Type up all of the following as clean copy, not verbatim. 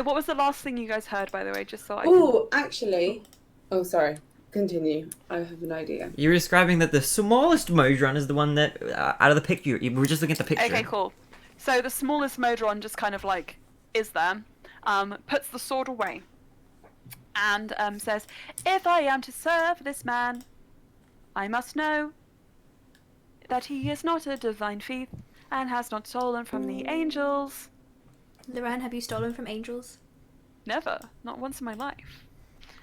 what was the last thing you guys heard, by the way, just so I can... Oh, actually. Oh, sorry. Continue. I have an idea. You're describing that the smallest Modron is the one that, out of the picture, we were just looking at the picture. Okay, cool. So the smallest Modron just kind of like is there, puts the sword away, and says, "If I am to serve this man, I must know that he is not a divine thief and has not stolen from the angels." Loran, have you stolen from angels? Never. Not once in my life.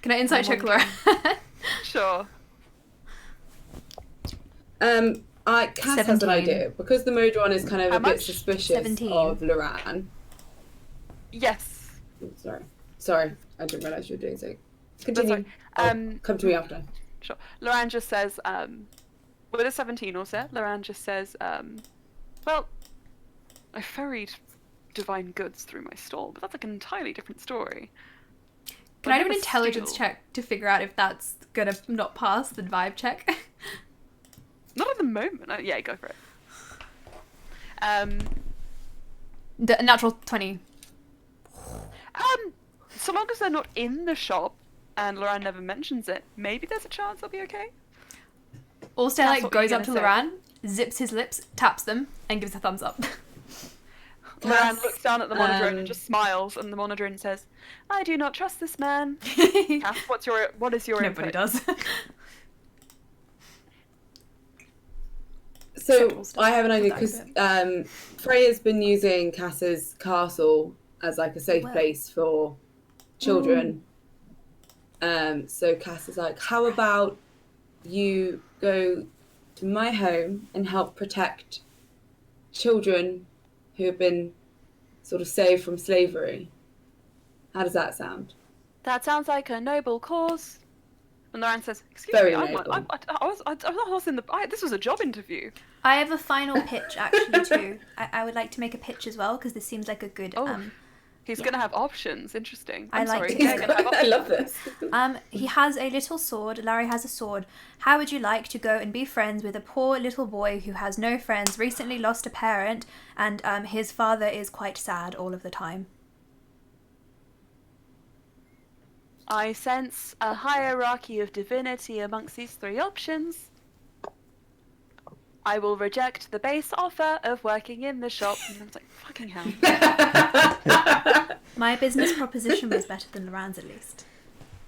Can I insight check Loran? Sure. Cass has 17. an idea. Because the Modron is kind of How a bit much? suspicious 17. of Loran. Yes. Oh, sorry. I didn't realise you were doing so. Continue. Come to me after. Sure. Loran just says, with a 17 also, Loran just says, well, I ferried divine goods through my stall, but that's like an entirely different story. Can I do an intelligence check to figure out if that's gonna not pass the vibe check? Not at the moment. Yeah, go for it. The natural 20. So long as they're not in the shop and Loran never mentions it, maybe there's a chance I'll be okay. Ulster That's like what goes you're up to gonna Loran, zips his lips, taps them, and gives a thumbs up. Loran looks down at the monodrone and just smiles, and the monodrone says, "I do not trust this man." Cass, what is your Nobody input? does. So I have an idea because Freya's been using Cass's castle as like a safe place for children. So Cass is like, "How about you go to my home and help protect children who have been sort of saved from slavery?" How does that sound? That sounds like a noble cause. And Loran says, "Excuse Very me, noble. this was a job interview." I have a final pitch actually too. I would like to make a pitch as well because this seems like a good. He's gonna have options. Interesting. I I'm like sorry. it. Yeah, gonna have I options. love this. He has a little sword. Larry has a sword. How would you like to go and be friends with a poor little boy who has no friends, recently lost a parent, and his father is quite sad all of the time? I sense a hierarchy of divinity amongst these three options. I will reject the base offer of working in the shop. And I was like, fucking hell. My business proposition was better than Loran's, at least.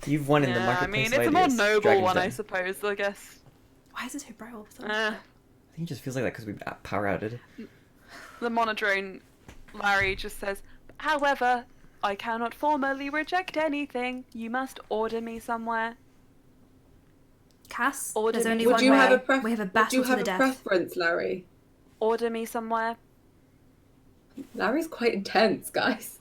You've won in the Yeah, I marketplace. mean, it's a of more ideas, noble Dragon's one, Den. I suppose, I guess. Why is it so bright all of a sudden? I think it just feels like that because we power outed. The monodrone, Larry, just says, "However, I cannot formally reject anything. You must order me somewhere." Cass, Order there's me. only Would one you way. have a We have a Would battle you to have the a death. preference, Larry? Order me somewhere. Larry's quite intense, guys.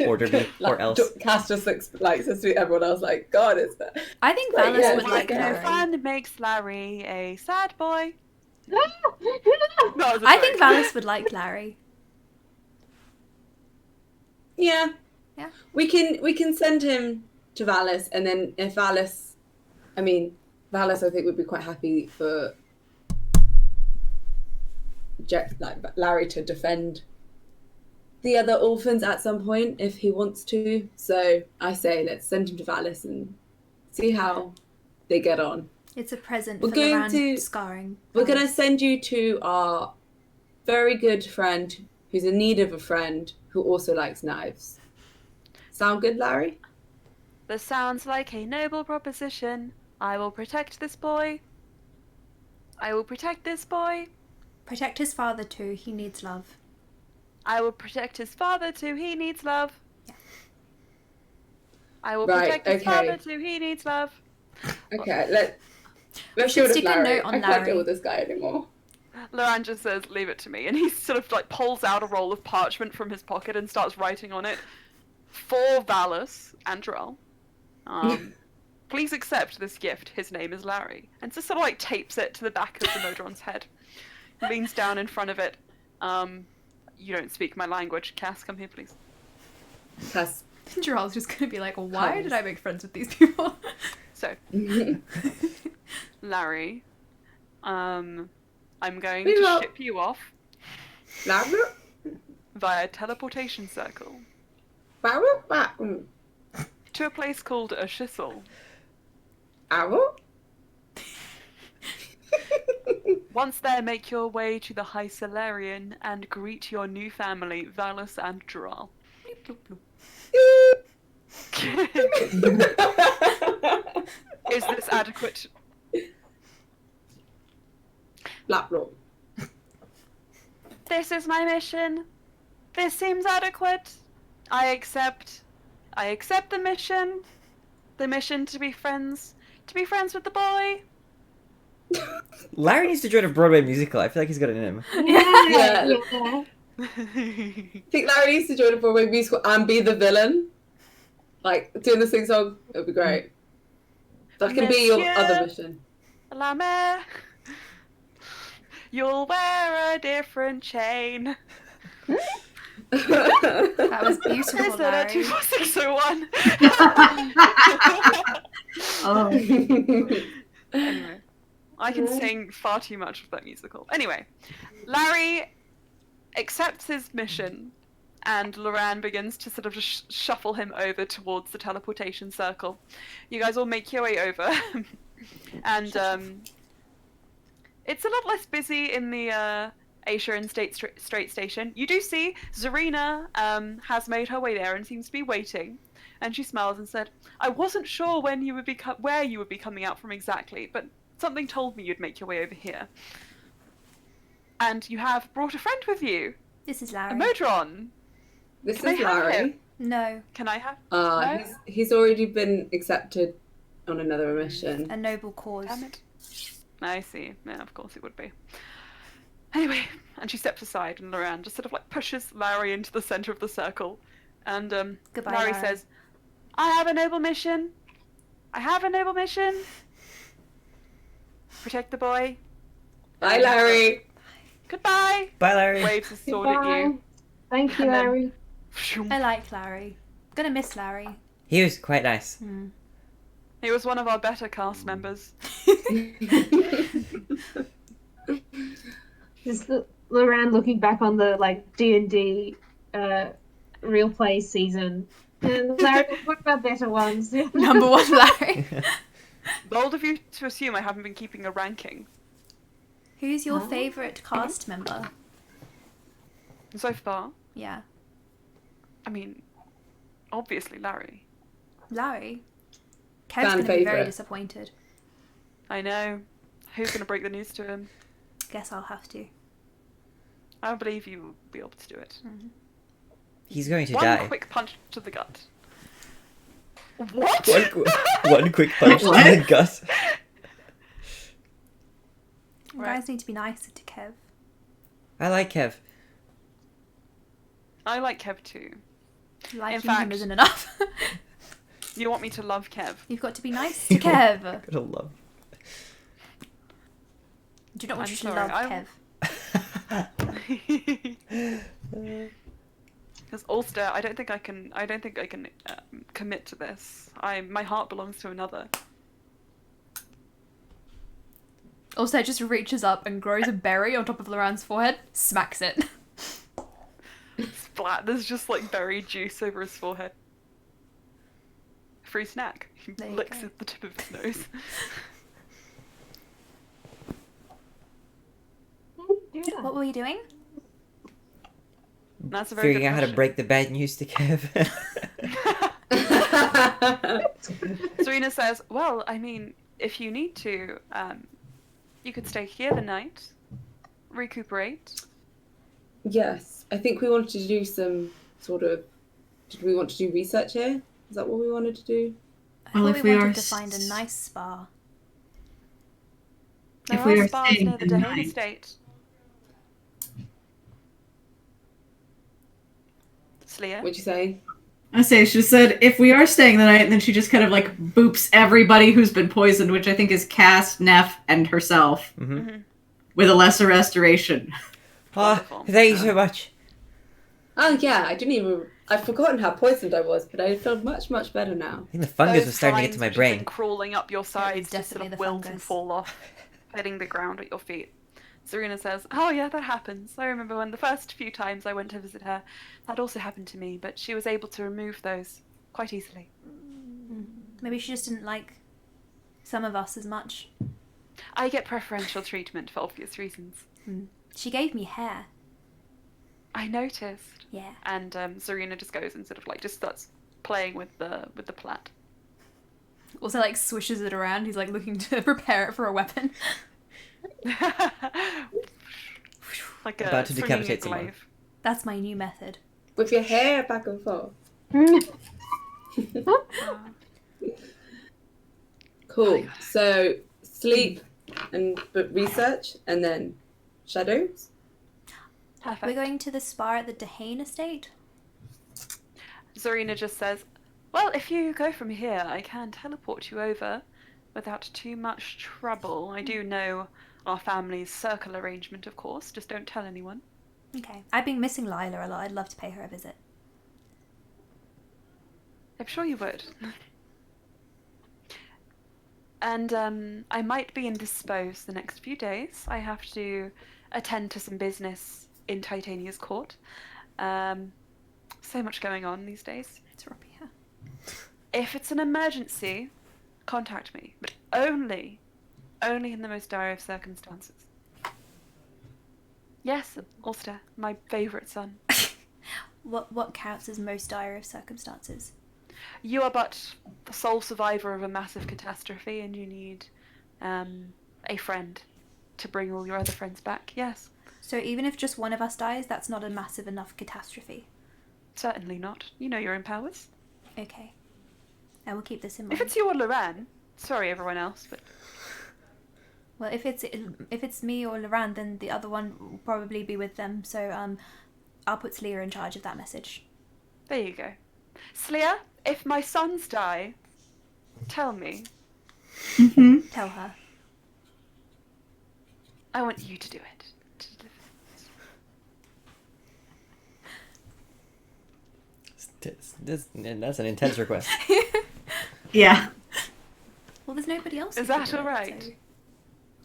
Order me, or else. Cass just looks like says to everyone else, like, "God, is that?" I think Right, Valis yeah, would it's like like No a- Larry. friend makes Larry a sad boy. No, I think Valis would like Larry. Yeah. Yeah. We can send him to Valis, and then if Valis, I think would be quite happy for Larry to defend the other orphans at some point if he wants to. So I say let's send him to Valis and see how they get on. It's a present We're for going Loran to- scarring. We're going to send you to our very good friend who's in need of a friend who also likes knives. Sound good, Larry? This sounds like a noble proposition. I will protect this boy. I will protect this boy. Protect his father too. He needs love. I will protect his father too. He needs love. Yeah. I will Right, protect his okay. father too. He needs love. Okay, let's should go to stick a Larry. note on I can't Larry. deal with this guy anymore. Loran just says, "Leave it to me," and he sort of like pulls out a roll of parchment from his pocket and starts writing on it for Valis and Drell. Please accept this gift. His name is Larry, and just sort of like tapes it to the back of the Modron's head. Leans down in front of it. You don't speak my language. Cass, come here, please. Cass. Gerald's just gonna be like, why did I make friends with these people? So, Larry, I'm going to ship you off. Larry? via teleportation circle Arrow? to a place called a Schissel. Arrow? Once there, make your way to the High Solarian and greet your new family, Valus and Dural. Is this adequate? Blackrock. This is my mission. This seems adequate. I accept the mission. The mission to be friends. To be friends with the boy. Larry needs to join a Broadway musical. I feel like he's got it in him. Yeah. Yeah. I think Larry needs to join a Broadway musical and be the villain. Like, doing the sing song. It would be great. That can be your Monsieur other mission. La mer. You'll wear a different chain. That was beautiful, Is it a Larry. 24601? Oh. Anyway, I can sing far too much of that musical. Anyway, Larry accepts his mission, and Loran begins to sort of just shuffle him over towards the teleportation circle. You guys all make your way over, and it's a lot less busy in the Asia and Strait Station. You do see Zarina has made her way there and seems to be waiting. And she smiles and said, "I wasn't sure when you would be where you would be coming out from exactly, but something told me you'd make your way over here. And you have brought a friend with you, This is a Larry. Modron. This Can I is have Larry. him? No, Can I have? No? He's already been accepted on another mission. a noble cause. Damn it. I see. Yeah, of course it would be. Anyway, and she steps aside, and Loran just sort of like pushes Larry into the center of the circle. And Goodbye, Larry Larry. says, I have a noble mission. I have a noble mission. Protect the boy. Bye, Larry. Goodbye. Bye, Larry. Waves his sword at you. Thank you, And then- Larry. I like Larry. Gonna miss Larry. He was quite nice. He was one of our better cast members. Just Loran looking back on the D&D real play season. And Larry, what about better ones? Number one, Larry. Bold of you to assume I haven't been keeping a ranking. Who's your favourite cast member? So far, Yeah, I mean, obviously Larry. Larry. Kev's Fan gonna be very favourite. disappointed. I know. Who's going to break the news to him? Guess I'll have to. I believe you will be able to do it. He's going to One die. quick punch to the gut. What? One quick punch to What? the gut. You Right. guys need to be nicer to Kev. I like Kev. I like Kev too. Liking him fact- isn't enough. You want me to love Kev? You've got to be nice to Kev. Gotta love. Do you not want I'm you to sorry, love I- Kev? Because Ulster, I don't think I can commit to this. My heart belongs to another. Also, just reaches up and grows a berry on top of Loran's forehead, smacks it. Splat. There's just like berry juice over his forehead. Free snack. He There you licks go. at the tip of his nose. What were we doing? That's a very Figuring good out how to question. break the bad news to Kev. Serena says, well, I mean, if you need to, you could stay here the night, recuperate. Yes, I think we wanted to do some sort of. Did we want to do research here? Is that what we wanted to do? I Well, thought if we we wanted are to find a nice spa. There If we are are spas staying near the the Dahane night. estate. Slia? What'd you say? I say she said if we are staying the night, and then she just kind of boops everybody who's been poisoned, which I think is Cass, Neff, and herself, with a lesser restoration. Wonderful. Thank you so much. Oh yeah, I'd forgotten how poisoned I was, but I feel much better now. I think the fungus Those was starting to get to vines my which have been brain. crawling up your sides to sort definitely of the wilt and fungus. fall off, hitting the ground at your feet. Serena says, "Oh yeah, that happens. I remember when the first few times I went to visit her, that also happened to me, but she was able to remove those quite easily." Maybe she just didn't like some of us as much. I get preferential treatment for obvious reasons. She gave me hair. I noticed. Yeah. And Serena just goes and sort of like just starts playing with the plait. Also, like, swishes it around. He's, like, looking to prepare it for a weapon. Like About to swinging decapitate a someone. glaive. That's my new method. With your hair back and forth. Cool. So sleep and research, and then shadows. Perfect. We're going to the spa at the Dehane estate? Zarina just says, "Well, if you go from here, I can teleport you over without too much trouble. I do know our family's circle arrangement, of course. Just don't tell anyone." Okay. I've been missing Lila a lot. I'd love to pay her a visit. I'm sure you would. And I might be indisposed the next few days. I have to attend to some business in Titania's court. So much going on these days. It's Robbie, yeah. If it's an emergency, contact me, but only in the most dire of circumstances. Yes, Ulster, my favourite son. What counts as most dire of circumstances? You are but the sole survivor of a massive catastrophe, and you need a friend to bring all your other friends back. Yes. So even if just one of us dies, that's not a massive enough catastrophe? Certainly not. You know your own powers. Okay. I will keep this in mind. If it's you or Loran, sorry everyone else, but Well, if it's me or Loran, then the other one will probably be with them. So I'll put Slia in charge of that message. there you go. Slia, if my sons die, tell me. Tell her. I want you to do it. That's an intense request. Yeah, Well, there's nobody else. Is who can that do it, alright? so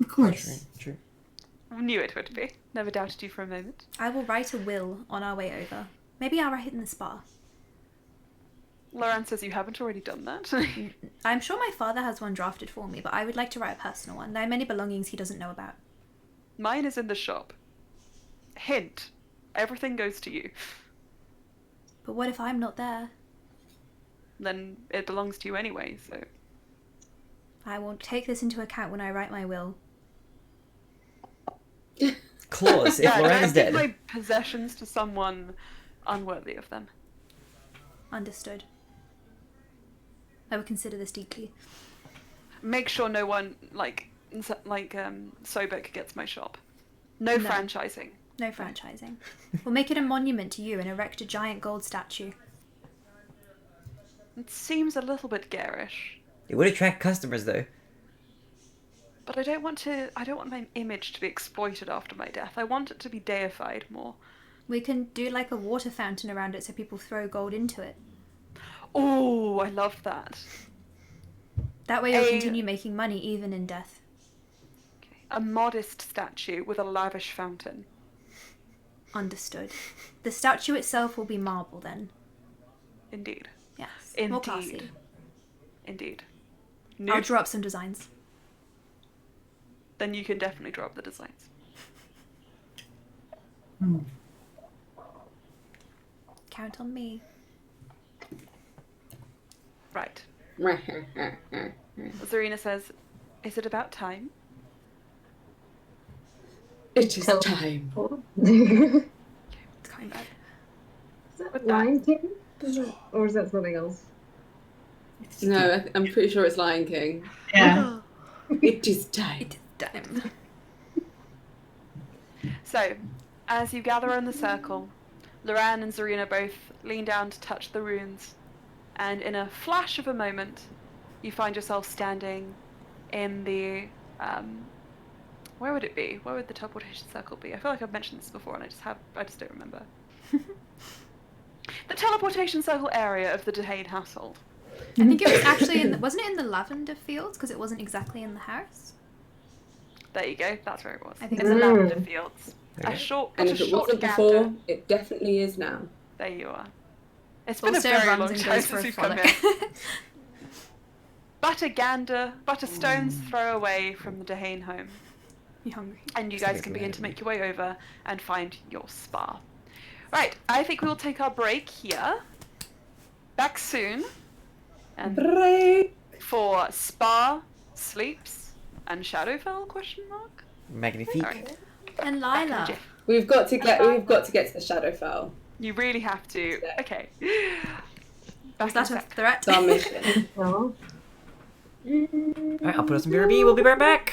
of course. True. Knew it would be. Never doubted you for a moment. I will write a will on our way over. Maybe I'll write it in the spa. Loran says you haven't already done that. I'm sure my father has one drafted for me, but I would like to write a personal one. There are many belongings he doesn't know about. Mine is in the shop. Hint. Everything goes to you. But what if I'm not there? Then it belongs to you anyway, so... I will take this into account when I write my will. Clause, if Yeah, Loran's don't dead. give my possessions to someone unworthy of them. Understood. I will consider this deeply. Make sure no one, Sobek gets my shop. No No. franchising. No franchising. We'll make it a monument to you and erect a giant gold statue. It seems a little bit garish. It would attract customers, though. But I don't want my image to be exploited after my death. I want it to be deified more. We can do like a water fountain around it so people throw gold into it. Oh, I love that. That way you'll A- continue making money even in death. A modest statue with a lavish fountain. Understood. The statue itself will be marble then. Indeed. Yes. Indeed. More classy. Indeed. I'll Nude? draw up some designs. Then you can definitely draw up the designs. Count on me. Right. Zarina says, "Is it about time?" It is time. It's coming back. Is that With Lion King? Or is that something else? No, I'm pretty sure it's Lion King. Yeah. It is time. Damn. So, as you gather in the circle, Loran and Zarina both lean down to touch the runes, and in a flash of a moment, you find yourself standing in the where would it be? Where would the teleportation circle be? I feel like I've mentioned this before, and I just don't remember. The teleportation circle area of the Dehane household. I think it was actually wasn't it in the lavender fields because it wasn't exactly in the house? There you go. That's where it was. I think in so. the lavender fields. Okay. A short, And a if it short wasn't gander. before, it definitely is now. There you are. It's been a Also very runs long and time goes for since a you've come frolic. here. But a gander, but a stone's throw away from the Dehane home. You hungry? And you guys can begin to make your way over and find your spa. Right, I think we'll take our break here. Back soon. And Break. for spa, sleeps, and Shadowfell, question mark? Magnifique. Alright. And Back in a Lila. jiff. We've got to get to the Shadowfell. You really have to. Okay. Was Back in that a sec. threat? It's our mission. Oh. Alright, I'll put on some BRB. We'll be right back.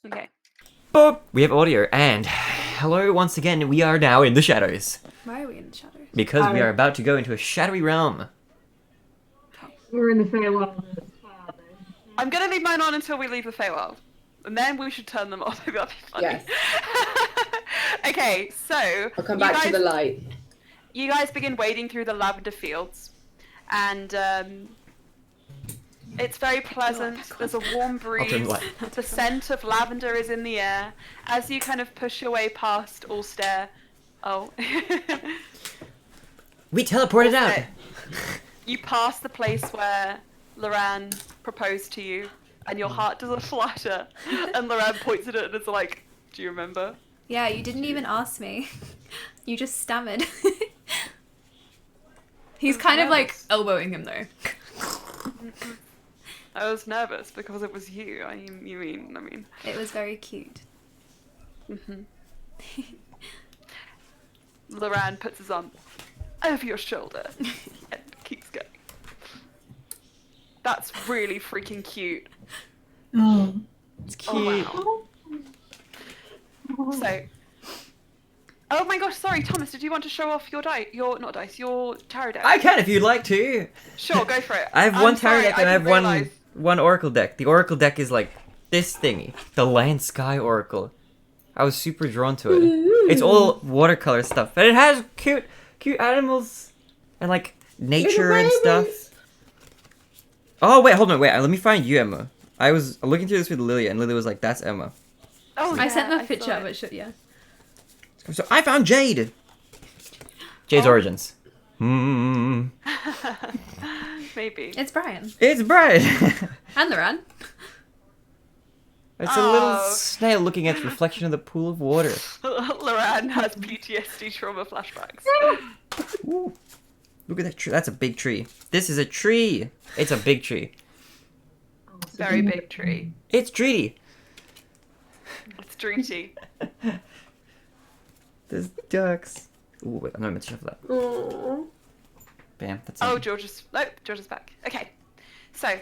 Okay. Boop. We have audio, and hello once again. We are now in the shadows Why are we in the shadows? because we are about to go into a shadowy realm. We're in the farewell. I'm gonna leave mine on until we leave the Feywild. And then we should turn them off. Maybe that'd be funny. Yes. Okay, so I'll come back to the light. you guys begin wading through the lavender fields, and it's very pleasant. There's a warm breeze. The scent of lavender is in the air. As you kind of push your way past Ulster, We teleported out. you pass the place where Loran proposed to you, and your heart does a flutter, and Loran points at it and is like, "Do you remember?" Yeah, you didn't even ask me. You just stammered. He's kind of like elbowing him though. I was nervous because it was you. I mean. It was very cute. Loran puts his arm over your shoulder and keeps going. That's really freaking cute. Oh. It's cute. Oh, wow. So, oh my gosh, sorry, Thomas, did you want to show off your your tarot deck? I can if you'd like to. Sure, go for it. I have one tarot deck and I have didn't realise. one oracle deck. The oracle deck is like this thingy, the Land Sky Oracle. I was super drawn to it. It's all watercolor stuff, but it has cute animals and like nature and stuff. Oh wait, hold on, wait. Let me find you, Emma. I was looking through this with Lily, and Lily was like, "That's Emma." Oh, I sent them a saw picture it. of it, yeah. So I found Jade. Jade's origins. Maybe. It's Brian. It's bright. And Loran. It's a little snail looking at its reflection in the pool of water. Loran has PTSD trauma flashbacks. Ooh. Look at that tree. That's a big tree. This is a tree. It's a big tree. Very big tree. It's treaty. It's treaty. There's ducks. Ooh, wait, I'm not meant to shuffle that. Aww. Bam. That's Oh, it. George is back. Okay, so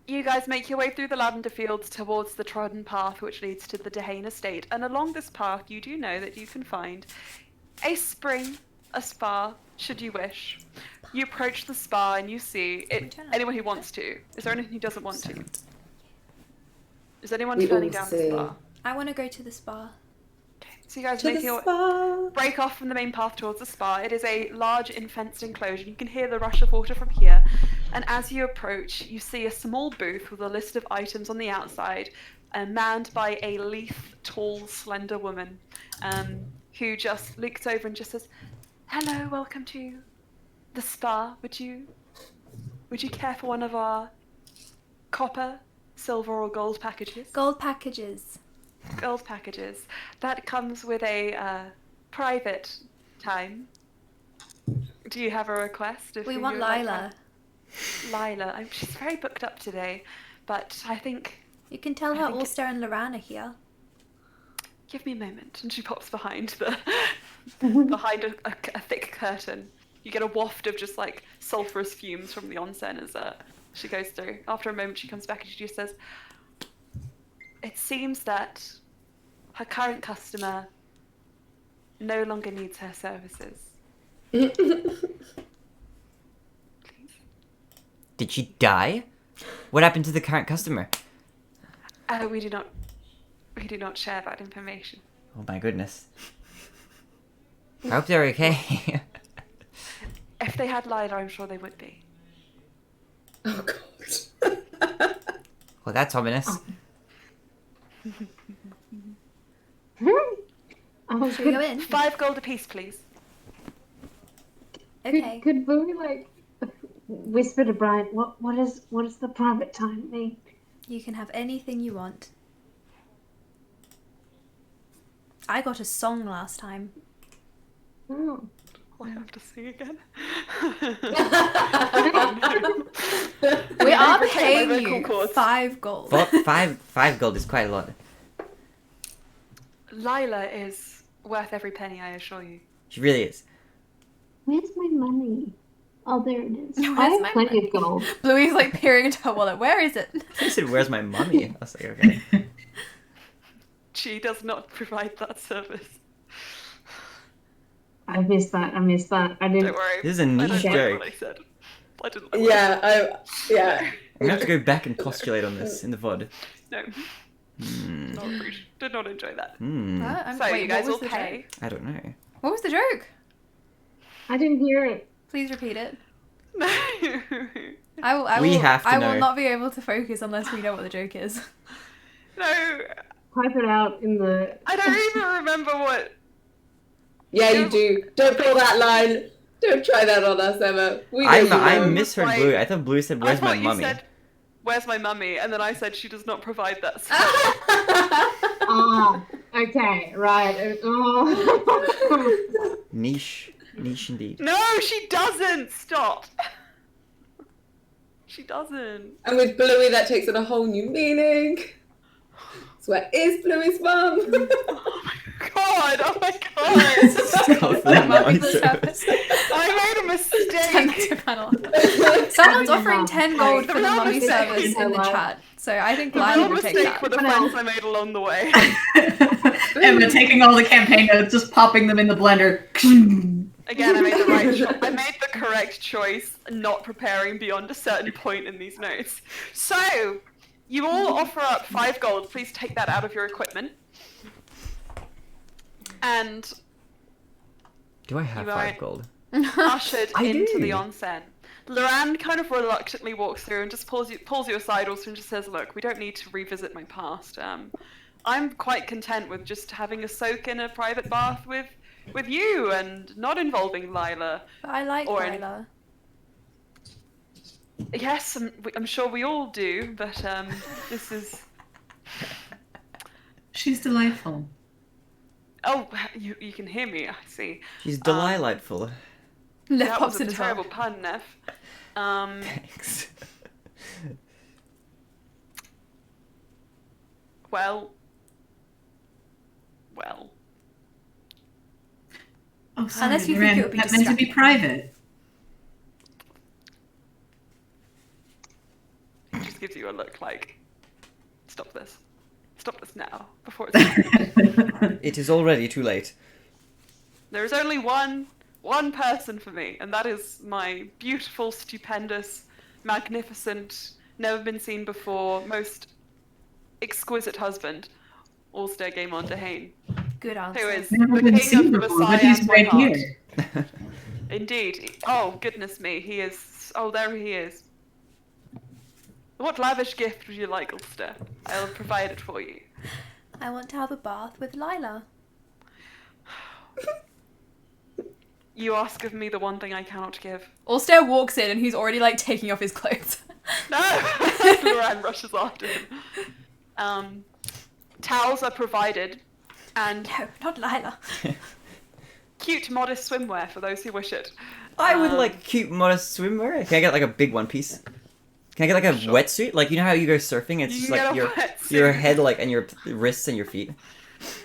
you guys make your way through the lavender fields towards the trodden path which leads to the Dehane estate, and along this path you do know that you can find a spring, a spa, should you wish. You approach the spa and you see it. Anyone who wants to. Is there anyone who doesn't want to? Is anyone We turning all down see. the spa? I want to go to the spa. So you guys To make the your spa. break off from the main path towards the spa. It is a large fenced enclosure. You can hear the rush of water from here. And as you approach, you see a small booth with a list of items on the outside, manned by a lithe, tall, slender woman, who just looks over and just says, "Hello, welcome to the spa. Would you care for one of our copper, silver, or gold packages?" Gold packages. Gold packages. That comes with a private time. Do you have a request? We want Lila. Lila. She's very booked up today, but I think... You can tell I her think Ulster and Loran are here. Give me a moment. And she pops behind behind a thick curtain. You get a waft of just like sulphurous fumes from the onsen as she goes through. After a moment, she comes back and she just says, "It seems that her current customer no longer needs her services." Did she die? What happened to the current customer? We do not share that information. Oh my goodness. I hope they're okay. If they had lied, I'm sure they would be. Oh god. Well, that's ominous. Should we go in? 5 gold apiece, please. Okay. Could we like whisper to Brian? What is the private time mean? You can have anything you want. I got a song last time. Oh. I have to sing again. We are Lubricate my paying vocal you cords. 5 gold. Well, five gold is quite a lot. Lila is worth every penny, I assure you. She really is. Where's my money? Oh, there it is. Where's I have my plenty money? of gold. Bluey's like peering into her wallet. Where is it? She said, "Where's my mummy?" I was like, "Okay." She does not provide that service. I missed that. I didn't. Don't worry. This is a I niche don't like joke. what I said. I didn't like what I Yeah, yeah. I'm gonna have to go back and postulate on this in the VOD. said. No. Did not enjoy that. Wait, You guys what will was the pay. joke? I don't know. What was the joke? I didn't hear it. Please repeat it. No. We have to I know. will not be able to focus unless we know what the joke is. No. Type it out in the. I don't even remember what. Yeah, you do. Don't pull that line. Don't try that on us, Emma. We know I you know. misheard Like- Blue. I thought Blue said, "Where's I my thought mummy?" You said, "Where's my mummy?" And then I said, "She does not provide that." service." Ah, okay, right. Oh. Niche indeed. No, she doesn't. Stop. She doesn't. And with Bluey, that takes on a whole new meaning. So where is Bluey's mum? God, oh my God. Stop that Mummy nonsense. service. I made a mistake. Someone's offering 10 gold for the Real mummy mistake. service in the chat. So I think The Lila real would take mistake that. were the friends I made along the way. Emma taking all the campaign notes, just popping them in the blender. Again, I made the right choice. I made the correct choice, not preparing beyond a certain point in these notes. So, you all offer up 5 gold. Please take that out of your equipment. And Do I have You 5 are- gold? ushered I into do. the onsen. Loran kind of reluctantly walks through and just pulls you aside also and just says, "Look, we don't need to revisit my past. I'm quite content with just having a soak in a private bath with you and not involving Lila." But I like Or any- Lila. Yes, I'm sure we all do, but this is... She's delightful. Oh, you can hear me, I see. She's delightful. Left That pops was a in as well. terrible pun, Neff. Thanks. Well... Oh, sorry, Unless you think Miranda, it would be that meant to be private. It just gives you a look like, stop this now, before it's... It is already too late. There is only one person for me, and that is my beautiful, stupendous, magnificent, never been seen before, most exquisite husband, Allstar Gamon Dehane, Good answer. who is Never the been king seen of the before, but he's Slyan'ssun right heart. here. Indeed. Oh, goodness me, he is... Oh, there he is. What lavish gift would you like, Ulster? I'll provide it for you. I want to have a bath with Lila. You ask of me the one thing I cannot give. Allstar walks in and he's already like taking off his clothes. No! Loran rushes after him. Towels are provided, and No, not Lila. cute, modest swimwear for those who wish it. I would like cute, modest swimwear. Can I get like a big one piece? Can I get like a Sure. wetsuit? Like, you know how you go surfing? It's You just can like get a wetsuit. your head, like, and your wrists and your feet.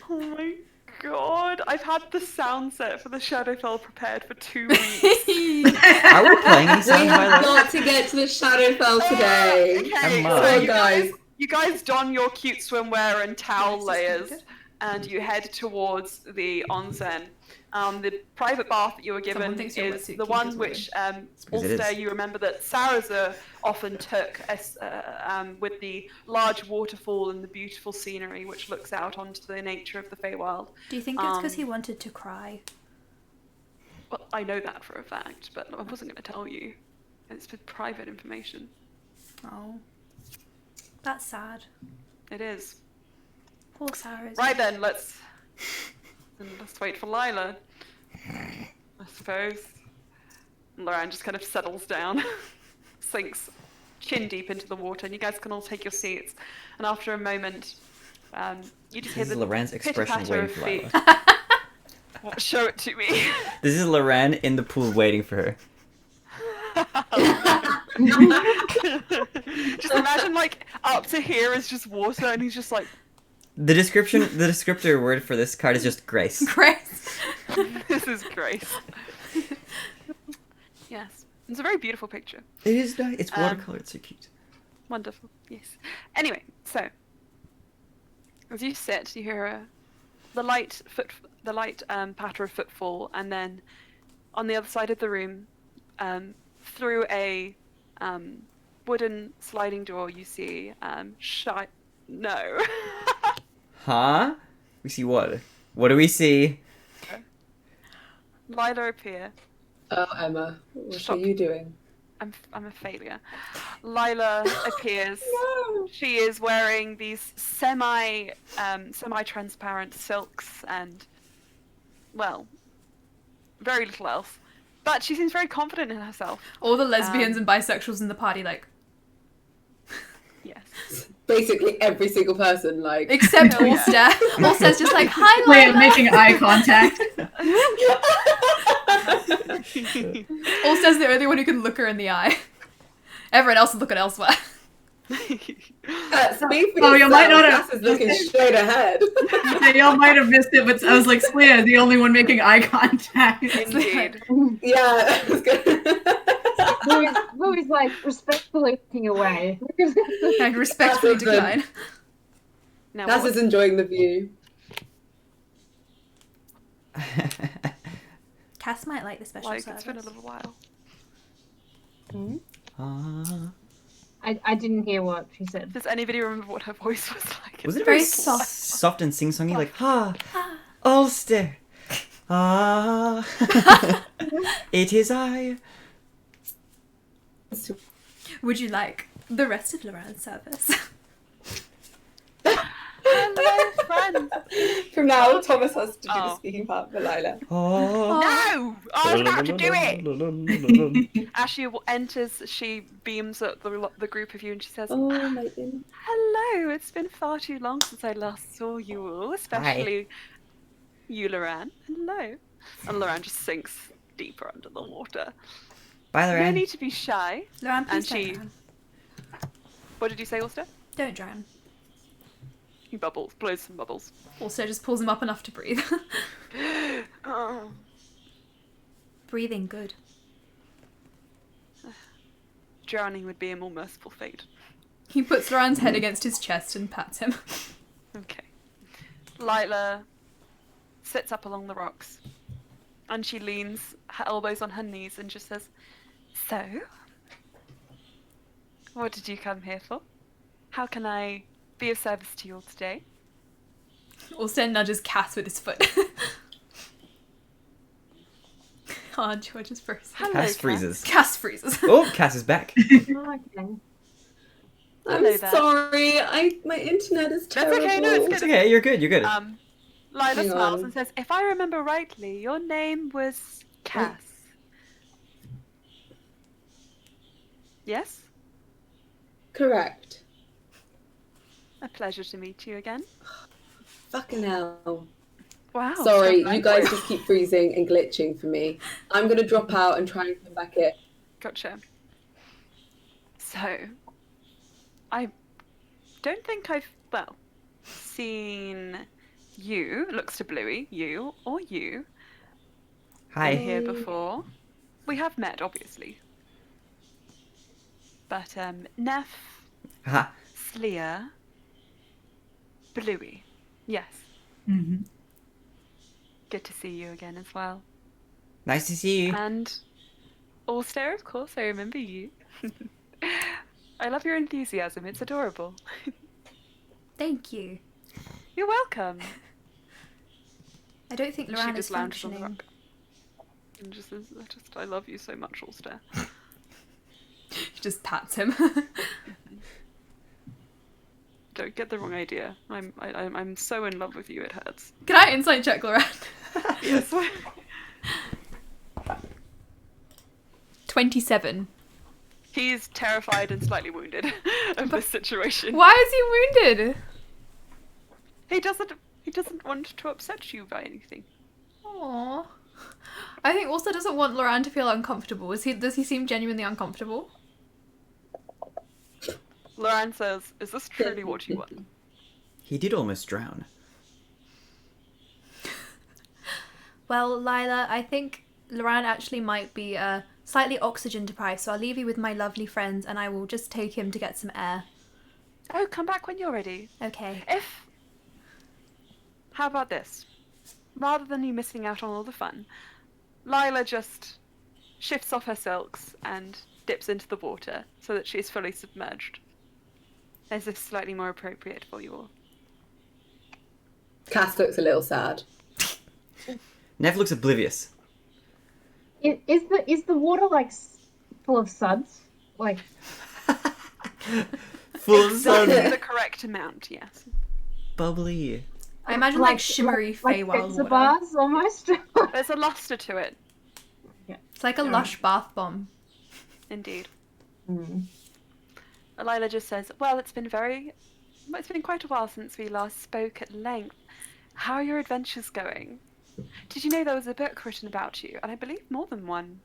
Oh my god, I've had the sound set for the Shadowfell prepared for 2 weeks. Are we playing any We songs by have the got to get to the Shadowfell today. Okay, Come so on. you Guys. you guys don your cute swimwear and towel Yes, layers, it's and you head towards the onsen. The private bath that you were Someone given thinks your is wetsuit the cute one is which because it Ulster, is. you remember that Saraza often took as, with the large waterfall and the beautiful scenery which looks out onto the nature of the Feywild. Do you think it's because he wanted to cry? Well, I know that for a fact, but I wasn't going to tell you. It's private information. Oh. That's sad. It is. Poor Sarah. Right then, let's wait for Lila, I suppose. And Loran just kind of settles down, sinks chin deep into the water, and you guys can all take your seats. And after a moment, you just hear This is the Loran's expression pitter-patter waiting of for feet. Lila. Show it to me. This is Loran in the pool waiting for her. Just imagine, like, up to here is just water, and he's just like, The descriptor word for this card is just grace. Grace. this is Grace. Yes. It's a very beautiful picture. It is nice. It's watercolor. It's so cute. Wonderful. Yes. Anyway, so As you sit, you hear the light patter of footfall, and then on the other side of the room, through a wooden sliding door, you see No. Huh? We see what? What do we see? Lila appear. Oh, Emma, what Stop. are you doing? I'm a failure. Lila appears. No. She is wearing these semi-transparent silks and, well, very little else. But she seems very confident in herself. All the lesbians and bisexuals in the party, like, Yes. Basically every single person, like. except Oh, yeah. Ulster. Ulster's just like, hi, Leia Lila. making eye contact. Ulster's the only one who can look her in the eye. Everyone else is looking elsewhere. Speak for Oh, you might yourself, not have- Cass is looking straight ahead. Yeah, y'all might have missed it, but I was like, Slya, the only one making eye contact. Indeed. Yeah. I was gonna- Who is like respectfully looking away. And respectfully That's a good- decline. Now Cass what? is enjoying the view. Cass might like the special Like, service. it's been a little while. I didn't hear what she said. Does anybody remember what her voice was like? Was it Very very soft. soft and sing-songy? Like, Ulster. Ah. It is I. Would you like the rest of Loran's service? Hello, friends. From now, Thomas has to do the Oh. speaking part for Lila. Oh. No! I was about to do it! As she enters, she beams at the group of you and she says, Oh, my goodness. hello, it's been far too long since I last saw you all, especially you, Loran. Hello. And Loran just sinks deeper under the water. Bye, No Lorraine. need to be shy. Loran, please And don't she- drown. What did you say, Ulster? Don't drown. He blows some bubbles. Also, just pulls him up enough to breathe. Oh. Breathing good. Drowning would be a more merciful fate. He puts Loran's head against his chest and pats him. Okay. Lila sits up along the rocks and she leans her elbows on her knees and just says, so, what did you come here for? How can I be of service to you all today? Also nudges Cass with his foot. Oh, George is frozen. Hello, Cass Cass. freezes. Cass freezes. Oh, Cass is back. Okay. Hello I'm there. sorry. My internet is That's terrible. okay, no, it's It's okay, you're good, you're good. Lila Hang smiles on. and says, if I remember rightly, your name was Cass. Yes? Correct. A pleasure to meet you again. Fucking hell. Wow. Sorry, so you guys language. just keep freezing and glitching for me. I'm gonna drop out and try and come back in. Gotcha. So, I don't think I've, seen you, looks to Bluey, you or you, Hi. here before. We have met, obviously. But, Neff, Ha. Slya, Bluey. Yes. Mm-hmm. Good to see you again as well. Nice to see you. And Allstar, of course, I remember you. I love your enthusiasm, it's adorable. Thank you. You're welcome. I don't think She Loran is just lounges on the functioning. rock. And just says, I love you so much, Allstar. She just pats him. Don't get the wrong idea. I'm so in love with you, it hurts. Can I insight check Loran? Yes. 27. He's terrified and slightly wounded of this situation. Why is he wounded? He doesn't want to upset you by anything. Aww. I think also doesn't want Loran to feel uncomfortable. Does he seem genuinely uncomfortable? Loran says, is this truly what you want? He did almost drown. Well, Lila, I think Loran actually might be slightly oxygen deprived, so I'll leave you with my lovely friends and I will just take him to get some air. Oh, come back when you're ready. Okay. If how about this? Rather than you missing out on all the fun, Lila just shifts off her silks and dips into the water so that she is fully submerged. Is this slightly more appropriate for you all? Cass looks a little sad. Nev looks oblivious. Is the water like full of suds? Like Full of Exactly sun. the correct amount, yes. Bubbly. I imagine like shimmery like Feywild Fencer water. bars almost. There's a luster to it, It's like a lush bath bomb. indeed. Mm. Lila just says, well, it's been quite a while since we last spoke at length. How are your adventures going? Did you know there was a book written about you? And I believe more than one.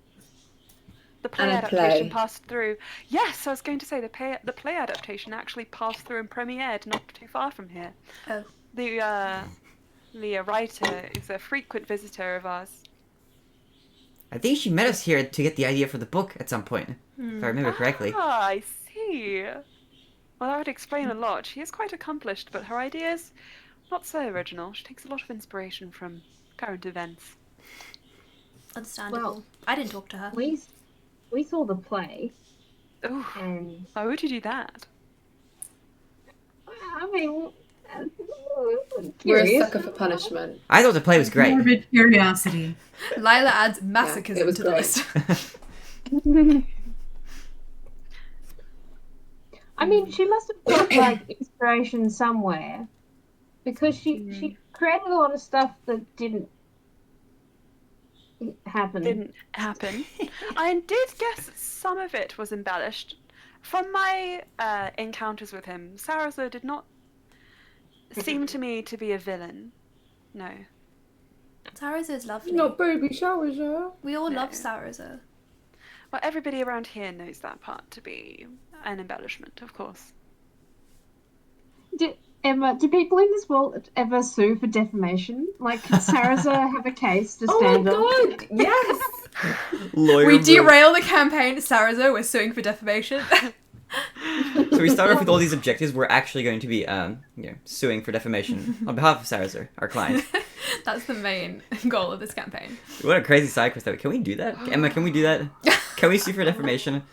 The play And a adaptation play. passed through. Yes, I was going to say the play adaptation actually passed through and premiered not too far from here. Oh. The writer is a frequent visitor of ours. I think she met us here to get the idea for the book at some point, if I remember correctly. Ah, I see. Well, that would explain a lot. She is quite accomplished, but her ideas, not so original. She takes a lot of inspiration from current events. Understandable. Well, I didn't talk to her. We saw the play, Oh, and why would you do that? I mean, You're a curious. sucker for punishment. I thought the play was great. Morbid curiosity. Lila adds it masochism was to the great. list. I mean, she must have got like inspiration somewhere, because she created a lot of stuff that didn't happen. Didn't happen. I did guess some of it was embellished. From my encounters with him, Sarazo did not seem to me to be a villain. No. Sarazo is lovely. Not baby showers, yeah. We all love No. Sarazo. Well, everybody around here knows that part to be an embellishment, of course. Emma, do people in this world ever sue for defamation? Like, could Saraza have a case to Oh my stand on? god, yes! Lawyer We move. derail the campaign. Sarazo, we're suing for defamation. So we start off with all these objectives. We're actually going to be suing for defamation on behalf of Sarazer, our client. That's the main goal of this campaign. What a crazy side quest, though. Can we do that? Emma, can we do that? Can we sue for defamation?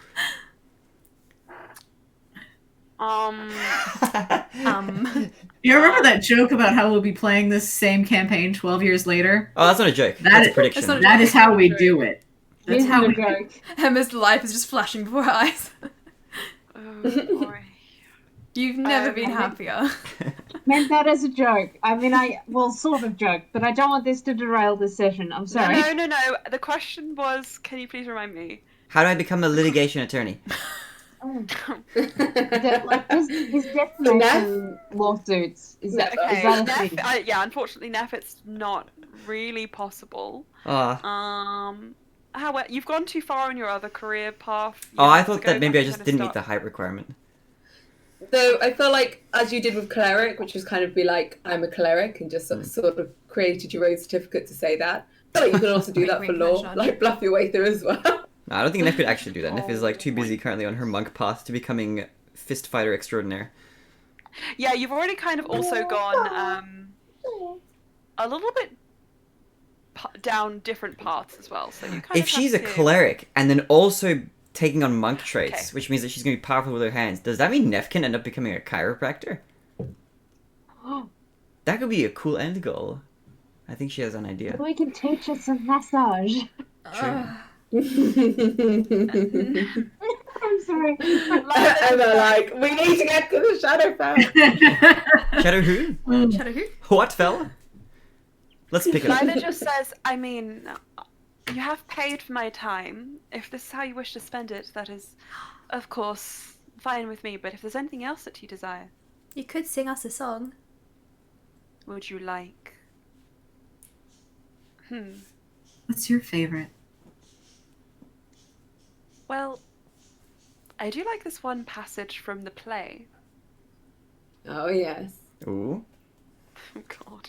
You remember that joke about how we'll be playing this same campaign 12 years later? Oh, that's not a joke. That That's is- a prediction. That's not a That is how we do it. That's This how is we a joke. Emma's life is just flashing before her eyes. Oh, boy. You've never been Okay. happier. Meant that as a joke. I mean, sort of joke, but I don't want this to derail this session. I'm sorry. No. The question was, can you please remind me? How do I become a litigation attorney? Like his defamation lawsuits. Is that Okay, a Neff, thing? yeah, unfortunately, Neff, it's not really possible. However, you've gone too far on your other career path. You Oh, I have to thought go that maybe I back just and didn't meet start- the height requirement. Though I feel like, as you did with cleric, which was kind of be like, I'm a cleric, and just sort of created your own certificate to say that. I feel like you can also do Wink, that for wink, law, nudge, nudge. like bluff your way through as well. No, I don't think Neff could actually do that. Neff is like too busy currently on her monk path to becoming fist fighter extraordinaire. Yeah, you've already kind of also gone a little bit down different paths as well. So you kind If of she's a have to... cleric and then also taking on monk traits, Okay. which means that she's going to be powerful with her hands, does that mean Neff can end up becoming a chiropractor? That could be a cool end goal. I think she has an idea. We can teach us some massage. True. I'm sorry. Emma, like, we need to get to the Shadowfell. Shadow who? Shadow who? What fell? Let's pick it up. Lila just says, I mean, you have paid for my time. If this is how you wish to spend it, that is, of course, fine with me. But if there's anything else that you desire, You could sing us a song. would you like? What's your favorite? Well, I do like this one passage from the play. Oh, yes. Ooh. Oh, God.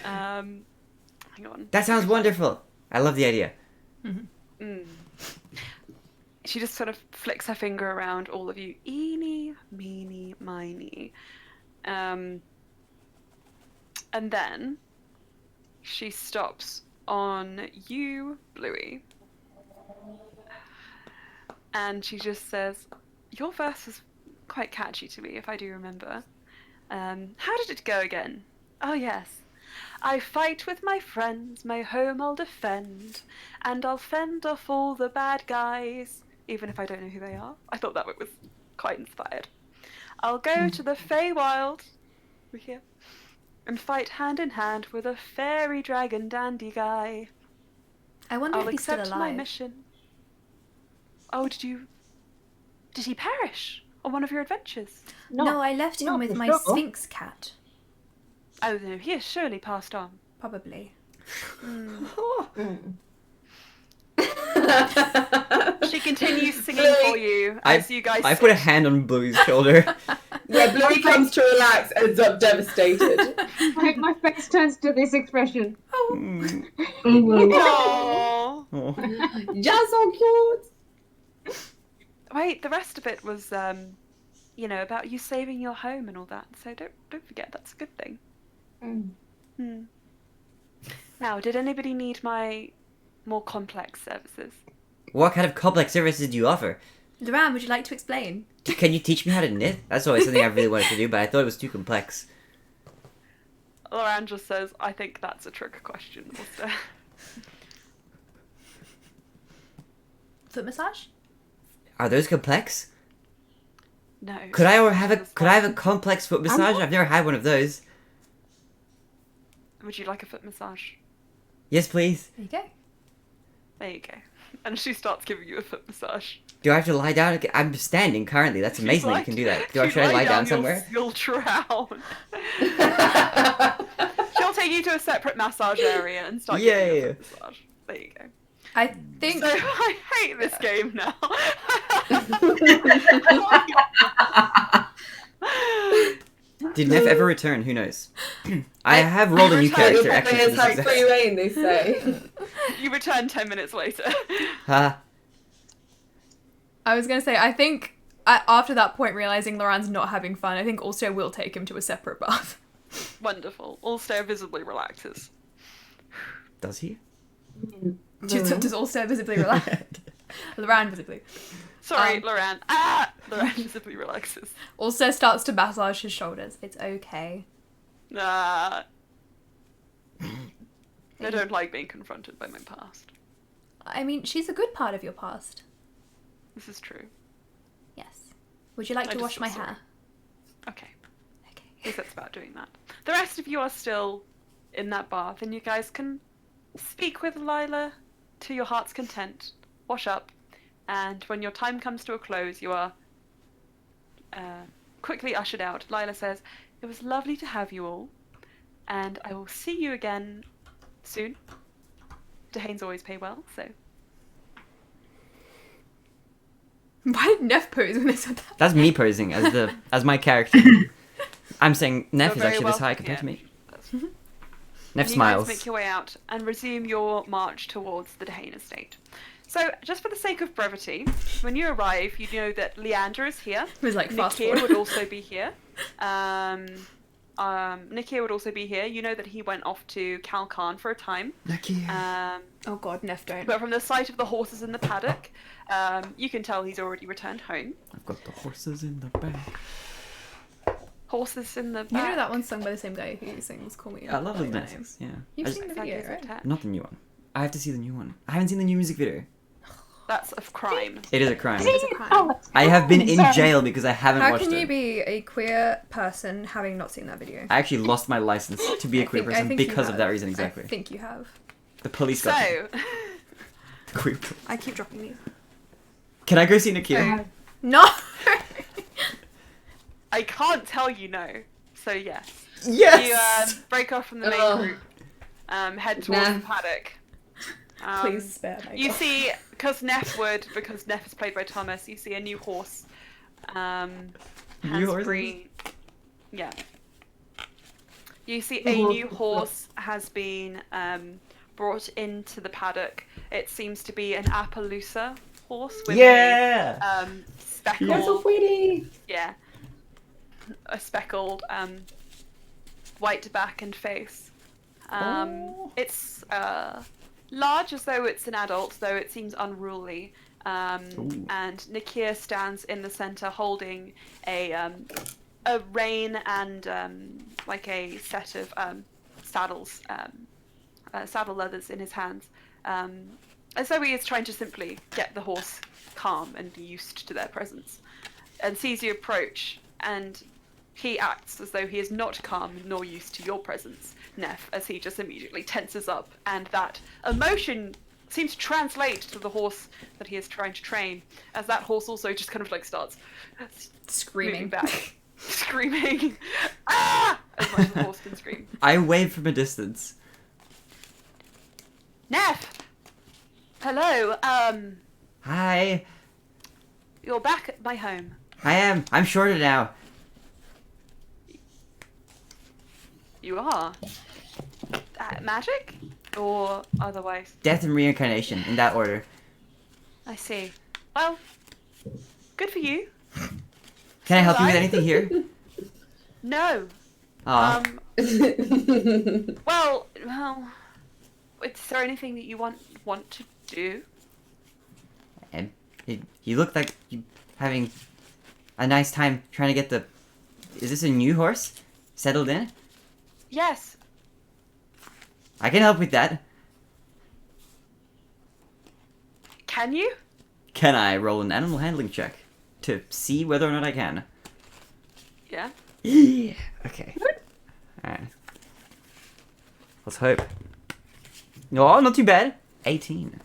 Hang on. That sounds wonderful. I love the idea. She just sort of flicks her finger around all of you. Eeny, meeny, miny. And then she stops on you, Bluey. And she just says, your verse was quite catchy to me, if I do remember. How did it go again? Oh, yes. I fight with my friends, my home I'll defend, and I'll fend off all the bad guys, even if I don't know who they are. I thought that was quite inspired. I'll go to the Feywild, we're here, and fight hand in hand with a fairy dragon dandy guy. I wonder I'll if he's still accept my alive. mission. Oh, did he perish on one of your adventures? No, I left him not with for my sure. Sphinx cat. Oh no, he has surely passed on. Probably. She continues singing Bluey. for you as you guys I put a hand on Bluey's shoulder. Yeah, Bluey comes to relax, ends up devastated. My face turns to this expression. Mm. Aww. Oh. Just so cute. Wait, the rest of it was, about you saving your home and all that. So don't forget, that's a good thing. Hmm. Now, did anybody need my more complex services? What kind of complex services do you offer? Duran, would you like to explain? Can you teach me how to knit? That's always something I really wanted to do, but I thought it was too complex. Loran just says, I think that's a trick question. Also. Foot massage? Are those complex? No. Could I have a complex foot massage? I've never had one of those. Would you like a foot massage? Yes, please. There you go. There you go. And she starts giving you a foot massage. Do I have to lie down? I'm standing currently. That's amazing that you can do that. Should I lie down somewhere? You'll drown. She'll take you to a separate massage area and start giving you a foot massage. There you go. I think... So I hate this game now. Did Neff ever return? Who knows? I have rolled a new character. Actually, for It's this like exact- free reign, they say. You return 10 minutes later. Ha. I was going to say, I think after that point, realising Loran's not having fun, I think Ulster will take him to a separate bath. Wonderful. Ulster visibly relaxes. Does he? Does Ulster visibly relax? Loran visibly. Sorry, Loran. Loran visibly relaxes. Ulster starts to massage his shoulders. It's okay. I don't like being confronted by my past. I mean, she's a good part of your past. This is true. Yes. Would you like I to just wash feel my sorry. hair? Okay. Okay. I guess that's about doing that. The rest of you are still in that bath, and you guys can speak with Lila to your heart's content. Wash up, and when your time comes to a close, you are quickly ushered out. Lila says, "It was lovely to have you all, and I will see you again soon." Dehane's always pay well, so. Why did Neff pose when they said that? That's me posing as my character. I'm saying Neff You're is very actually this welcome. high compared to Yeah, me. that's- Neff You smiles. guys make your way out and resume your march towards the Dehane estate. So, just for the sake of brevity, when you arrive, you know that Leander is here. It was like fast Nikia forward. would also be here. Nikia would also be here. You know that he went off to Kalkan for a time. Oh god, Neff don't. But from the sight of the horses in the paddock, you can tell he's already returned home. I've got the horses in the back. Horses in the back. You know that one's sung by the same guy who sings Call Me I love the by Your Name. dances. Yeah. You've I just- seen the Exactly video, as a right? tat. Not the new one. I have to see the new one. I haven't seen the new music video. That's a crime. It is a crime. It's a crime. Oh, I have been in sorry. jail because I haven't How watched can it. you be a queer person having not seen that video? I actually lost my license to be a queer person you because of have. that reason exactly. I think you have. The police got me. So, The queer. I keep dropping these. Can I go see Nikia? No! I can't tell you no. So, yes. Yes! You break off from the main Ugh. group, head towards Nah. the paddock. Please spare my You God. see, because Neff is played by Thomas, you see a new horse. New horse? Yeah. You see a new horse has been brought into the paddock. It seems to be an Appaloosa horse with Yeah! a speckled, That's so pretty. yeah, a speckled white back and face. It's large as though it's an adult, though it seems unruly. And Nakia stands in the center holding a rein and like a set of saddles, saddle leathers in his hands, as though he is trying to simply get the horse calm and used to their presence, and sees you approach, and he acts as though he is not calm nor used to your presence, Neff, as he just immediately tenses up, and that emotion seems to translate to the horse that he is trying to train, as that horse also just kind of like starts Screaming back, screaming, ah, as much as the horse can scream. I wave from a distance. Neff, hello. Hi. You're back at my home. I am. I'm shorter now. You are. Magic? Or otherwise? Death and reincarnation, in that order. I see. Well, good for you. Can I help you with Alright. anything here? No. Aw. Well, is there anything that you want to do? And you look like you having a nice time trying to get the... Is this a new horse? Settled in? Yes. I can help with that. Can you? Can I roll an animal handling check to see whether or not I can? Yeah. Yeah. Okay. Alright. Let's hope. No, not too bad. 18.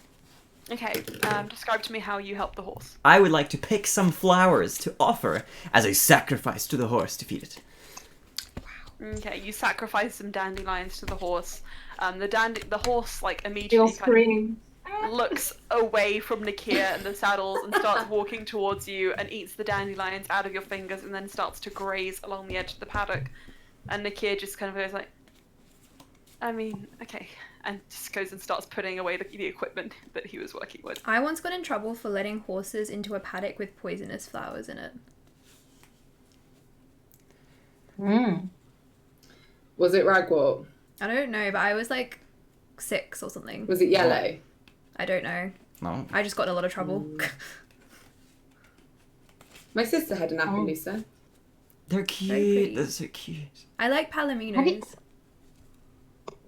Okay. Describe to me how you help the horse. I would like to pick some flowers to offer as a sacrifice to the horse to feed it. Okay. You sacrifice some dandelions to the horse. The horse like You'll immediately kind scream. of looks away from Nakia and the saddles and starts walking towards you and eats the dandelions out of your fingers and then starts to graze along the edge of the paddock. And Nakia just kind of goes like, I mean, okay, and just goes and starts putting away the equipment that he was working with. I once got in trouble for letting horses into a paddock with poisonous flowers in it. Was it ragwort? I don't know, but I was like 6 or something. Was it yellow? I don't know. No. I just got in a lot of trouble. My sister had an Appaloosa. They're pretty. cute. They're so cute. I like palominos.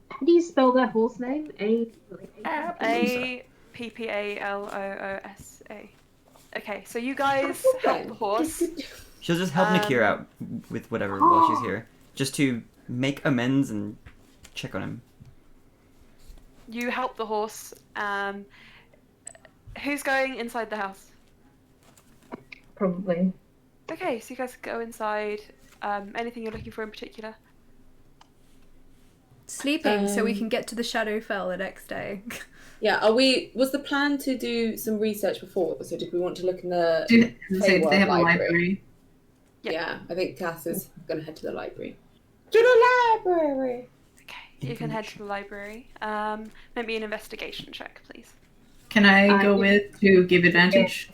How do you spell that horse name? A-P-P-A-L-O-O-S-A. Okay, so you guys help the horse. She'll just help Nakira out with whatever while she's here. Just to make amends and check on him. You help the horse. Who's going inside the house? Probably. Okay, so you guys go inside. Anything you're looking for in particular? Sleeping so we can get to the Shadowfell the next day. Yeah, was the plan to do some research before? So did we want to look in the Do they Feywild have a library? Yeah, I think Cass is going to head to the library. To the library! Okay, you can head to the library. Maybe an investigation check, please. Can I go with to give advantage?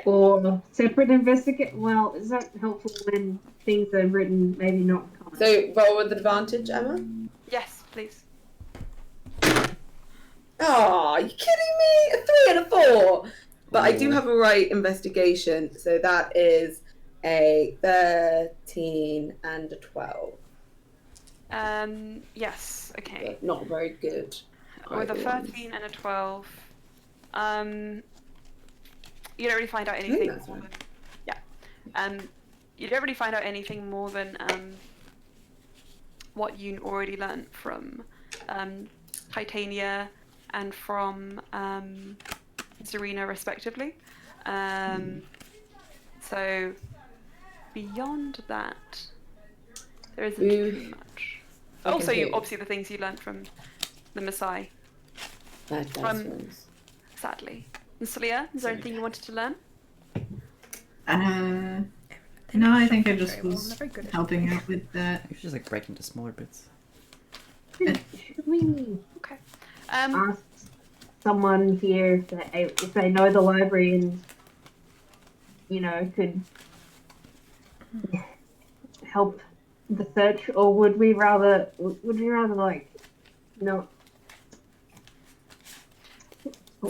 Or separate investigate. Well, is that helpful when things are written maybe not common? So roll with advantage, Emma? Yes, please. Oh, are you kidding me? A 3 and a 4! But I do have a right investigation, so that is a 13 and a 12. Yes, okay. But not very good. With a either 13 and a 12, you don't really find out ones. anything That's more fine. than, you don't really find out anything more than, what you already learnt from, Titania and from, Serena, respectively. So, beyond that, there isn't too much. I can Also, hear you. obviously the things you learnt from the Maasai, Bad dice rolls. sadly. And Slia, is there anything you wanted to learn? No, I think I just Very well. I'm was not very good at helping out with that. You should just like break into smaller bits. Should we Okay. ask someone here if they know the library and, could help the search, or would we rather like not?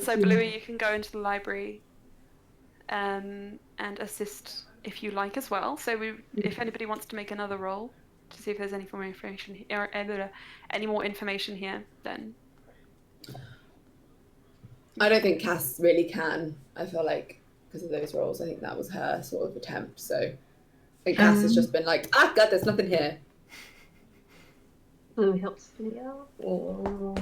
So Bluey, you can go into the library and assist if you like as well. So if anybody wants to make another roll to see if there's any more information here, any more information here, then I don't think Cass really can. I feel like because of those roles, I think that was her sort of attempt. So I think Cass has just been like, ah, God, there's nothing here. Bluey helps me out, or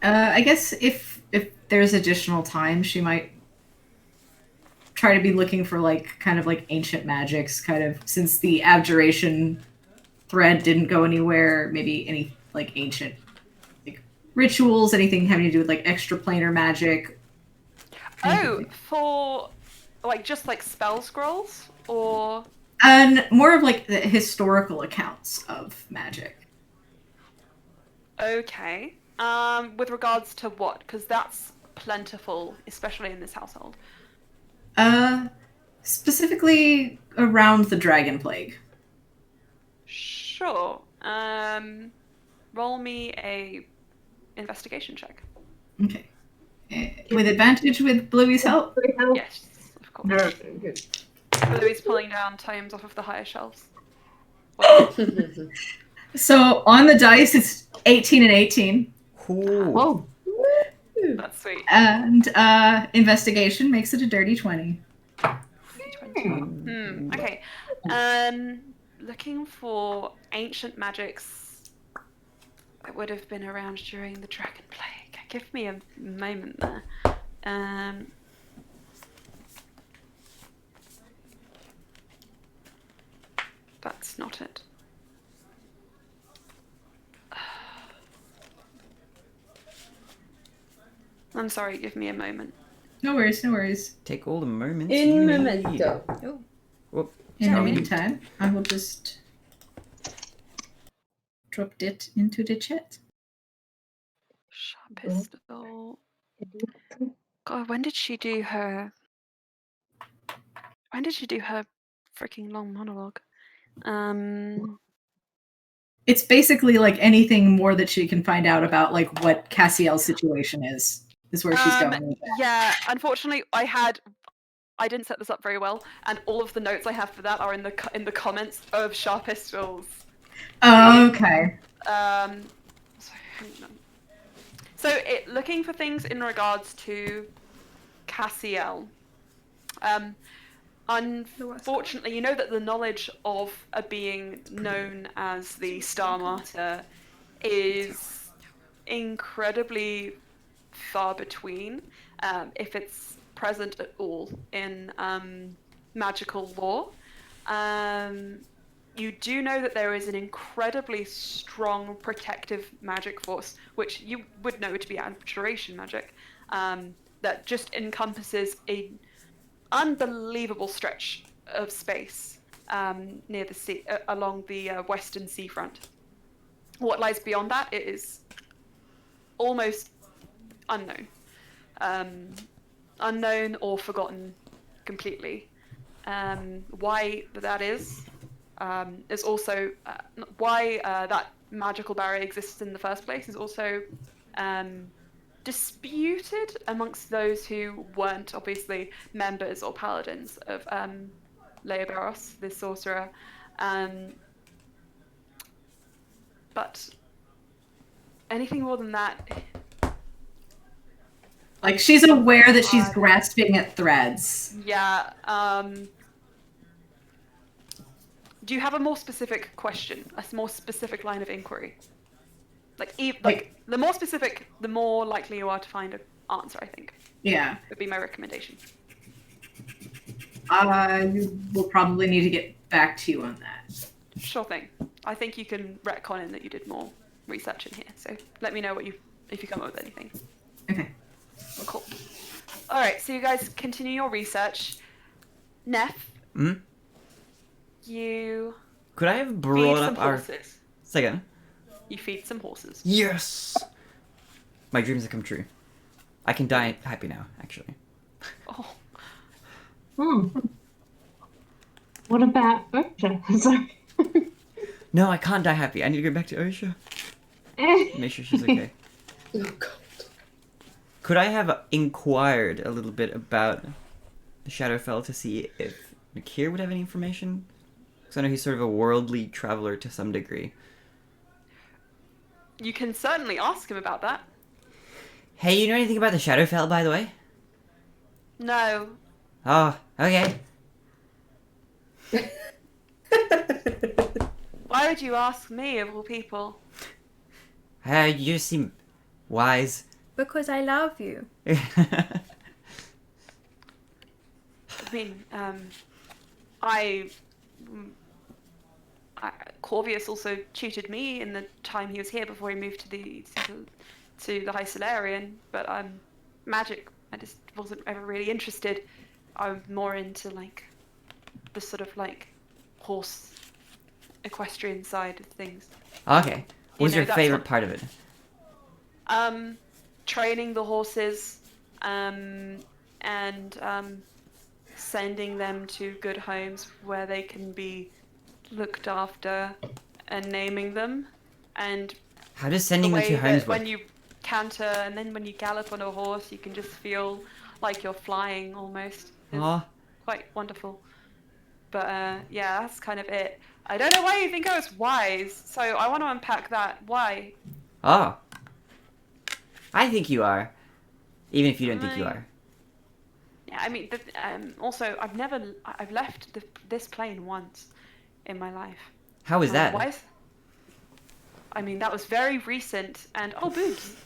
I guess if there's additional time, she might try to be looking for like kind of like ancient magics, kind of since the abjuration thread didn't go anywhere. Maybe any like ancient like rituals, anything having to do with like extraplanar magic. oh, for like just like spell scrolls or And more of like the historical accounts of magic. okay. With regards to what? Because that's plentiful, especially in this household. Specifically around the dragon plague. Sure. Roll me a investigation check. Okay. With advantage with Bluey's help? Yes, of course. No, good. Bluey's pulling down tomes off of the higher shelves. So on the dice, it's 18 and 18. Ooh. Oh, That's sweet. And investigation makes it a dirty 20. Okay. Looking for ancient magics that would have been around during the Dragon Plague. Give me a moment there. That's not it. I'm sorry, give me a moment. No worries, no worries. Take all the moments In you need. memento. Whoop. In the Sorry. meantime, I will just drop it into the chat. Sharp pistol. God, when did she do her freaking long monologue? It's basically like anything more that she can find out about like what Cassiel's situation is where she's going with that. Yeah, unfortunately, I didn't set this up very well, and all of the notes I have for that are in the comments of Sharp Pistols. Oh, okay. So looking for things in regards to Cassiel. Unfortunately, you know that the knowledge of a being known as the Star Martyr is incredibly far between, if it's present at all in magical lore. You do know that there is an incredibly strong protective magic force, which you would know to be abjuration magic, that just encompasses a unbelievable stretch of space near the sea, along the western seafront. What lies beyond that is almost unknown, unknown or forgotten completely. Why that is also why that magical barrier exists in the first place is also disputed amongst those who weren't obviously members or paladins of Leobaros, this sorcerer. But anything more than that, Like she's aware that she's grasping at threads. yeah. Do you have a more specific question, a more specific line of inquiry? Like the more specific, the more likely you are to find an answer, I think. Yeah. Would be my recommendation. You will probably need to get back to you on that. Sure thing. I think you can retcon in that you did more research in here. So let me know if you come up with anything. Okay. Cool. All right. So you guys continue your research. Neff, you Could I have feed brought some up our horses. second? You feed some horses. Yes. My dreams have come true. I can die happy now, actually. Oh, What about Ocha? Sorry. No, I can't die happy. I need to go back to Osha. Make sure she's okay. Oh god. Could I have inquired a little bit about the Shadowfell to see if Nakir would have any information? Because I know he's sort of a worldly traveler to some degree. You can certainly ask him about that. Hey, you know anything about the Shadowfell, by the way? No. Oh, okay. Why would you ask me, of all people? You just seem wise. Because I love you. I mean, Corvius also tutored me in the time he was here before he moved to the High Solarian, but magic, I just wasn't ever really interested. I'm more into like the sort of like horse equestrian side of things. Okay. What's your that's favorite part of it? Training the horses, and sending them to good homes where they can be looked after, and naming them, and How does sending them to homes work? when you canter and then when you gallop on a horse, you can just feel like you're flying almost. It's Aw. quite wonderful. But yeah, that's kind of it. I don't know why you think I was wise, so I want to unpack that. Why? Oh. I think you are. Even if you don't think you are. Yeah, I mean, also, I've left this plane once in my life. How was that? Why? I mean, that was very recent, and oh, boobs.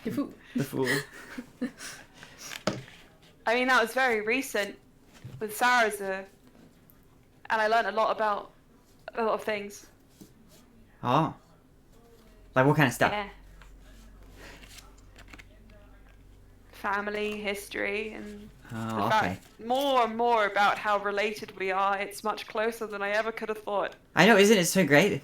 The fool. I mean, that was very recent with Sarazur, and I learned a lot about a lot of things. Oh. Like what kind of stuff? Yeah. Family, history, and Oh, the fact okay. more and more about how related we are. It's much closer than I ever could have thought. I know, isn't it so great?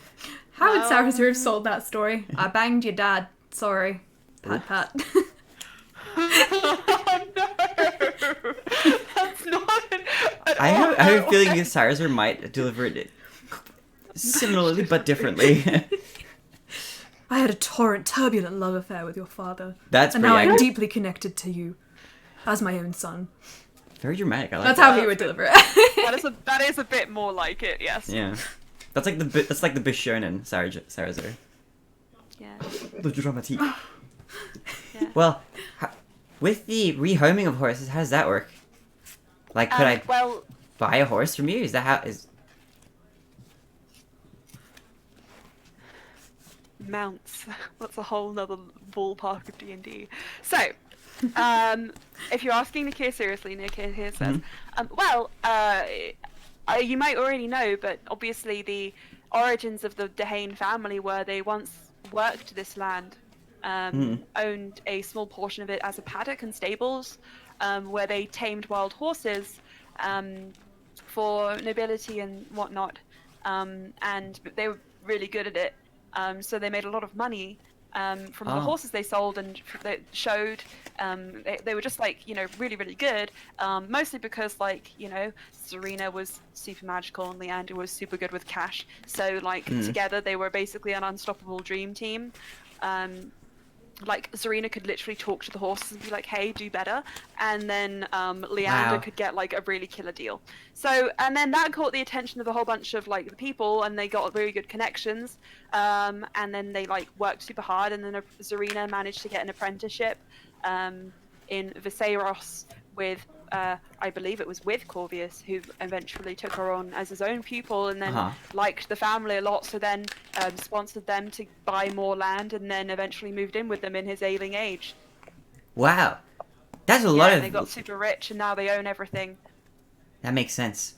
How would Well- Sarazur have sold that story? I banged your dad. Sorry. Pat pat. Oh no! That's not. I have a feeling that Sarazur might deliver it similarly but differently. I had a turbulent love affair with your father. That's And pretty now I'm accurate. deeply connected to you. As my own son. Very dramatic. I like That's that. how he would deliver it. That is a bit more like it. Yes. Yeah. That's like the Bishonen Sarazur. Yeah. The dramatique. Yeah. Well, with the rehoming of horses, how does that work? Like, could I Well, buy a horse from you? Is that how is? mounts. That's a whole nother ballpark of D&D. So, if you're asking Nakir seriously, Nakir here says, you might already know, but obviously the origins of the Dehane family were they once worked this land, owned a small portion of it as a paddock and stables, where they tamed wild horses for nobility and whatnot, and they were really good at it. So they made a lot of money from the horses they sold and they showed. They were just like, really, really good. Mostly because Serena was super magical and Leander was super good with cash. So together they were basically an unstoppable dream team. Serena could literally talk to the horses and be like, hey, do better. And then Leander could get a really killer deal. So, and then that caught the attention of a whole bunch of the people, and they got really good connections. And then they worked super hard, and then Serena managed to get an apprenticeship in Viseros with, I believe it was with Corvius, who eventually took her on as his own pupil, and then liked the family a lot, so then sponsored them to buy more land, and then eventually moved in with them in his ailing age. Wow, that's a lot of. They got super rich, and now they own everything. That makes sense.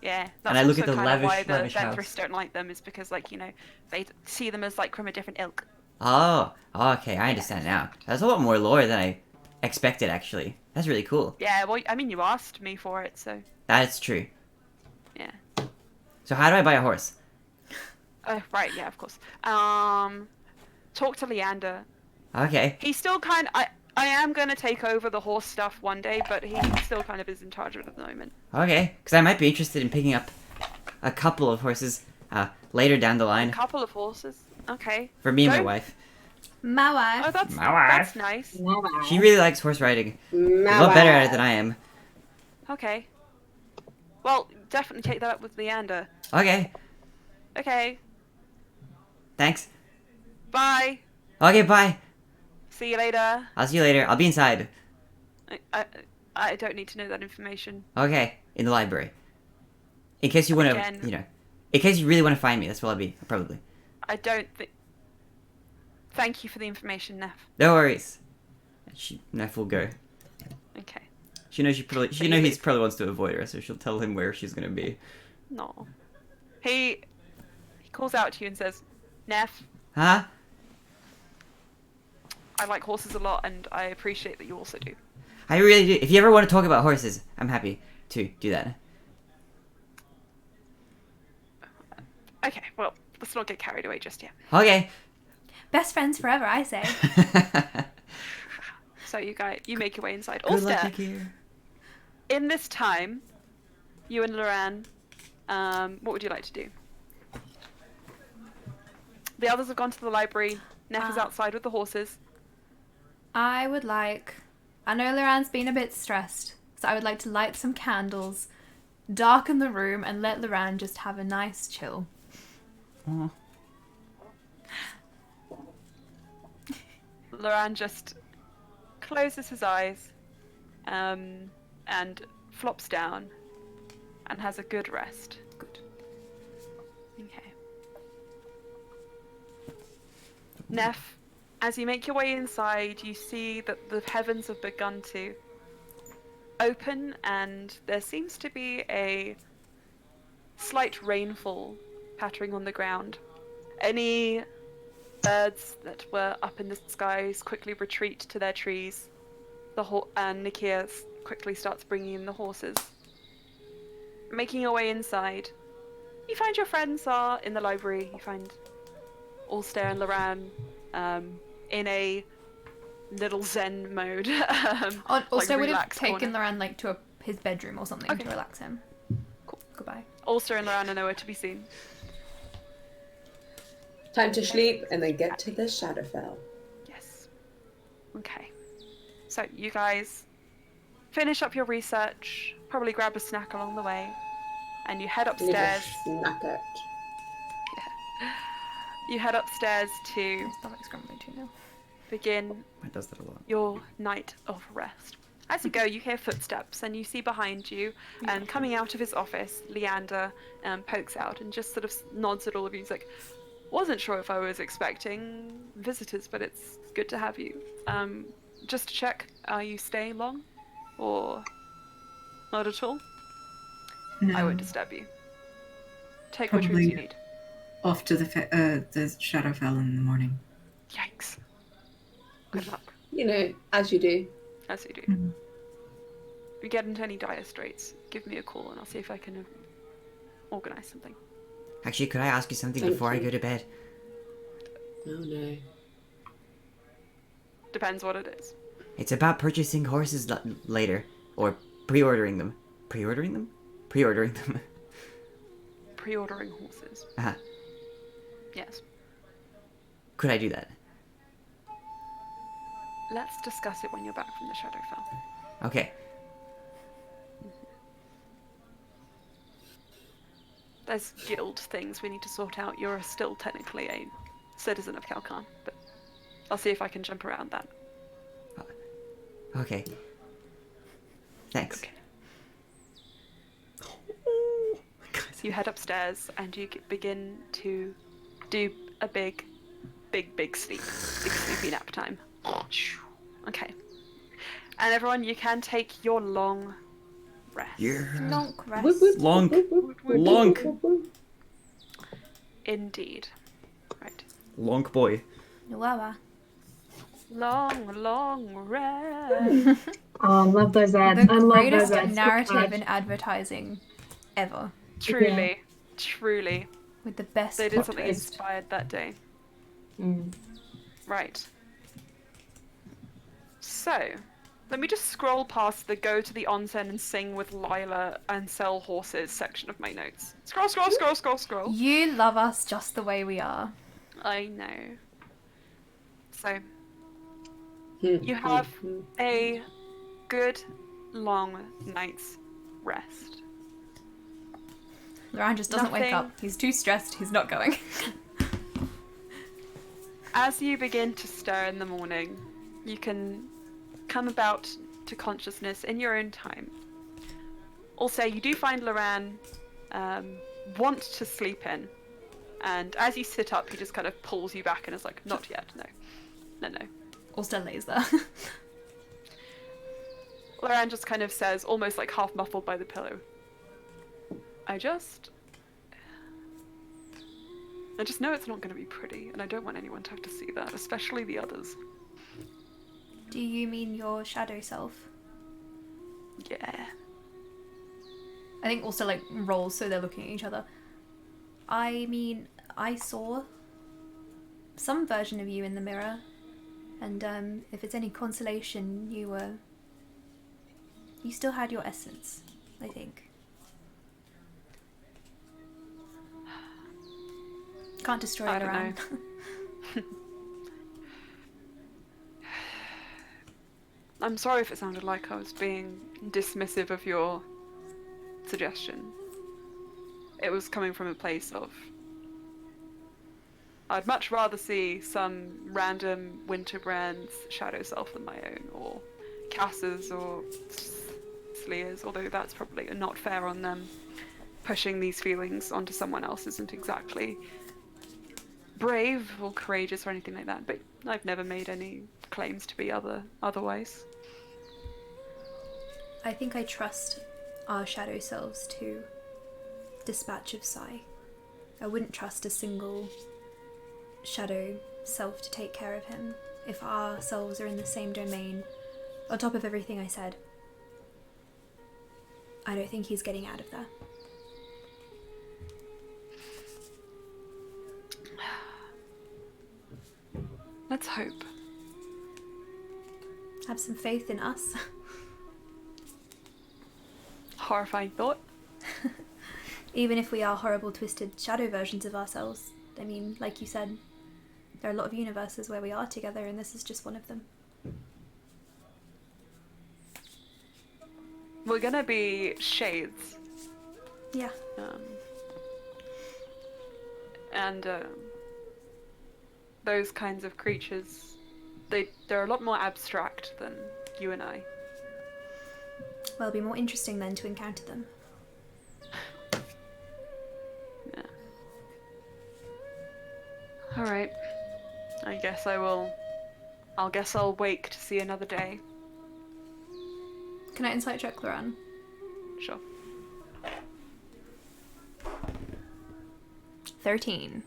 Yeah, that's And I look also at the kind of why lavish the house. Ventress don't like them, is because they see them as from a different ilk. Oh, okay, I understand now. That's a lot more lore than I expected, actually. That's really cool. Yeah, well, I mean, you asked me for it, so That's true. yeah. So how do I buy a horse? Oh, right, yeah, of course. Talk to Leander. Okay. He's still kind of... I am going to take over the horse stuff one day, but he still kind of is in charge of it at the moment. Okay, because I might be interested in picking up a couple of horses. Later down the A line, couple of horses. Okay. for me and my Don't- wife. My Oh, wife. that's My wife. that's nice. She really likes horse riding. She's a lot better at it than I am. Okay. Well, definitely take that up with Leander. Okay, Okay. thanks. Bye. Okay, bye. See you later. I'll see you later. I'll be inside. I don't need to know that information. Okay, in the library. In case you want Again. to, in case you really want to find me, that's where I'll be, probably. I don't think. Thank you for the information, Neff. No worries. Neff will go. Okay. She knows he you probably leave. wants to avoid her, so she'll tell him where she's gonna be. No. He calls out to you and says, Neff, Huh? I like horses a lot and I appreciate that you also do. I really do. If you ever want to talk about horses, I'm happy to do that. Okay, well, let's not get carried away just yet. Okay. Best friends forever, I say. So you make your way inside. Good luck, Ulster, here. in this time, you and Loran, what would you like to do? The others have gone to the library. Neff is outside with the horses. I would like... I know Loran's been a bit stressed, so I would like to light some candles, darken the room, and let Loran just have a nice chill. Aw. Loran just closes his eyes and flops down and has a good rest. Good. Okay. Neff, as you make your way inside, you see that the heavens have begun to open and there seems to be a slight rainfall pattering on the ground. Any birds that were up in the skies quickly retreat to their trees. And Nikia quickly starts bringing in the horses. Making your way inside, you find your friends are in the library. You find Ulster and Loran in a little zen mode. Also, I would have relaxed taken corner. Loran to his bedroom or something Okay. to relax him. Cool. Goodbye. Ulster and Loran are nowhere to be seen. Time to sleep and then get to the Shadowfell. Yes. Okay. So you guys finish up your research, probably grab a snack along the way, and you head upstairs. Snack it. You head upstairs to My stomach's grumbling too now. begin It does that a lot. your night of rest. As you go, you hear footsteps, and you see behind you, and coming out of his office, Leander pokes out and just sort of nods at all of you. He's like, wasn't sure if I was expecting visitors, but it's good to have you. Just to check, are you staying long? Or not at all? No, I won't disturb you. Take which Probably. rooms you need. off to the Shadowfell in the morning. Yikes. Good luck, You know, as you do. as you do. Mhm. If you get into any dire straits, give me a call and I'll see if I can organize something. Actually, could I ask you something Thank before I you. go to bed? Oh no. Depends what it is. It's about purchasing horses later. Or pre-ordering them. Pre-ordering them? Pre-ordering them. Pre-ordering horses. Uh-huh. Yes. Could I do that? Let's discuss it when you're back from the Shadowfell. Okay. There's guild things we need to sort out. You're still technically a citizen of Kalkan, but I'll see if I can jump around that. Okay. Thanks. Okay. You head upstairs and you begin to do a big sleep. Big sleepy nap time. Okay. And everyone, you can take your long rest. Yeah. Lonk rest. Whoop, whoop, Lonk. whoop, whoop, whoop, Lonk. whoop, whoop. Indeed. Right. Lonk boy. Wawa. Long rest. Oh, I love those ads. The I love greatest those ads. so narrative much. in advertising ever. Truly. Truly. With the best They did plot something twist. inspired that day. Mm. Right. So, Let me just scroll past the go to the onsen and sing with Lila and sell horses section of my notes. Scroll, scroll, scroll, scroll, scroll. You love us just the way we are. I know. So, you have a good long night's rest. Laran just doesn't wake Nothing- up. He's too stressed. He's not going. As you begin to stir in the morning, you can come about to consciousness in your own time. Also, you do find Laran want to sleep in, and as you sit up, he just kind of pulls you back and is like, not yet, no. Also lays there. Laran just kind of says, almost like half muffled by the pillow, I just know it's not going to be pretty, and I don't want anyone to have to see that, especially the others. Do you mean your shadow self? Yeah. I think also like rolls so they're looking at each other. I mean, I saw some version of you in the mirror, and if it's any consolation, you still had your essence, I think. Can't destroy I it don't around. I'm sorry if it sounded like I was being dismissive of your suggestion. It was coming from a place of, I'd much rather see some random Winterbrand's shadow self than my own, or Cass's or Slya's, although that's probably not fair on them. Pushing these feelings onto someone else isn't exactly brave or courageous or anything like that, but I've never made any claims to be otherwise. I think I trust our shadow selves to dispatch of Sai. I wouldn't trust a single shadow self to take care of him if our selves are in the same domain. On top of everything I said, I don't think he's getting out of there. Let's hope. Have some faith in us. Horrifying thought. Even if we are horrible, twisted shadow versions of ourselves. I mean, like you said, there are a lot of universes where we are together, and this is just one of them. We're gonna be shades. Yeah. And those kinds of creatures, they're a lot more abstract than you and I. Well, it'll be more interesting then to encounter them. Yeah. Alright. I'll guess I'll wake to see another day. Can I insight check Laran? Sure. 13.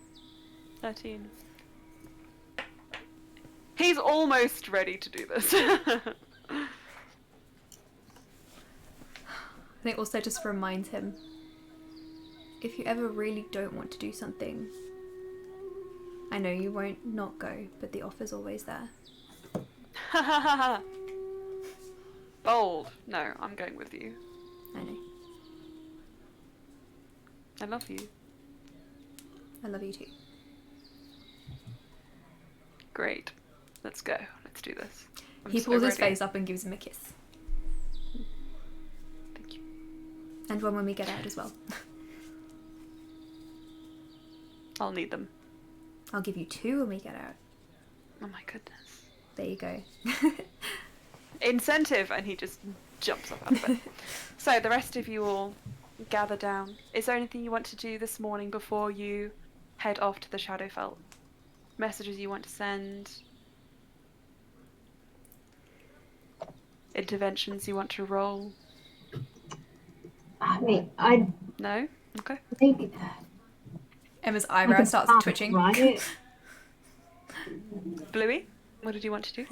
13. He's almost ready to do this. I think also just reminds him, if you ever really don't want to do something, I know you won't not go, but the offer's always there. Bold. No, I'm going with you. I know. I love you. I love you too. Great. Let's go. Let's do this. I'm He so pulls his ready. face up and gives him a kiss. Thank you. And one when we get out as well. I'll need them. I'll give you 2 when we get out. Oh my goodness. There you go. Incentive! And he just jumps up out of it. So, the rest of you all gather down. Is there anything you want to do this morning before you head off to the Shadowfell? Messages you want to send? Interventions you want to roll? I mean, I No? Okay. think Emma's I eyebrow can starts start, twitching. Right? Bluey, what did you want to do?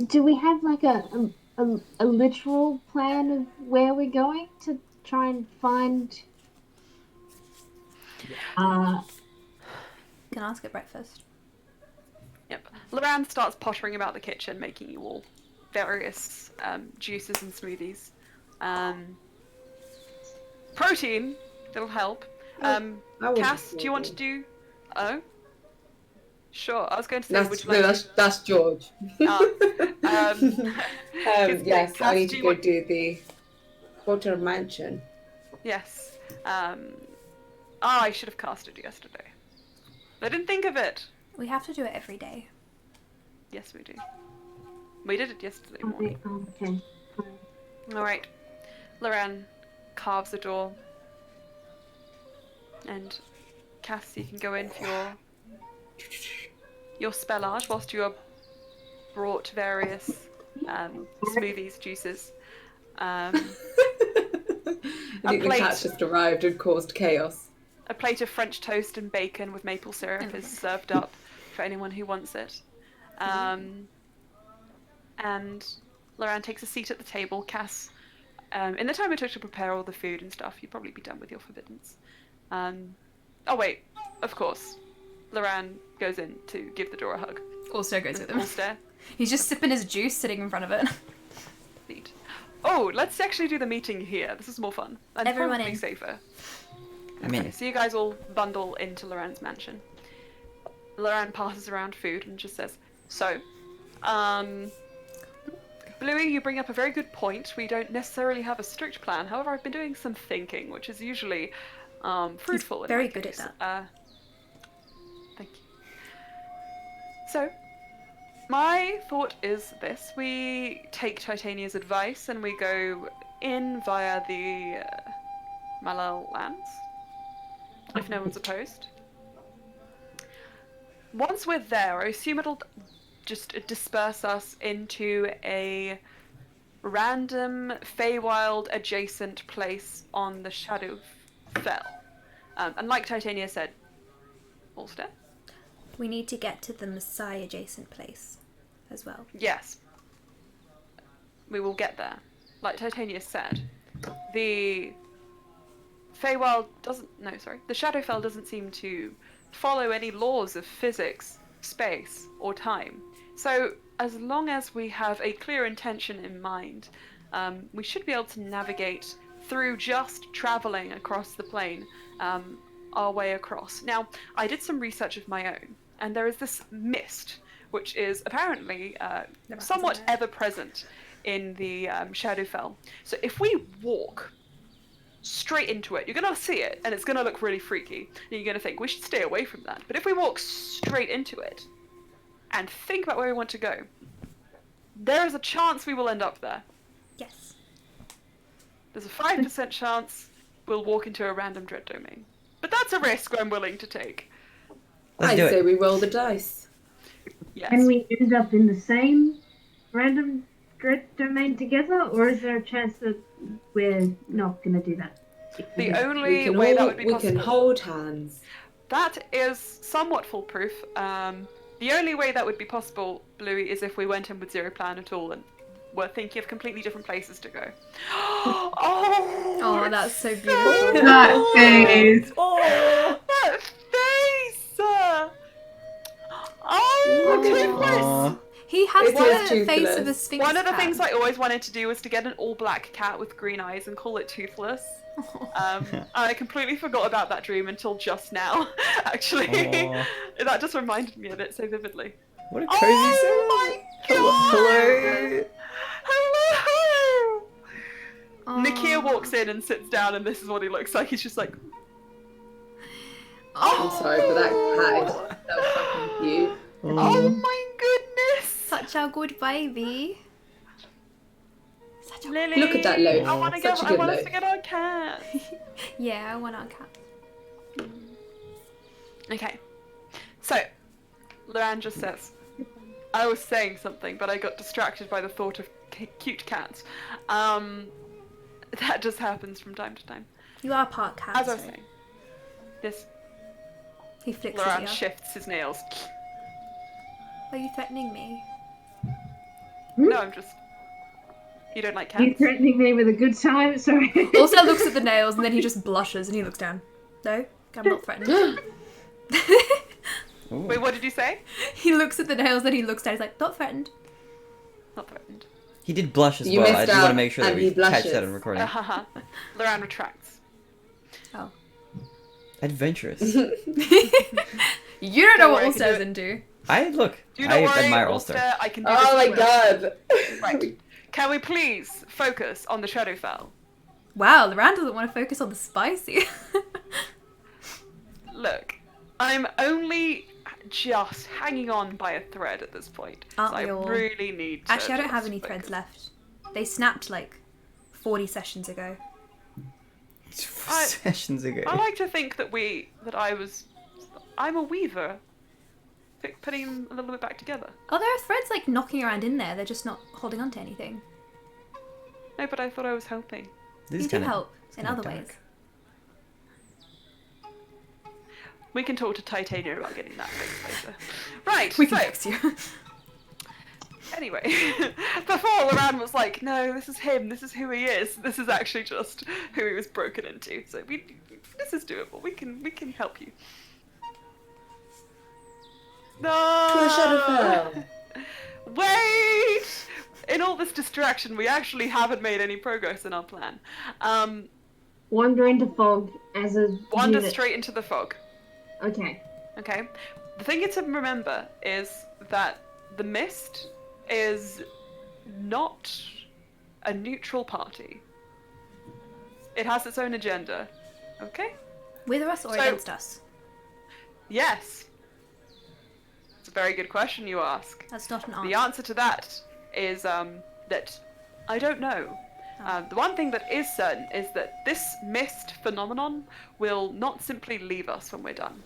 Do we have like a literal plan of where we're going to try and find? Can ask at breakfast. Loran starts pottering about the kitchen, making you all various juices and smoothies. Protein, that'll help. I want Cass, a do you want to smoothie. do? Oh, sure. I was going to say, That's, would you no, like? that's George. It's Yes, Cass, I need do to you go want- do the Quarter Mansion. Yes. I should have casted yesterday. I didn't think of it. We have to do it every day. Yes, we do. We did it yesterday morning. Okay. All right. Loran carves a door, and Cass, you can go in for your spellage whilst you are brought various smoothies, juices. I think the plate. cat just arrived and caused chaos. A plate of French toast and bacon with maple syrup is served up for anyone who wants it. And Loran takes a seat at the table. Cass, in the time it took to prepare all the food and stuff, you'd probably be done with your forbiddance. Oh wait, of course. Loran goes in to give the door a hug. Also goes with him. All stare. He's just sipping his juice sitting in front of it. Neat. Oh, let's actually do the meeting here. This is more fun. And Everyone probably in. safer. I'm in. So you guys all bundle into Loran's mansion. Loran passes around food and just says, so, Bluey, you bring up a very good point. We don't necessarily have a strict plan. However, I've been doing some thinking, which is usually fruitful. very in my good at case. that. Thank you. So, my thought is this. We take Titania's advice and we go in via the Malel lands, if no one's opposed. Once we're there, I assume it'll just disperse us into a random Feywild adjacent place on the Shadow Fell. And like Titania said, Ulster? We need to get to the Messiah adjacent place as well. Yes. We will get there. Like Titania said, the Feywild doesn't... No, sorry. The Shadowfell doesn't seem to follow any laws of physics, space, or time. So, as long as we have a clear intention in mind, we should be able to navigate through just travelling across the plane our way across. Now, I did some research of my own, and there is this mist, which is apparently somewhat ever-present in the Shadowfell. So if we walk straight into it, you're going to see it, and it's going to look really freaky. And you're going to think, we should stay away from that. But if we walk straight into it, and think about where we want to go, there is a chance we will end up there. Yes. There's a 5% chance we'll walk into a random dread domain. But that's a risk I'm willing to take. Let's I do say it. we roll the dice. Yes. Can we end up in the same random dread domain together, or is there a chance that we're not going to do that? The We only can, way that all, would be we possible... can hold hands. That is somewhat foolproof. The only way that would be possible, Bluey, is if we went in with zero plan at all and were thinking of completely different places to go. Oh, that's so beautiful. That face. Oh, that face! Oh, Toothless! He has It is the face of a toothless. sphinx. One of the cat. things I always wanted to do was to get an all-black cat with green eyes and call it Toothless. I completely forgot about that dream until just now, actually. Aw. That just reminded me of it so vividly. What a cozy Oh my sound. god! Hello. Hello! Nakia walks in and sits down, and this is what he looks like. He's just like, I'm sorry, but that cat is so fucking cute. oh my goodness! Such a good baby. Such a... Lily, Look at that loaf. I want to Such a I good want us loaf. to get our cat. Yeah, I want our cat. Okay, so Loran just says, I was saying something, but I got distracted by the thought of cute cats. That just happens from time to time. You are part cat. As I was so saying, this he flicks Loran his ear. shifts his nails. Are you threatening me? No, I'm just. You don't like You cats? threatening me with a good time? Sorry. Also looks at the nails and then he just blushes and he looks down. No, I'm not threatening. Ooh. Wait, what did you say? He looks at the nails, then he looks down. He's like, not threatened. Not threatened. He did blush as You well. I missed do want to out, make sure that and we he catch blushes. that on recording. Loran retracts. Oh. Adventurous. You don't know what worry, I all can do stairs it. into. I look. Do I not worry, admire Ulster. Ulster, I can do Oh my this as well. god. Right. Can we please focus on the Shadowfell? Wow, Loran doesn't want to focus on the spicy. Look, I'm only just hanging on by a thread at this point. Aren't so we I all? really need to Actually, I don't have just any threads focus. left. They snapped like 40 sessions ago. Sessions ago. I like to think that I'm a weaver. Putting them a little bit back together. Oh, there are threads like knocking around in there. They're just not holding on to anything. No, but I thought I was helping. This You is do kinda- help it's in kinda other dark. ways. We can talk to Titania about getting that fixed later. Right, We can so, fix you. anyway, before Loran was like, no, this is him, this is who he is, this is actually just who he was broken into, so this is doable, we can help you. No! To the Shadowfell. Wait! In all this distraction, we actually haven't made any progress in our plan. Wander into fog as a Wander unit. straight into the fog. Okay. Okay. The thing to remember is that the mist is not a neutral party. It has its own agenda. Okay? With us or So- against us? Yes. It's a very good question you ask. That's not an answer. The answer to that is that I don't know. The one thing that is certain is that this mist phenomenon will not simply leave us when we're done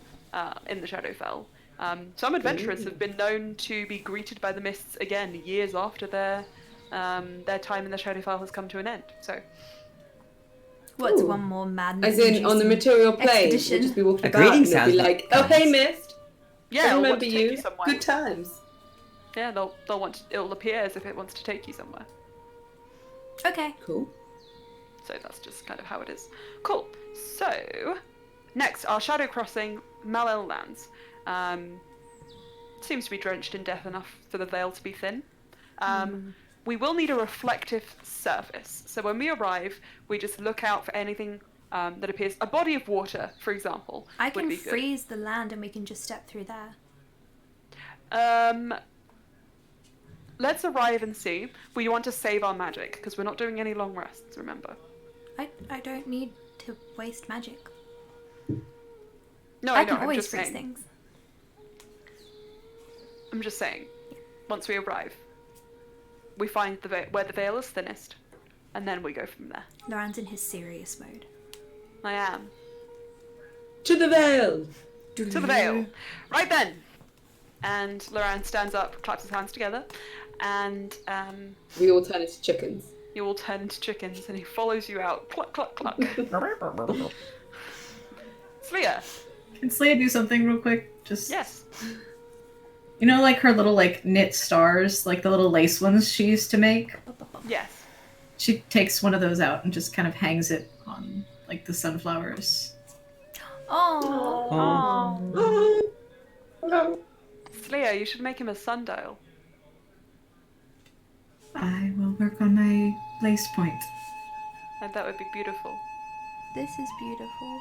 in the Shadowfell. Some adventurers have been known to be greeted by the mists again years after their time in the Shadowfell has come to an end. So What's Ooh. one more madness? As in, on the material plane, we'll expedition. just be walking A about greeting and they'll be sounds like, nice. oh hey Mist, yeah, I it'll want remember to take you you, somewhere. good times. Yeah, they'll want to, it'll appear as if it wants to take you somewhere. Okay. Cool. So that's just kind of how it is. Cool. So, next, our shadow crossing, Malel lands. Seems to be drenched in death enough for the veil to be thin. We will need a reflective surface. So when we arrive, we just look out for anything that appears. A body of water, for example, I would can be good. freeze the land and we can just step through there. Let's arrive and see. We want to save our magic because we're not doing any long rests. Remember? I don't need to waste magic. No, I know. can I'm always just freeze saying. things. I'm just saying. Once we arrive, we find where the veil is thinnest, and then we go from there. Loran's in his serious mode. I am. To the veil. To the veil. Right then. And Loran stands up, claps his hands together, and We all turn into chickens. you all turn into chickens, and he follows you out. Cluck, cluck, cluck. Slya. Can Slaya do something real quick? Just Yes. You know, like her little like knit stars, like the little lace ones she used to make. Yes. She takes one of those out and just kind of hangs it on like the sunflowers. Oh. No. Slya, you should make him a sundial. I will work on my lace point. And that would be beautiful. This is beautiful.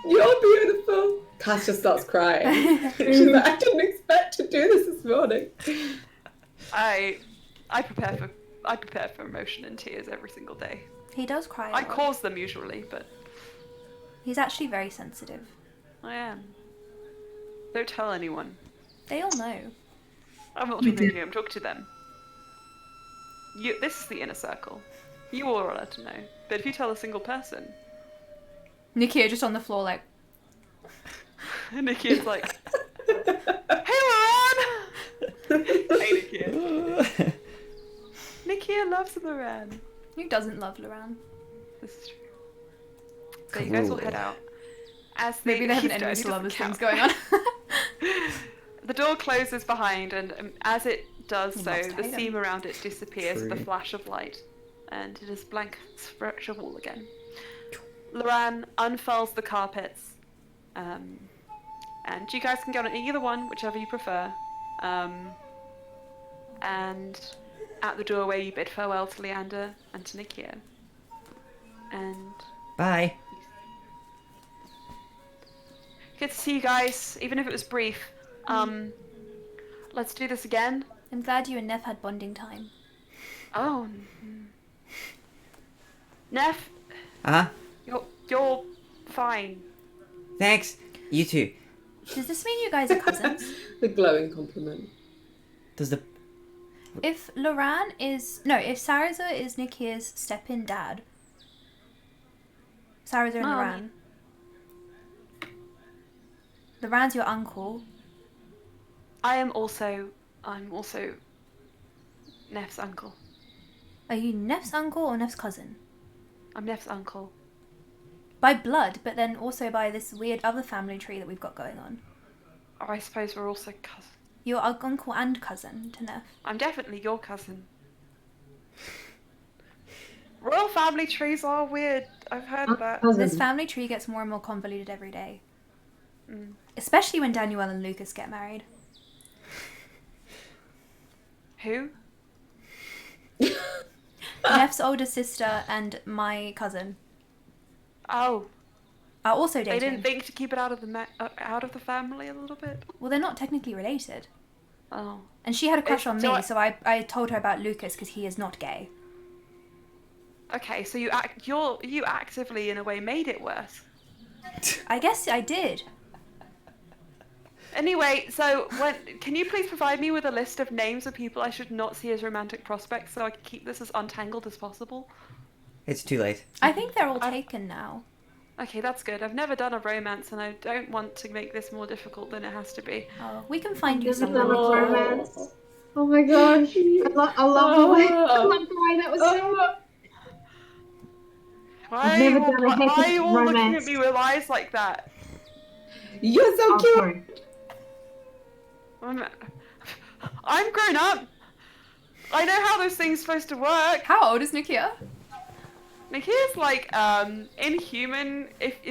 You're beautiful. Cass just starts crying. She's like, I didn't expect to do this morning. I prepare for emotion and tears every single day. He does cry a I lot. cause them usually, but He's actually very sensitive. I am. Don't tell anyone. They all know. I'm not talking to you, I'm talking to them. This is the inner circle. You all are allowed to know. But if you tell a single person, Nikia just on the floor like, Nikki is like, hey Loran! Hey Nikia. Nikia loves Loran. who doesn't love Loran? This is true. So you guys will head out. As Maybe they have an He enemies to doesn't lovers things count. going on. The door closes behind, and as it does He so, loves to the hate 'em. seam around it disappears with a True. flash of light, and it is blank structure wall again. Loran unfurls the carpets, And you guys can go on either one, whichever you prefer. And at the doorway, you bid farewell to Leander and to Nikia. And Bye. good to see you guys, even if it was brief. Let's do this again. I'm glad you and Neff had bonding time. Oh, Neff, Uh-huh. you're fine. Thanks. You too. Does this mean you guys are cousins? The glowing compliment. Does the... If Sarazar is Nikia's step-in dad. Sarazar and Loran. Loran's your uncle. I'm also Neff's uncle. Are you Neff's uncle or Neff's cousin? I'm Neff's uncle. By blood, but then also by this weird other family tree that we've got going on. Or I suppose we're also cousins. You're uncle and cousin to Neff. I'm definitely your cousin. Royal family trees are weird. I've heard that. This family tree gets more and more convoluted every day. Mm. Especially when Danielle and Lucas get married. Who? Neff's older sister and my cousin Oh, are also they dating. didn't think to keep it out of the family a little bit. Well, they're not technically related. Oh, And she had a crush on so me, so I told her about Lucas because he is not gay. okay. So you actively in a way made it worse. I guess I did. Anyway, so can you please provide me with a list of names of people I should not see as romantic prospects so I can keep this as untangled as possible? It's too late. I think they're all taken now. Okay, that's good. I've never done a romance and I don't want to make this more difficult than it has to be. Oh, we can find you This is someone. not a romance. Oh my gosh. I love the way that was said. Why, never done a why hectic are you all looking at romance. me with eyes like that? You're so Oh, cute. sorry. I'm grown up. I know how those things are supposed to work. How old is Nikia? Nikia's like in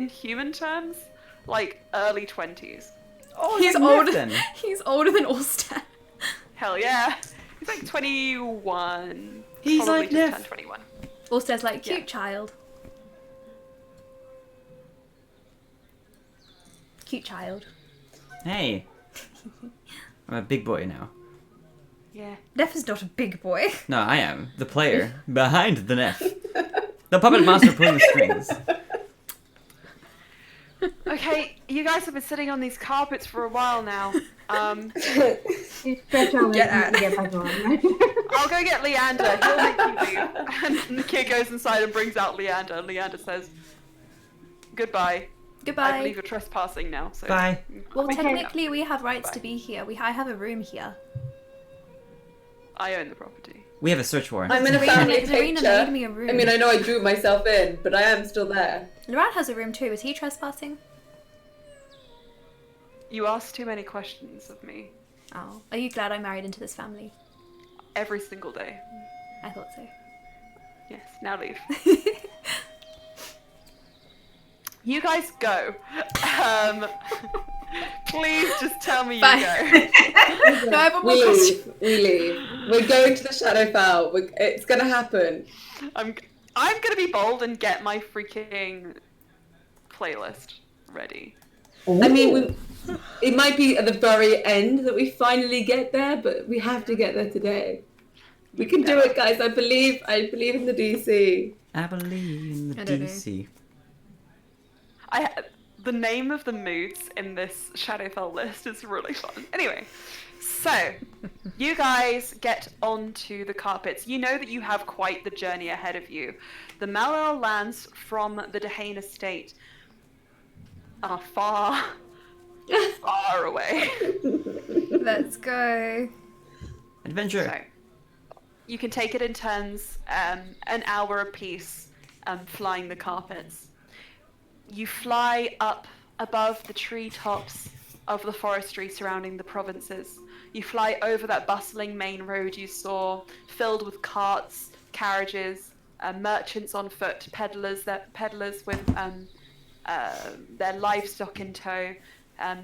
human terms, like early 20s. Oh, He's like older. Neff then. He's older than Allstat. Hell yeah. He's like 21. He's Probably like just Neff. turned 21. Allstat's like, cute Yeah. child. Cute child. Hey. I'm a big boy now. Yeah. Neff is not a big boy. No, I am. The player. Behind the Neff. The puppet master pulling the strings. Okay, you guys have been sitting on these carpets for a while now. You stretch our legs Get and out. get back on. I'll go get Leander. He'll make you leave. And the kid goes inside and brings out Leander. And Leander says, "Goodbye. Goodbye. I believe you're trespassing now." So. Bye. Well, Okay. technically, we have rights Bye. to be here. I have a room here. I own the property. We have a search warrant. I'm in a Serena- family Serena picture. made me a room. I mean, I know I drew myself in, but I am still there. Loran has a room too. Is he trespassing? You ask too many questions of me Oh. Are you glad I married into this family? every single day. I thought so. Yes, now leave. You guys go. Please just tell me you Bye. go. No, I have one more We question. leave. We leave. We're going to the Shadowfell. It's gonna happen. I'm gonna be bold and get my freaking playlist ready. I mean, it might be at the very end that we finally get there, but we have to get there today. We can do it, guys. I believe in the DC. I believe in the I don't know. DC. The name of the moods in this Shadowfell list is really fun. Anyway, so you guys get onto the carpets. You know that you have quite the journey ahead of you. The Malel lands from the Dehane estate are far, far away. Let's go. Adventure. So you can take it in turns, an hour apiece, flying the carpets. You fly up above the treetops of the forestry surrounding the provinces. You fly over that bustling main road you saw, filled with carts, carriages, merchants on foot, peddlers with their livestock in tow,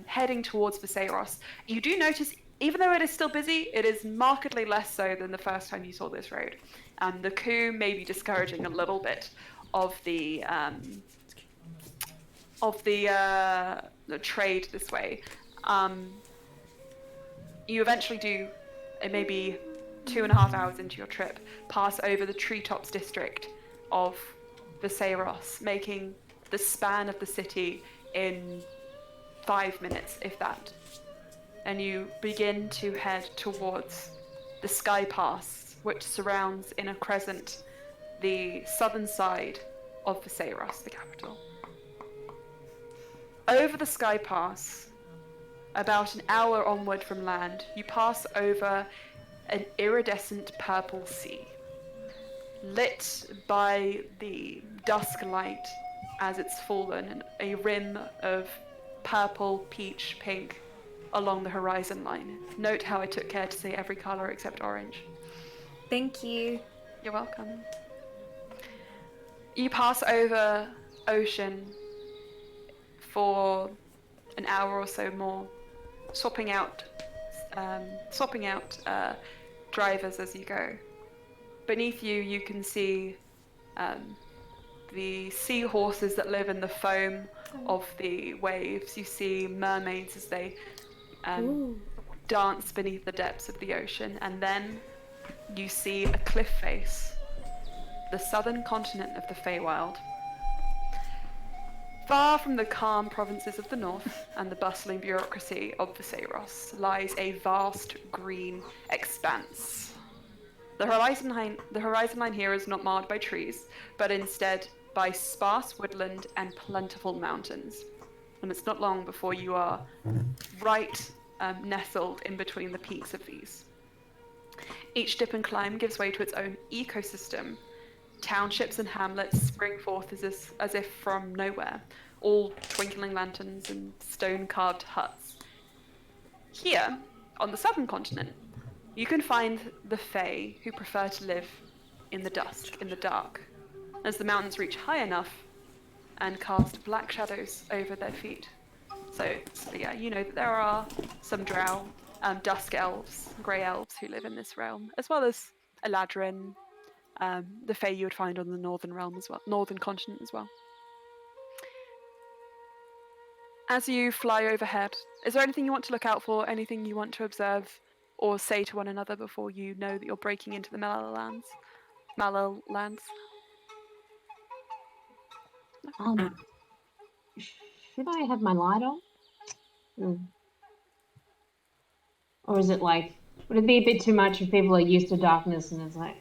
heading towards Viseros. You do notice, even though it is still busy, it is markedly less so than the first time you saw this road. The coup may be discouraging a little bit of the trade this way. You eventually do, it may be 2.5 hours into your trip, pass over the treetops district of Viseros, making the span of the city in 5 minutes, if that. And you begin to head towards the Sky Pass, which surrounds in a crescent the southern side of Viseros, the capital. Over the Sky Pass, about an hour onward from land, you pass over an iridescent purple sea, lit by the dusk light as it's fallen, and a rim of purple, peach, pink along the horizon line. Note how I took care to say every colour except orange. Thank you. You're welcome. You pass over ocean for an hour or so more, swapping out drivers as you go. Beneath you, you can see the seahorses that live in the foam of the waves. You see mermaids as they dance beneath the depths of the ocean, and then you see a cliff face, the southern continent of the Feywild. Far from the calm provinces of the north and the bustling bureaucracy of Viseros lies a vast green expanse. The horizon line here is not marred by trees, but instead by sparse woodland and plentiful mountains. And it's not long before you are right nestled in between the peaks of these. Each dip and climb gives way to its own ecosystem. Townships and hamlets spring forth as if from nowhere, all twinkling lanterns and stone-carved huts. Here, on the southern continent, you can find the Fae who prefer to live in the dusk, in the dark, as the mountains reach high enough and cast black shadows over their feet. So yeah, you know that there are some drow, dusk elves, grey elves who live in this realm, as well as Eladrin, the Fae you would find on the northern realm as well, northern continent as well. As you fly overhead, is there anything you want to look out for, anything you want to observe or say to one another before you know that you're breaking into the Malal lands? Should I have my light on? Or is it like, would it be a bit too much if people are used to darkness and it's like,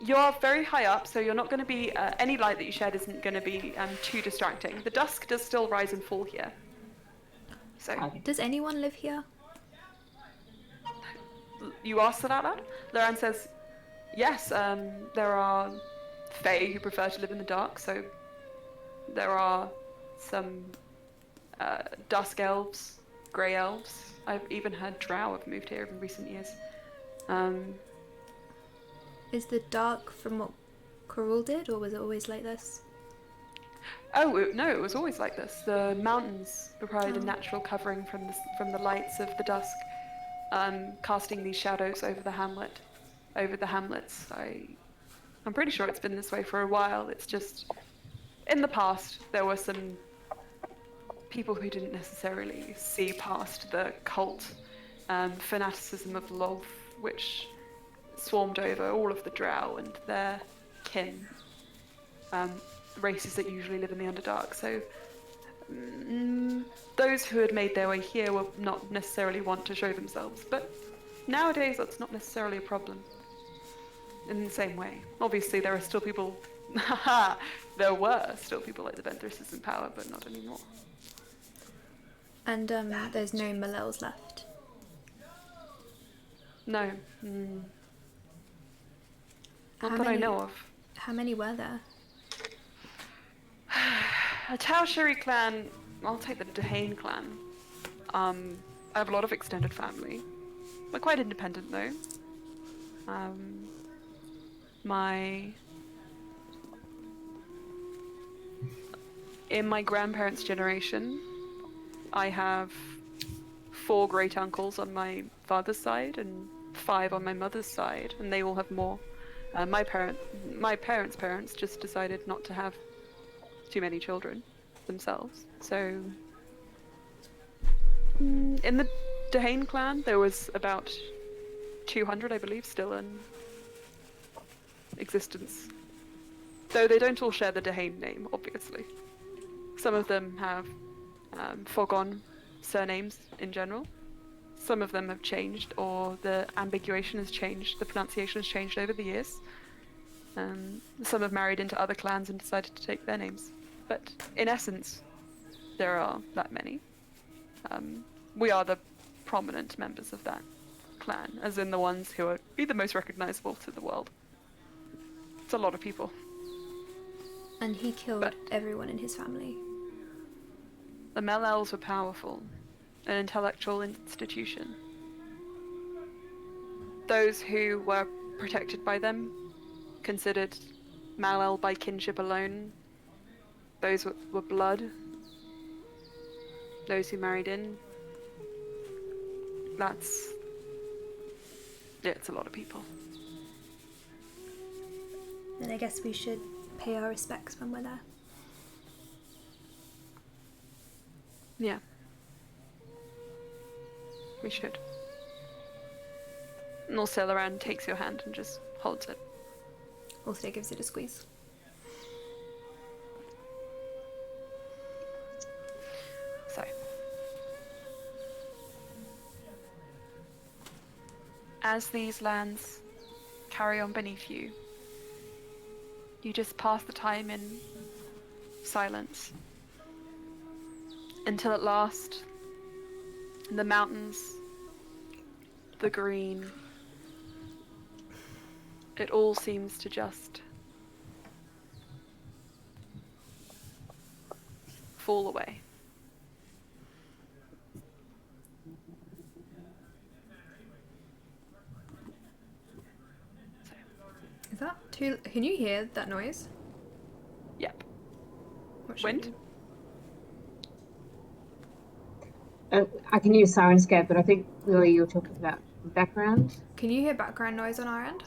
You're very high up, so you're not going to be, any light that you shed isn't going to be too distracting. The dusk does still rise and fall here. So, okay. Does anyone live here? You asked that out loud? Loran says, yes, there are Fae who prefer to live in the dark, so there are some dusk elves, grey elves. I've even heard drow have moved here in recent years. Is the dark from what Corul did, or was it always like this? Oh, no, it was always like this. The mountains provide a natural covering from the lights of the dusk, casting these shadows over the hamlets. I'm pretty sure it's been this way for a while. It's just, in the past, there were some people who didn't necessarily see past the cult fanaticism of love, which swarmed over all of the drow and their kin, races that usually live in the Underdark. So those who had made their way here will not necessarily want to show themselves, but nowadays that's not necessarily a problem in the same way. Obviously there are still people there were still people like the Venthrises in power, but not anymore. And there's no Malels left. No. Not that I know of. How many were there? A Taosheri clan, I'll take the Dehane clan. I have a lot of extended family. We're quite independent though. In my grandparents' generation, I have 4 great uncles on my father's side and 5 on my mother's side, and they all have more. My parents' parents just decided not to have too many children themselves. So, in the Dehane clan, there was about 200, I believe, still in existence. Though they don't all share the Dehane name, obviously. Some of them have foregone surnames in general. Some of them have changed, or the ambiguation has changed, the pronunciation has changed over the years. Some have married into other clans and decided to take their names. But in essence, there are that many. We are the prominent members of that clan, as in the ones who are the most recognizable to the world. It's a lot of people. And he killed everyone in his family. The Mel-Elves were powerful, an intellectual institution. Those who were protected by them, considered Mal-El by kinship alone, those were blood, those who married in, it's a lot of people. Then I guess we should pay our respects when we're there. Yeah. We should. And Slyan'ssun takes your hand and just holds it. Ulster gives it a squeeze. So. As these lands carry on beneath you, you just pass the time in silence. Until at last, the mountains, the green, it all seems to just fall away. Is that too... Can you hear that noise? Yep. What should Wind? we do? I can use Sirenscape, but I think, Lily, you were talking about background. Can you hear background noise on our end?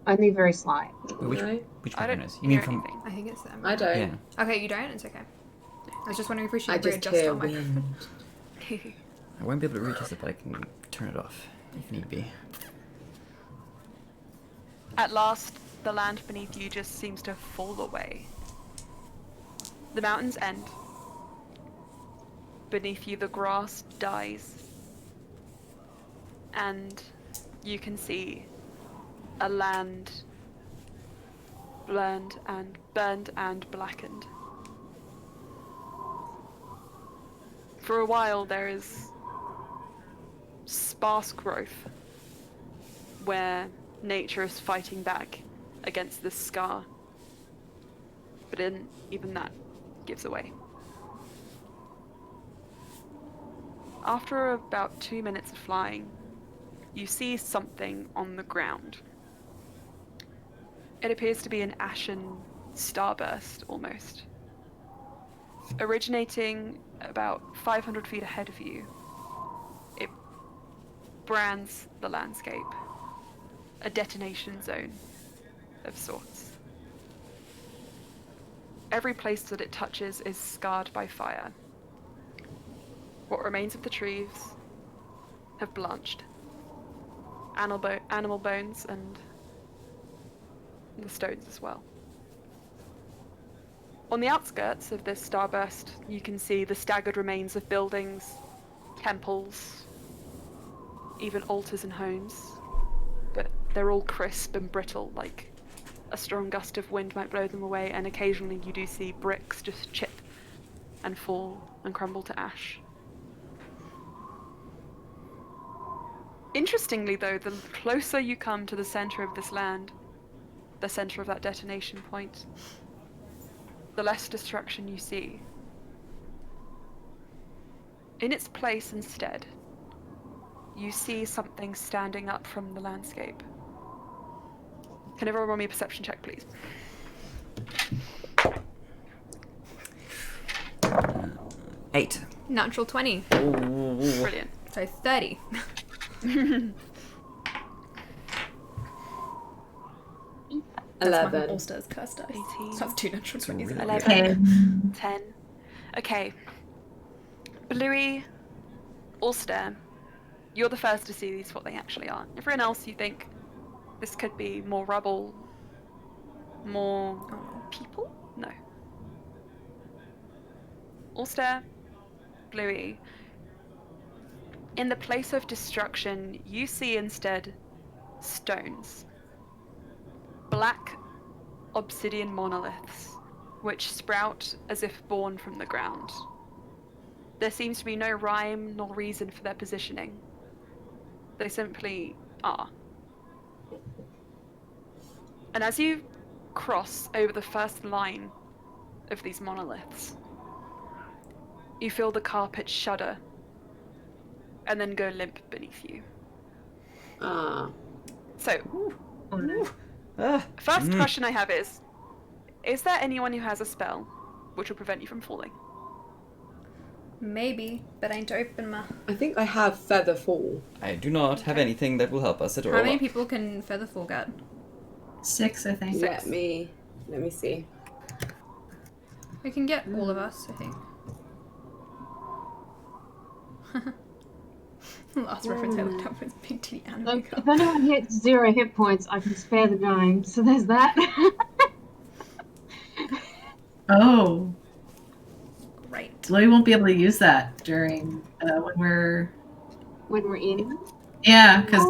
Only very slight. Which No. which I background don't is? You mean hear from? anything. I think it's them. I don't. Yeah. Okay, you don't? It's okay. I was just wondering if we I should just readjust hear our microphone. wind. I won't be able to readjust it, but I can turn it off if need be. At last, the land beneath you just seems to fall away. The mountains end. Beneath you, the grass dies. And you can see a land burned and blackened. For a while, there is sparse growth where nature is fighting back against this scar. But even that gives away. After about 2 minutes of flying, you see something on the ground. It appears to be an ashen starburst, almost. Originating about 500 feet ahead of you, it brands the landscape. A detonation zone of sorts. Every place that it touches is scarred by fire. What remains of the trees have blanched. Animal bones and the stones as well. On the outskirts of this starburst, you can see the staggered remains of buildings, temples, even altars and homes, but they're all crisp and brittle, like a strong gust of wind might blow them away, and occasionally you do see bricks just chip and fall and crumble to ash. Interestingly though, the closer you come to the center of this land, the center of that detonation point, the less destruction you see. In its place instead, you see something standing up from the landscape. Can everyone roll me a perception check, please? 8. Natural 20. Brilliant. So 30. That's my 11. All-Stars curse dice. 18. So that's 2 natural 20s. really 11. 10. Okay. Bluey, Ulster, you're the first to see these for what they actually are. Everyone else, you think this could be more rubble, more people? No. Ulster, Bluey, in the place of destruction, you see instead stones. Black obsidian monoliths, which sprout as if born from the ground. There seems to be no rhyme nor reason for their positioning. They simply are. And as you cross over the first line of these monoliths, you feel the carpet shudder and then go limp beneath you. Ah. So, Oh, no. first question I have is there anyone who has a spell which will prevent you from falling? Maybe, but I ain't open my... I think I have feather fall. I do not have anything that will help us at all. How many people can Featherfall get? 6, I think. Let me see. We can get all of us, I think. Last reference I looked up was Big Titty Anime Like, Cup. if anyone hits 0 hit points, I can spare the dying. So there's that. Oh, Great. Lily won't be able to use that during when we're in. yeah, because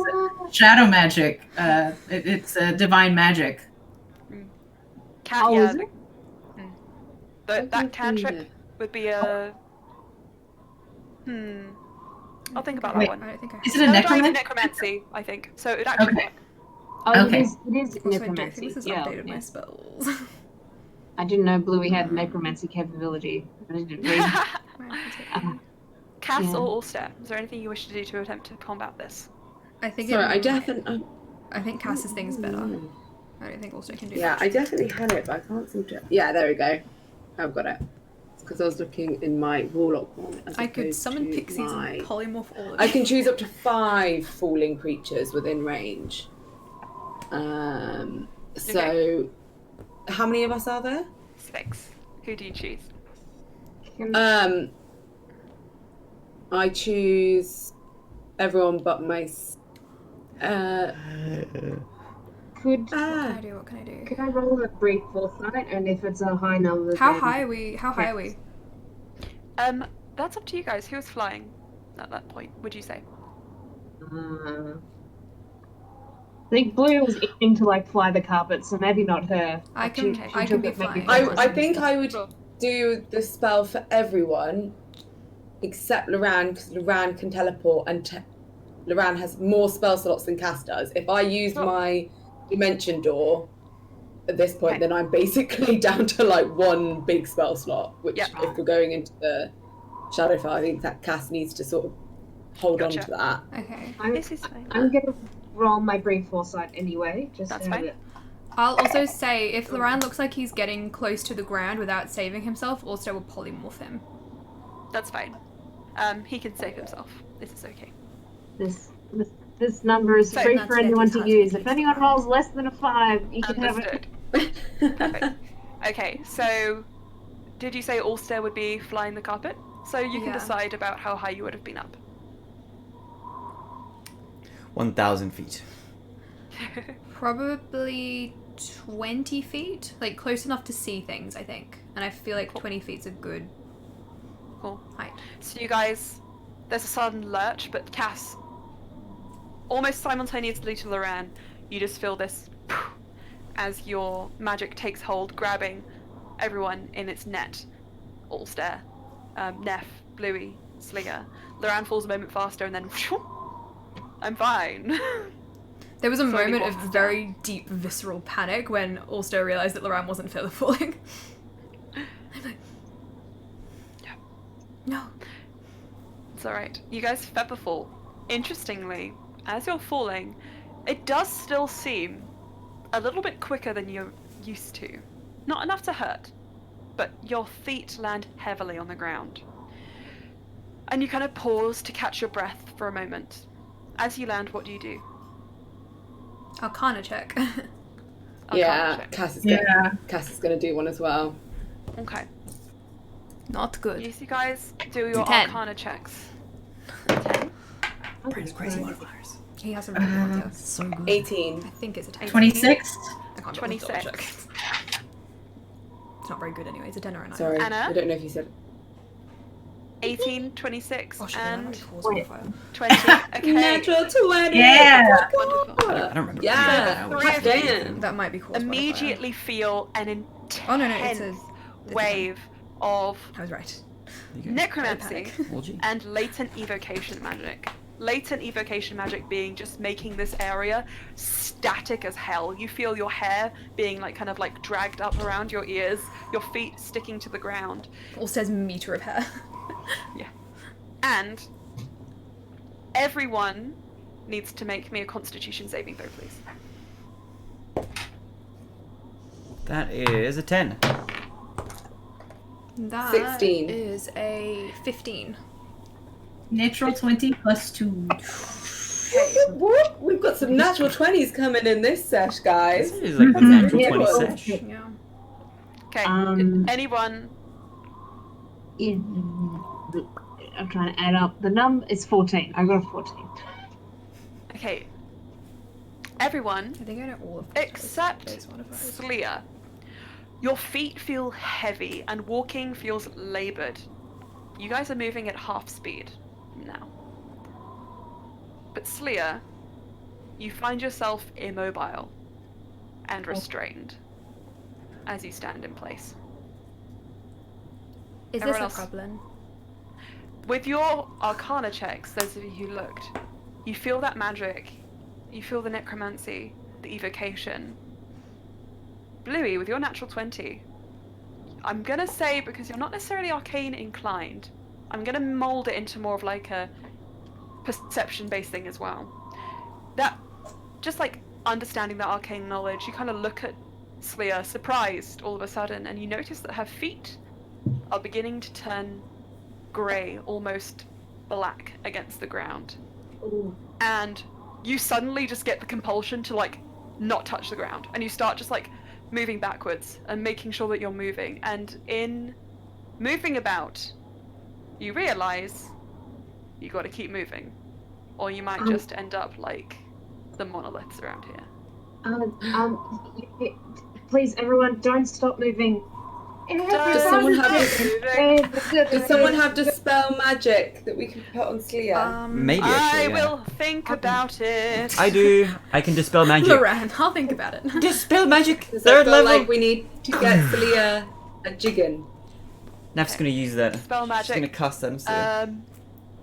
shadow magic. It's divine magic. Cat, Oh, yeah. is it? That cantrip would be a... I'll think about Wait, that one. I don't think I Is have. it a No, not even necromancy? necromancy, I think. So it actually Okay. work. Oh, Okay. it is Also, I don't think necromancy. this has Yeah, updated my yeah. spells. I didn't know Bluey had necromancy capability. I didn't read. Cass Yeah. or Ulster, is there anything you wish to do to attempt to combat this? I think Sorry, I it definitely. I think Cass's thing's better. I don't think also can do Yeah, much. I definitely had it, but I can't seem to. Yeah, there we go. I've got it. It's because I was looking in my warlock one. As I could opposed summon to pixies my... and polymorph all of I them. can choose up to 5 falling creatures within range. So, how many of us are there? 6. Who do you choose? I choose everyone but my. Could What can I do? could I roll a brief foresight, and if it's a high number, How then... high are we? How high are we? That's up to you guys. Who was flying at that point, would you say? I think Blue was itching to like fly the carpet, so maybe not her. I She can took be it maybe flying. first. I think I would Sure. do the spell for everyone except Loran, because Loran can teleport and Loran has more spell slots than Cass does. If I used Sure. my dimension door at this point, Okay. then I'm basically down to like 1 big spell slot, which Yep. if we're going into the Shadowfell, I think that Cass needs to sort of hold on Gotcha. to that. Okay. This is fine. I'm gonna roll my brief foresight anyway. Just That's to have fine. it. I'll also say if Loran looks like he's getting close to the ground without saving himself, also will polymorph him. That's fine. He can save himself. This is okay. This number is So free that's for anyone to Betty's use. husband, If anyone please. rolls less than a 5, you can have it. Understood. Perfect. Okay, so did you say Ulster would be flying the carpet? So you can Yeah. decide about how high you would have been up. 1,000 feet. Probably 20 feet, like close enough to see things, I think. And I feel like 20 feet's a good Cool. height. So you guys, there's a sudden lurch, but Cass, almost simultaneously to Loran, you just feel this as your magic takes hold, grabbing everyone in its net. Ulster, Neff, Bluey, Slinger. Loran falls a moment faster and then I'm fine. There was a Slowly moment of wafts very deep visceral panic when Ulster realised that Loran wasn't feather falling. I'm like, no. It's alright. You guys feather fall. Interestingly, as you're falling, it does still seem a little bit quicker than you're used to. Not enough to hurt, but your feet land heavily on the ground. And you kind of pause to catch your breath for a moment. As you land, what do you do? Arcana check. Yeah, check. Cass is gonna do one as well. Okay. Not good. Yes, you guys do your 10. Arcana checks. Brain's crazy modifiers. He has a really good guess. So good. 18. I think it's a 10. 26. I can't 26. double check. It's not very good anyway. It's a 10 or a 9. Sorry, Anna? I don't know if you said 18, 26, Oh, shit, and that pause modifier. 20. Okay. natural 20. Yeah. Wonderful. I don't remember. Yeah. So the three of you Damn. That might be cause immediately feel an intense Oh, no, it's a wave of modifier. I was right. necromancy Orgy. and latent evocation magic. Latent evocation magic being just making this area static as hell. You feel your hair being like kind of like dragged up around your ears, your feet sticking to the ground. All says meter of hair. Yeah. And everyone needs to make me a Constitution saving throw, please. That is a 10. That 16. is a 15. Natural 20 plus 2. Okay. Whoop. We've got some natural 20s coming in this sesh, guys. This is like a natural Yeah, 20 well, sesh. Yeah. Okay. Anyone? I'm trying to add up. The number is 14. I got a 14. Okay. Everyone I think I know all of except those modifiers. Slya. Your feet feel heavy and walking feels labored. You guys are moving at half speed now. But Slya, you find yourself immobile and restrained as you stand in place. Is Everyone this a else? problem? With your Arcana checks, those of you who looked, you feel that magic, you feel the necromancy, the evocation. Bluey, with your natural 20, I'm gonna say, because you're not necessarily arcane inclined, I'm gonna mold it into more of like a perception-based thing as well. That, just like understanding that arcane knowledge, you kind of look at Slya, surprised all of a sudden, and you notice that her feet are beginning to turn grey, almost black against the ground. Ooh. And you suddenly just get the compulsion to like not touch the ground, and you start just like moving backwards and making sure that you're moving. And in moving about, you realize you got to keep moving, or you might just end up like the monoliths around here. Please, everyone, don't stop moving. Does someone have Does someone Does have dispel magic that we can put on Slya? Maybe I actually. Yeah. will think about it. I do. I can dispel magic. Loran, I'll think about it. Dispel magic. Does Third that feel level. like we need to get Slya a jiggin? Naf's gonna use that. Dispel She's magic. gonna cast that on Slya.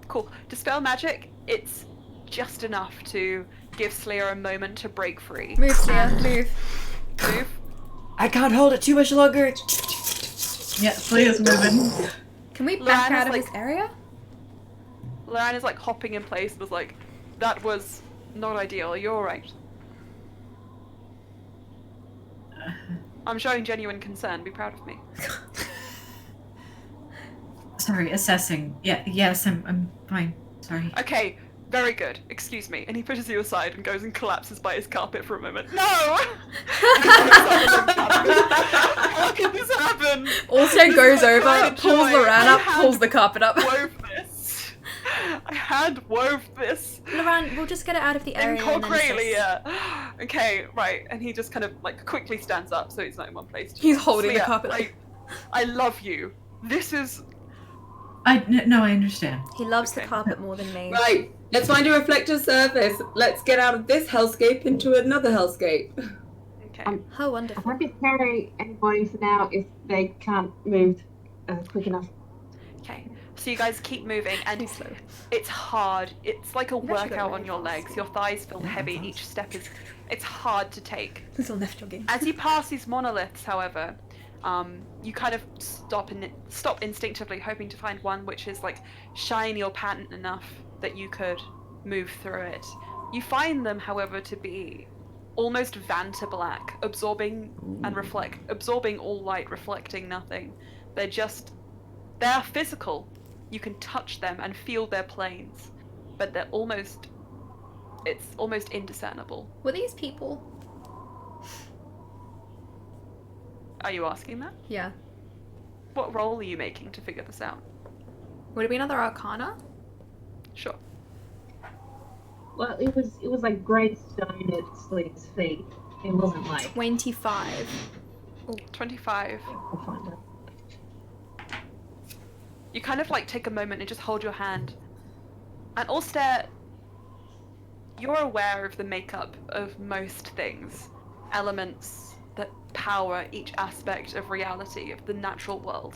Cool. Dispel magic, it's just enough to give Slya a moment to break free. Move, Slya, move. Move. I can't hold it too much longer. Yeah, Slya's moving. Can we back Loran out of is this area? Loran is like hopping in place, was like, that was not ideal. Are you alright? I'm showing genuine concern. Be proud of me. Sorry, assessing. Yeah, yes, I'm fine. Sorry. Okay, very good. Excuse me. And he pushes you aside and goes and collapses by his carpet for a moment. No! How can this happen? Also This goes is my over, pride and pulls joy. Loran I up, had pulls the carpet up. Wove this. I had wove this. Loran, we'll just get it out of the area and then assess. Incorporelia. Okay, right. And he just kind of like quickly stands up so he's not in one place. He's holding the Slya, carpet like... I love you. This is No, I understand. He loves the Okay. carpet more than me. Right, let's find a reflector surface. Let's get out of this hellscape into another hellscape. okay. How I'm wonderful. happy to carry anybody for now if they can't move quick enough. Okay. So you guys keep moving, and Too slow. it's hard. It's like a You've actually got workout really on your fast. legs. Your thighs feel Yeah, heavy. fast. Each step is. It's hard to take. This will left jogging. As you pass these monoliths, however, you kind of stop instinctively, hoping to find one which is like shiny or patent enough that you could move through it. You find them, however, to be almost Vanta black, absorbing all light, reflecting nothing. They're physical, You can touch them and feel their planes, but it's almost indiscernible. Were these people? Are you asking that? Yeah. What roll are you making to figure this out? Would it be another Arcana? Sure. Well, it was like grey stone at Sleep's feet. It wasn't like 25. 25. I'll find it. You kind of like take a moment and just hold your hand. And Ulster, you're aware of the makeup of most things. Elements that power each aspect of reality, of the natural world.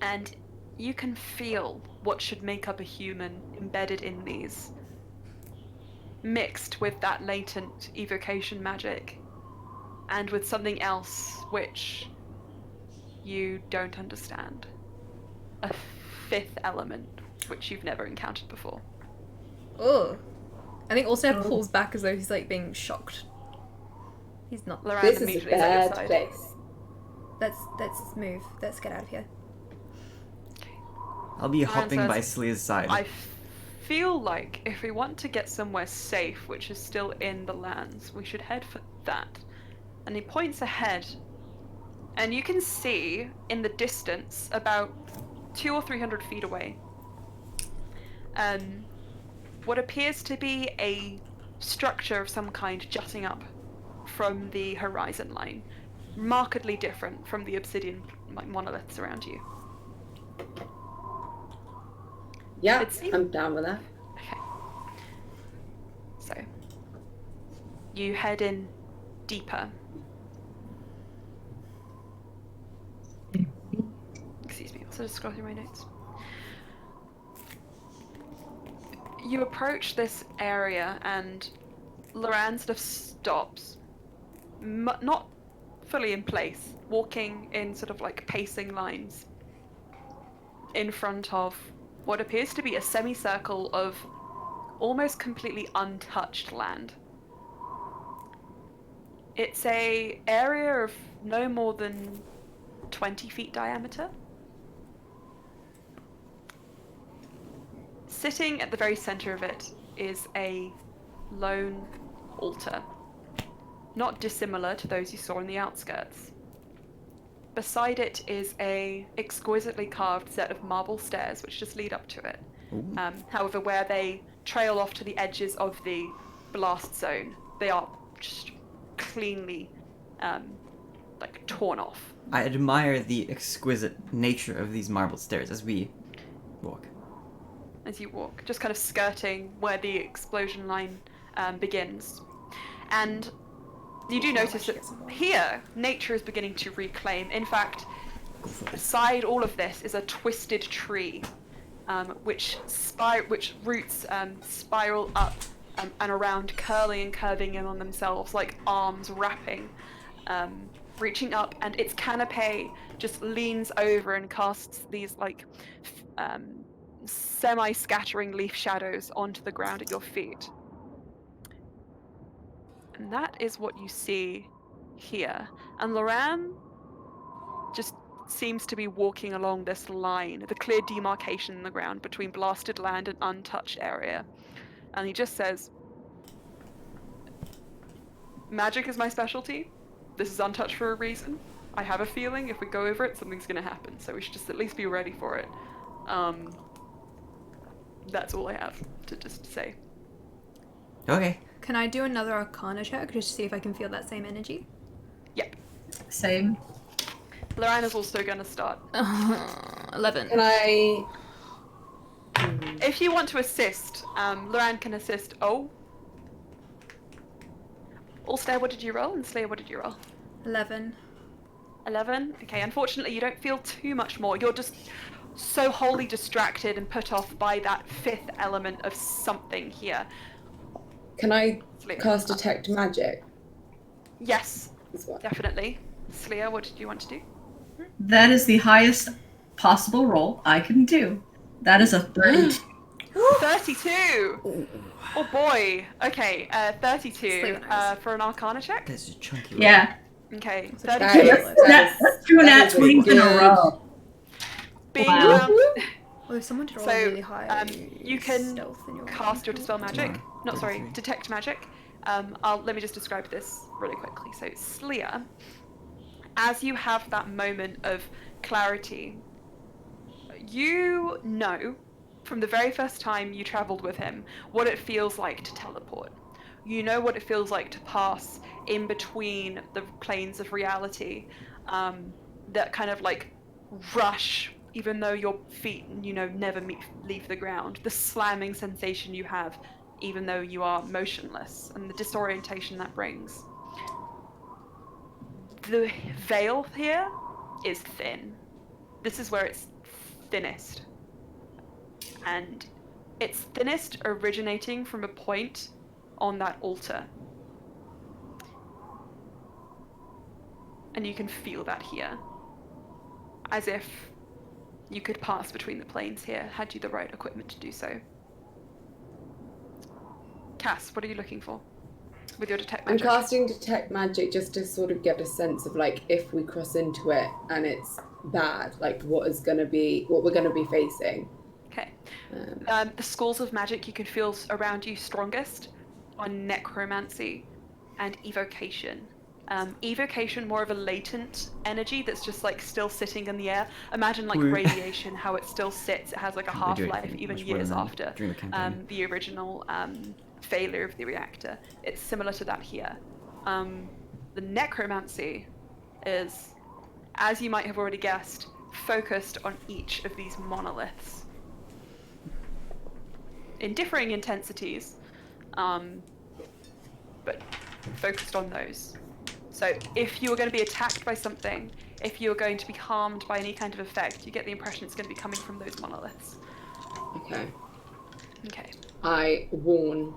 And you can feel what should make up a human embedded in these, mixed with that latent evocation magic, and with something else which you don't understand. A fifth element which you've never encountered before. Oh. I think also pulls back as though he's like being shocked. He's not. Loran This is a immediately is at your bad side. place. Let's move. Let's get out of here. I'll be Loran hopping says, by Slya's side. I feel like if we want to get somewhere safe, which is still in the lands, we should head for that. And he points ahead, and you can see in the distance, about 200 or 300 feet away, what appears to be a structure of some kind jutting up from the horizon line, markedly different from the obsidian monoliths around you. Yeah, It seems- I'm down with that. Okay. So, you head in deeper. Excuse me, so just scroll through my notes. You approach this area and Loran sort of stops, not fully in place, walking in sort of like pacing lines in front of what appears to be a semicircle of almost completely untouched land. It's a area of no more than 20 feet diameter. Sitting at the very center of it is a lone altar, not dissimilar to those you saw on the outskirts. Beside it is a exquisitely carved set of marble stairs which just lead up to it. However, where they trail off to the edges of the blast zone, they are just cleanly like torn off. I admire the exquisite nature of these marble stairs as we walk. As you walk, just kind of skirting where the explosion line begins. And you do notice that here, nature is beginning to reclaim. In fact, beside all of this is a twisted tree, which roots spiral up and around, curling and curving in on themselves like arms wrapping, reaching up, and its canopy just leans over and casts these like semi-scattering leaf shadows onto the ground at your feet. And that is what you see here. And Loran just seems to be walking along this line, the clear demarcation in the ground between blasted land and untouched area. And he just says, magic is my specialty. This is untouched for a reason. I have a feeling if we go over it, something's going to happen. So we should just at least be ready for it. That's all I have to just say. Okay. Can I do another Arcana check just to see if I can feel that same energy? Yep. Same. Loran is also going to start. 11. Can I? If you want to assist, Loran can assist. Ulster, what did you roll? And Slayer, what did you roll? 11. 11? Okay, unfortunately you don't feel too much more. You're just so wholly distracted and put off by that fifth element of something here. Can I Slayer. cast detect magic Yes, as well? definitely. Slayer, what did you want to do? That is the highest possible roll I can do. That is a 32. 32! Oh boy. Okay, 32 Slayer knows. for an Arcana check. That's a chunky roll. Yeah. Okay, That 32. is- That's two that nat is really 20s in a good. row. being Wow. around. Oh, if someone did roll So, really high you can stealth in your cast your control. dispel magic. Wow, Not sorry, 33. detect magic. Let me just describe this really quickly. So, Slya, as you have that moment of clarity, you know from the very first time you traveled with him what it feels like to teleport. You know what it feels like to pass in between the planes of reality, that kind of like rush, even though your feet, never leave the ground. The slamming sensation you have, even though you are motionless, and the disorientation that brings. The veil here is thin. This is where it's thinnest. And it's thinnest originating from a point on that altar. And you can feel that here. As if you could pass between the planes here, had you the right equipment to do so. Cass, what are you looking for with your detect I'm magic? casting detect magic just to sort of get a sense of like if we cross into it and it's bad, like what we're gonna be facing. Okay. The schools of magic you can feel around you strongest are necromancy and evocation. Evocation, more of a latent energy that's just like still sitting in the air. Imagine like radiation, how it still sits. It has like a Can't really do half-life anything even much more years than that after during the campaign. the original failure of the reactor. It's similar to that here. The necromancy is, as you might have already guessed, focused on each of these monoliths in differing intensities, but focused on those. So if you are going to be attacked by something, if you're going to be harmed by any kind of effect, you get the impression it's going to be coming from those monoliths. Okay. Okay. I warn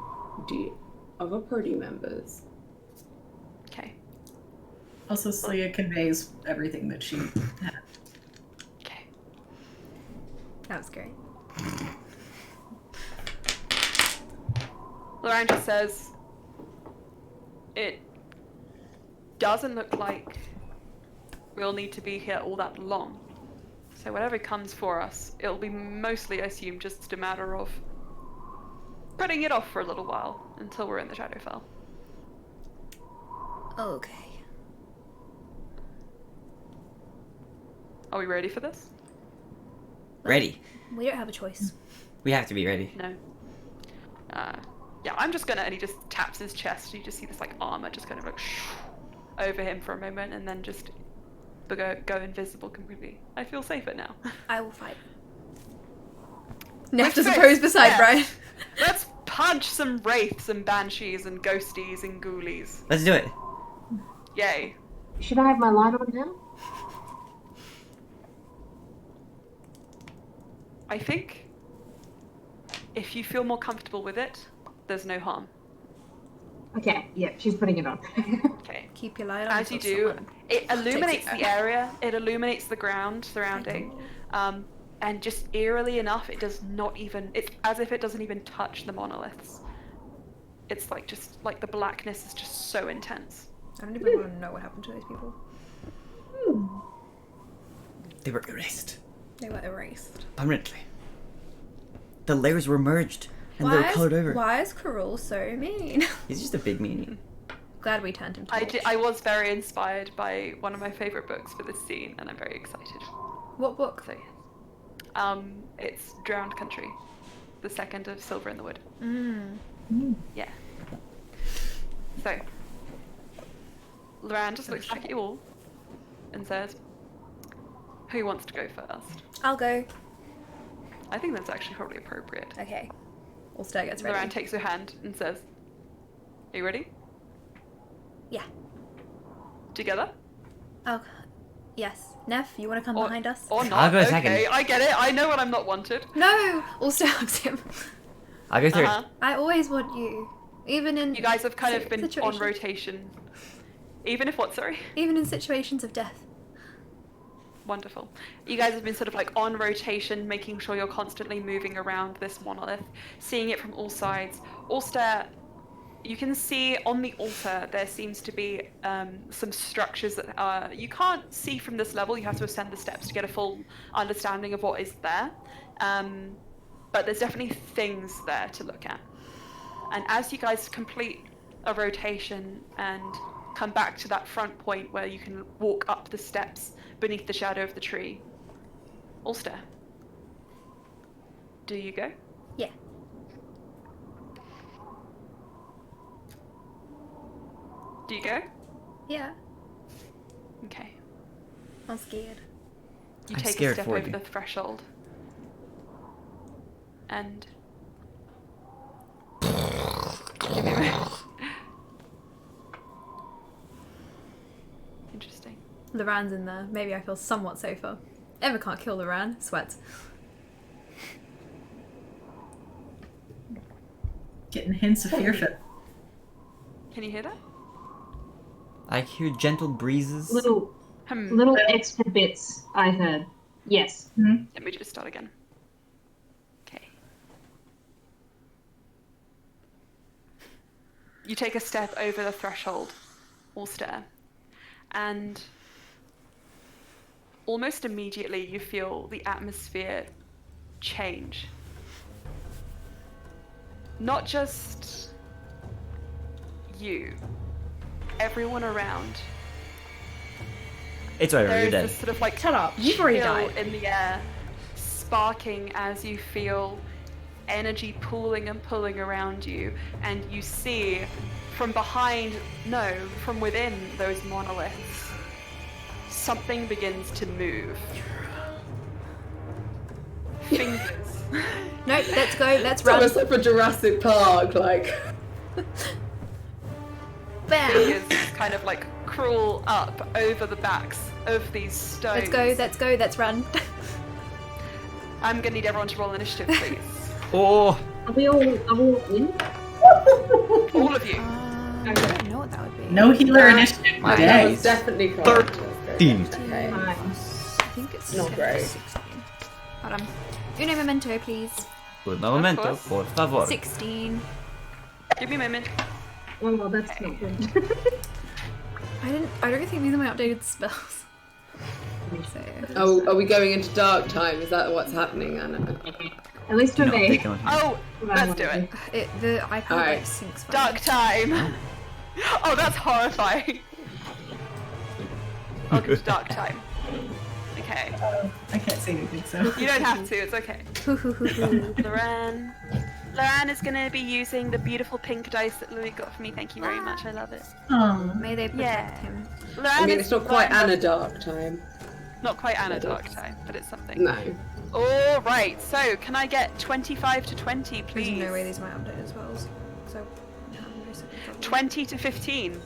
the other party members. Okay. Also, Slya conveys everything that she had. Okay. That was great. Lorraine just says, it doesn't look like we'll need to be here all that long. So whatever comes for us, it'll be mostly, I assume, just a matter of putting it off for a little while until we're in the Shadowfell. Okay. Are we ready for this? Ready. We don't have a choice. We have to be ready. No. Yeah, I'm just gonna, and he just taps his chest. You just see this like armor just kind of like over him for a moment, and then just go invisible completely. I feel safer now. I will fight. Neff does a fixed, pose beside yeah. Brian. Let's punch some wraiths and banshees and ghosties and ghoulies. Let's do it. Yay. Should I have my light on now? I think if you feel more comfortable with it, there's no harm. Okay, yeah, she's putting it on. Okay. Keep your light on. As you until do, someone it illuminates takes it the area, it illuminates the ground surrounding, and just eerily enough, it does not even, it's as if it doesn't even touch the monoliths. It's like just, like the blackness is just so intense. I don't even want to know what happened to those people. They were erased They were erased. permanently. The layers were merged and they were colored over. Why is Karul so mean? He's just a big meanie. Glad we turned him to watch. I was very inspired by one of my favorite books for this scene, and I'm very excited. What book? So, it's Drowned Country, the second of Silver in the Wood. Yeah. So, Loran just looks back at you all and says, "Who wants to go first?" I'll go. I think that's actually probably appropriate. Okay. Ulster gets ready. Loran takes your hand and says, "Are you ready? Yeah. Together? Oh, yes. Neff, you want to come behind us? Or not? I'll go okay, second. I get it. I know when I'm not wanted. No! Ulster hugs him. I'll go third. Uh-huh. I always want you. Even in You guys have kind of been on situations- rotation. Even if what, sorry? Even in situations of death. Wonderful. You guys have been sort of like on rotation, making sure you're constantly moving around this monolith, seeing it from all sides. Ulster, you can see on the altar there seems to be some structures that you can't see from this level. You have to ascend the steps to get a full understanding of what is there. But there's definitely things there to look at. And as you guys complete a rotation and come back to that front point where you can walk up the steps beneath the shadow of the tree, Ulster, do you go? Yeah. Do you go? Yeah. Okay. I'm scared. You I'm take a scared step for over you. the threshold. And give me a minute. Interesting. Loran's in there. Maybe I feel somewhat safer. Ever can't kill Loran. Sweats. Getting hints of fear fit. Can you hear that? I hear gentle breezes. Little Hmm. little extra bits I heard. Yes. Let me just start again. Okay. You take a step over the threshold, Ulster, and almost immediately you feel the atmosphere change. Not just you, everyone around. It's whatever, you're There's dead. this sort of like Shut up, you've already chill died. in the air, sparking as you feel energy pooling and pulling around you, and you see from from within those monoliths, something begins to move. Fingers. Nope, let's go, let's It's run. almost like a Jurassic Park, like. Bam! Fingers kind of like crawl up over the backs of these stones. Let's run. I'm gonna need everyone to roll initiative, please. Oh! Are we all in? All of you. I don't know what that would be. No healer initiative My That today. was definitely correct. 13. Okay. I Right. think it's Not great. 16. Hold on. Uno momento, please. Un momento, course. por favor. 16. Give me a moment. Oh, well, that's not good. I don't think these are my updated spells. So, Oh, are we going into dark time? Is that what's happening, Anna? At least for No, me. they don't. Oh, let's do it. the iPad Alright. like syncs fine. Dark time. Oh, that's horrifying. Welcome to dark time. Okay. I can't say anything, so. You don't have to, it's okay. Loran. Loran is going to be using the beautiful pink dice that Louis got for me. Thank you very much, I love it. Oh. May they protect Yeah. him. Loran I mean, is it's not quite Loran- Anna dark time. Not quite Anna dark time, but it's something. No. Alright, so can I get 25 to 20, There's please? no way these are my updated spells. So, yeah, I'm basically probably- 20 to 15.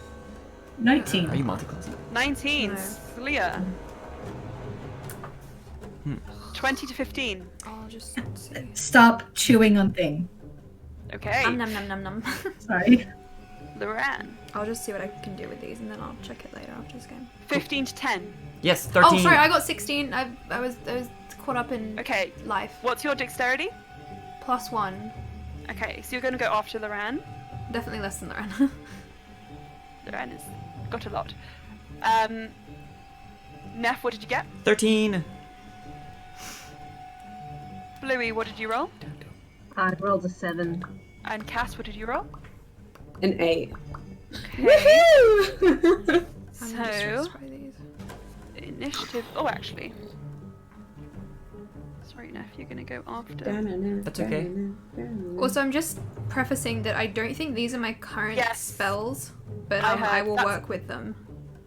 19. Are you multi-classing? 19, No. Slia. 20 to 15. I'll just see. Stop chewing on thing. Okay. Nom nom nom nom nom. Sorry. Loran. I'll just see what I can do with these and then I'll check it later after this game. 15 to 10. Yes, 13. Oh, sorry, I got 16. I was caught up in Okay. life. What's your dexterity? +1. Okay, so you're going to go after Loran. Definitely less than the run. Loran has got a lot. Neff, what did you get? 13. Bluey, what did you roll? I rolled a 7. And Cass, what did you roll? An 8. Okay. Woohoo! I'm So, just try these. initiative. Oh, actually. Sorry, Neff, you're going to go after. That's okay. Also, I'm just prefacing that I don't think these are my current Yes. spells, but I I heard. will That's- work with them.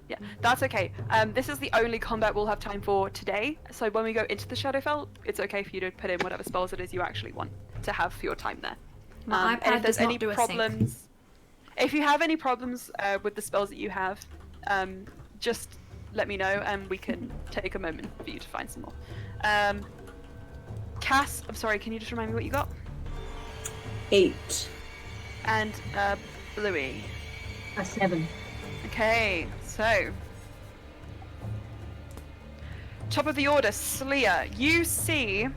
Yeah, that's okay. This is the only combat we'll have time for today. So when we go into the Shadowfell, it's okay for you to put in whatever spells it is you actually want to have for your time there. My And iPad if there's does not any do a sync. problems, if you have any problems with the spells that you have, just let me know and we can take a moment for you to find some more. Cass, I'm sorry, can you just remind me what you got? 8. And Bluey. A 7. Okay, so top of the order, Slia. You see,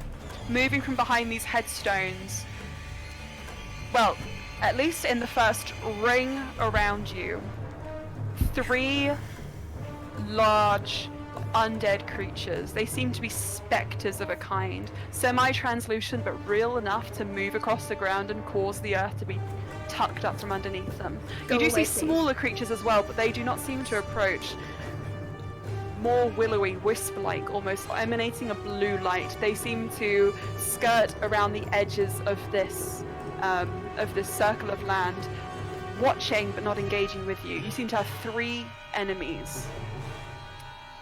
moving from behind these headstones, well, at least in the first ring around you, 3 large undead creatures. They seem to be specters of a kind, semi-translucent but real enough to move across the ground and cause the earth to be tucked up from underneath them. Go You do away, see please. smaller creatures as well, but they do not seem to approach. More willowy, wisp-like, almost emanating a blue light. They seem to skirt around the edges of this circle of land, watching but not engaging with you. You seem to have 3 enemies.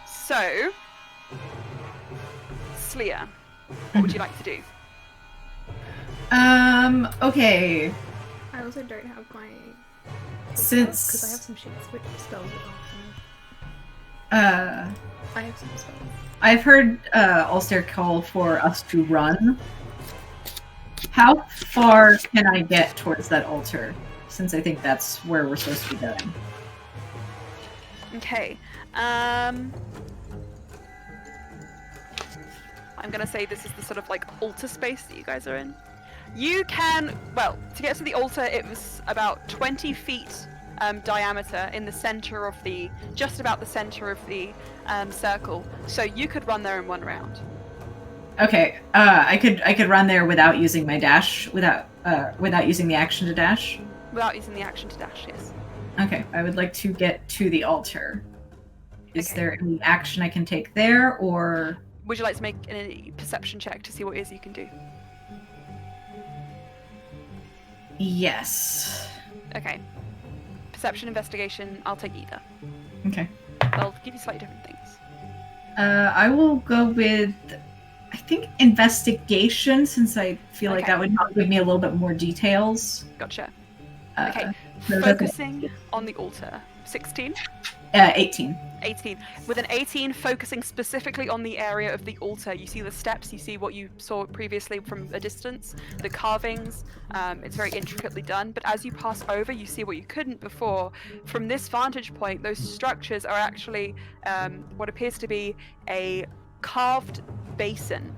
So, Slya, what would you like to do? Okay. I also don't have my Since because I have some sheets with spells. uh, I have some spells. I've heard Ulster call for us to run. How far can I get towards that altar? Since I think that's where we're supposed to be going. Okay. I'm gonna say this is the sort of like altar space that you guys are in. You can, well, to get to the altar, it was about 20 feet diameter in the center of the, just about the center of the circle. So you could run there in 1 round. Okay. I could run there without using my dash, without using the action to dash. Without using the action to dash, yes. Okay. I would like to get to the altar. Is Okay. there any action I can take there, or? Would you like to make a perception check to see what it is you can do? Yes. Okay. Perception, investigation, I'll take either. Okay. They'll give you slightly different things. I will go with, I think, investigation, since I feel like Okay. that would help give me a little bit more details. Gotcha. Uh, Okay. so that's Focusing on the altar. 16? 18. 18. With an 18, focusing specifically on the area of the altar. You see the steps, you see what you saw previously from a distance, the carvings. It's very intricately done, but as you pass over, you see what you couldn't before. From this vantage point, those structures are actually what appears to be a carved basin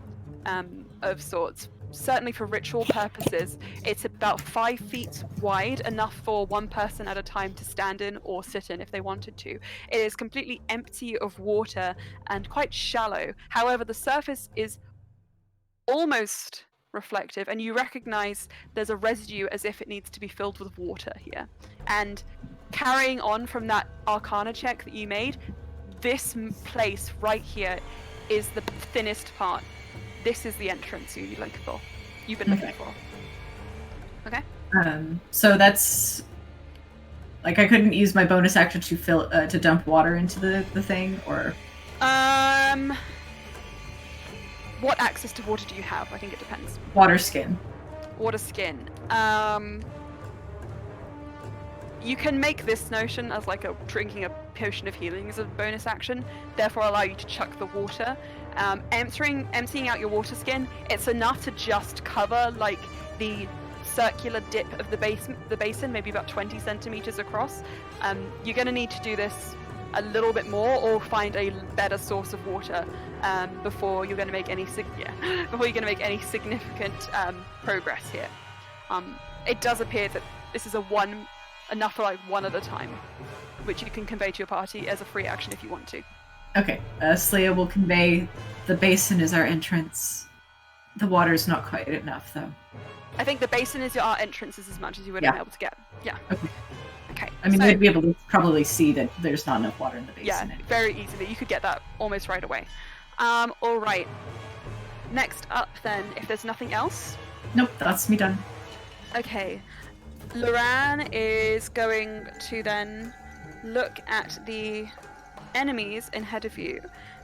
of sorts. Certainly for ritual purposes, it's about 5 feet wide, enough for 1 person at a time to stand in or sit in if they wanted to. It is completely empty of water and quite shallow. However, the surface is almost reflective, and you recognize there's a residue as if it needs to be filled with water here. And carrying on from that Arcana check that you made, this place right here is the thinnest part. This is the entrance you've been looking for. Okay. So that's like I couldn't use my bonus action to fill to dump water into the thing, or what access to water do you have? I think it depends. water skin. Water skin. You can make this notion as like drinking a potion of healing as a bonus action, therefore allow you to chuck the water. Emptying out your water skin, it's enough to just cover like the circular dip of the basin, maybe about 20 centimeters across. You're going to need to do this a little bit more, or find a better source of water before you're going to make any significant progress here. It does appear that this is enough for like 1 at a time, which you can convey to your party as a free action if you want to. Okay. Slya will convey the basin is our entrance. The water's not quite enough, though. I think the basin is our entrance as much as you would have been able to get. Yeah. Okay. Okay. I mean, so, we'd be able to probably see that there's not enough water in the basin. yeah, anyway. very easily. You could get that almost right away. All right. Next up, then, if there's nothing else. Nope, that's me done. Okay. Loran is going to then look at the enemies ahead of you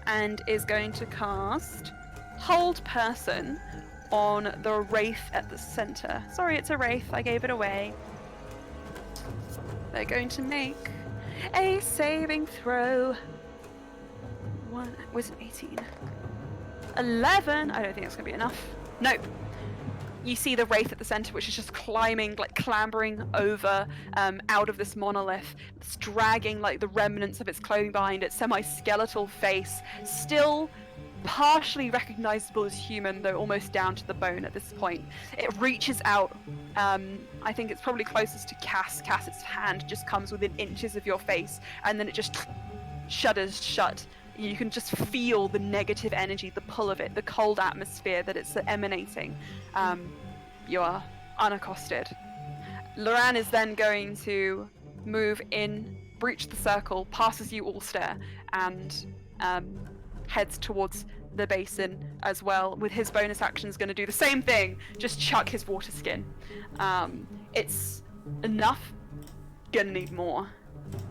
and is going to cast Hold Person on the Wraith at the center. Sorry, it's a Wraith. I gave it away. They're going to make a saving throw. Was it 18? 11. I don't think that's going to be enough. Nope. You see the Wraith at the center, which is just climbing, like clambering over out of this monolith. It's dragging like the remnants of its clothing behind its semi-skeletal face, still partially recognizable as human, though almost down to the bone at this point. It reaches out. I think it's probably closest to Cass. Cass's hand just comes within inches of your face, and then it just shudders shut. You can just feel the negative energy, the pull of it, the cold atmosphere that it's emanating. You are unaccosted. Loran is then going to move in, breach the circle, passes you all stare, and heads towards the basin as well. With his bonus action is going to do the same thing, just chuck his water skin. It's enough. Gonna need more.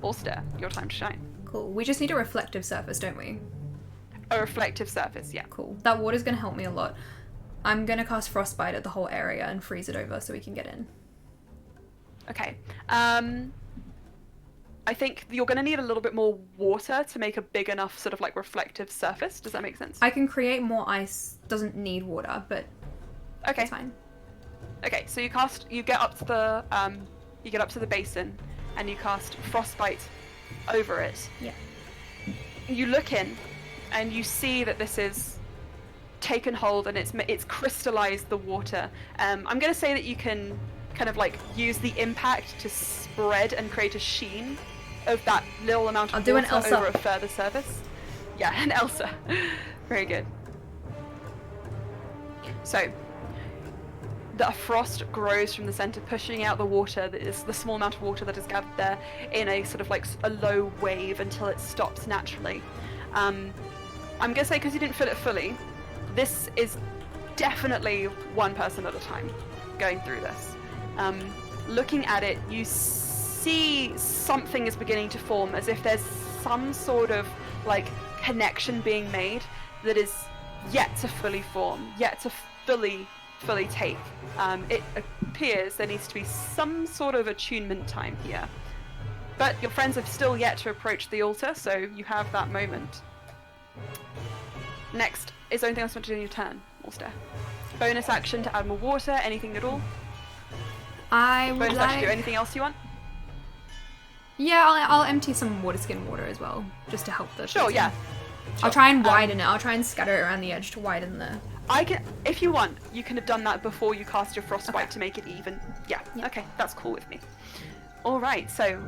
Ulster, your time to shine. Cool. We just need a reflective surface, don't we? A reflective surface, yeah. Cool. That water's gonna help me a lot. I'm gonna cast Frostbite at the whole area and freeze it over so we can get in. Okay. I think you're going to need a little bit more water to make a big enough sort of like reflective surface. Does that make sense? I can create more ice. Doesn't need water, but okay, it's fine. Okay, so you get up to the basin, and you cast Frostbite over it. Yeah. You look in, and you see that this is taken hold, and it's crystallized the water. I'm going to say that you can kind of like use the impact to spread and create a sheen of that little amount of water over a further surface. Yeah, an Elsa. Very good. So the frost grows from the center, pushing out the water that is the small amount of water that is gathered there in a sort of like a low wave until it stops naturally. I'm gonna say, because you didn't fill it fully, this is definitely one person at a time going through this. Looking at it, you see something is beginning to form, as if there's some sort of like connection being made that is yet to fully form, yet to fully take. It appears there needs to be some sort of attunement time here. But your friends have still yet to approach the altar, so you have that moment. Next, is there anything else you want to do in your turn, Ulster? Bonus action to add more water, anything at all? I would Bonus like... action to do anything else you want? Yeah, I'll empty some water skin water as well, just to help the... Sure, freezing. yeah. I'll try and widen it. I'll try and scatter it around the edge to widen the... I can, if you want, you can have done that before you cast your Frostbite to make it even. Yeah, okay, that's cool with me. Alright, so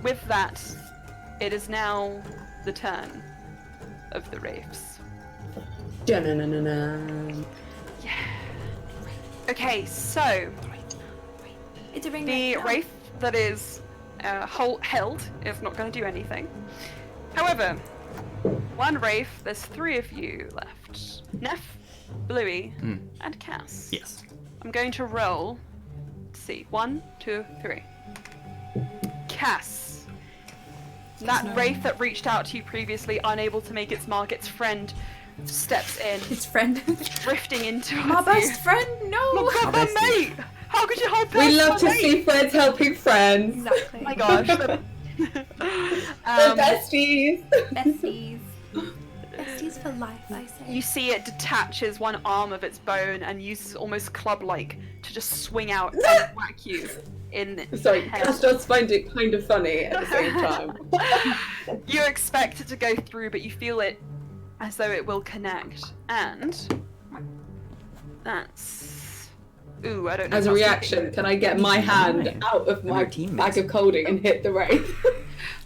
with that, it is now the turn of the Wraiths. Da-na-na-na-na. Yeah. Okay, so It's a ring. the Wraith that is held is not going to do anything. However, one Wraith, there's 3 of you left. Neff, Bluey, and Cass. Yes. I'm going to roll. Let's see. 1, 2, 3. Cass. That Wraith that reached out to you previously, unable to make its mark, its friend steps in, His friend. drifting into My best friend? No! My bestie. mate! How could you hold We past love my to mate? see friends helping friends. Exactly. Oh my gosh. The besties. Besties. Besties for life, I say. You see it detaches one arm of its bone and uses almost club-like to just swing out and whack you in the Sorry, head. Cass does find it kind of funny at the same time. You expect it to go through, but you feel it as though it will connect. And that's... Ooh, I don't know. As if a that's reaction, can I get my hand out of my Your teammates. bag of colding and hit the Wraith?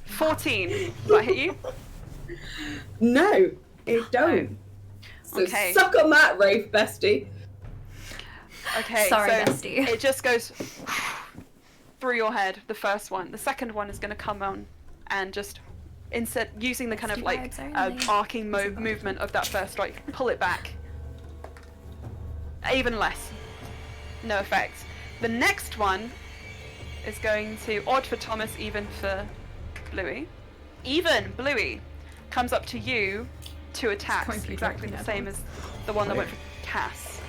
14. Does that hit you? No, it don't. So Okay. suck on that, Wraith bestie. Okay, Sorry, so bestie. it just goes through your head, the first one. The second one is going to come on and just, instead, using the kind of Bestie like vibes only. arcing movement of that first strike, pull it back. Even less. No effect. The next one is going to, odd for Thomas, even for Bluey. Even Bluey comes up to you, 2 attacks, going to be exactly dropping the that same one. as the one that went for Cass.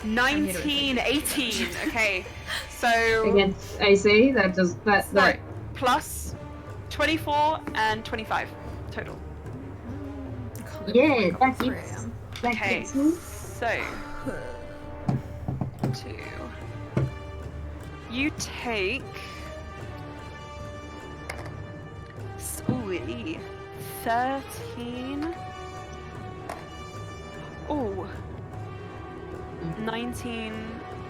19, 18. Okay, so Against AC, that does that. sorry, plus 24 and 25 total. Yeah, that Three. hits. That Okay, hits me. so 2. You take. Ooh, 13 Ooh. 19,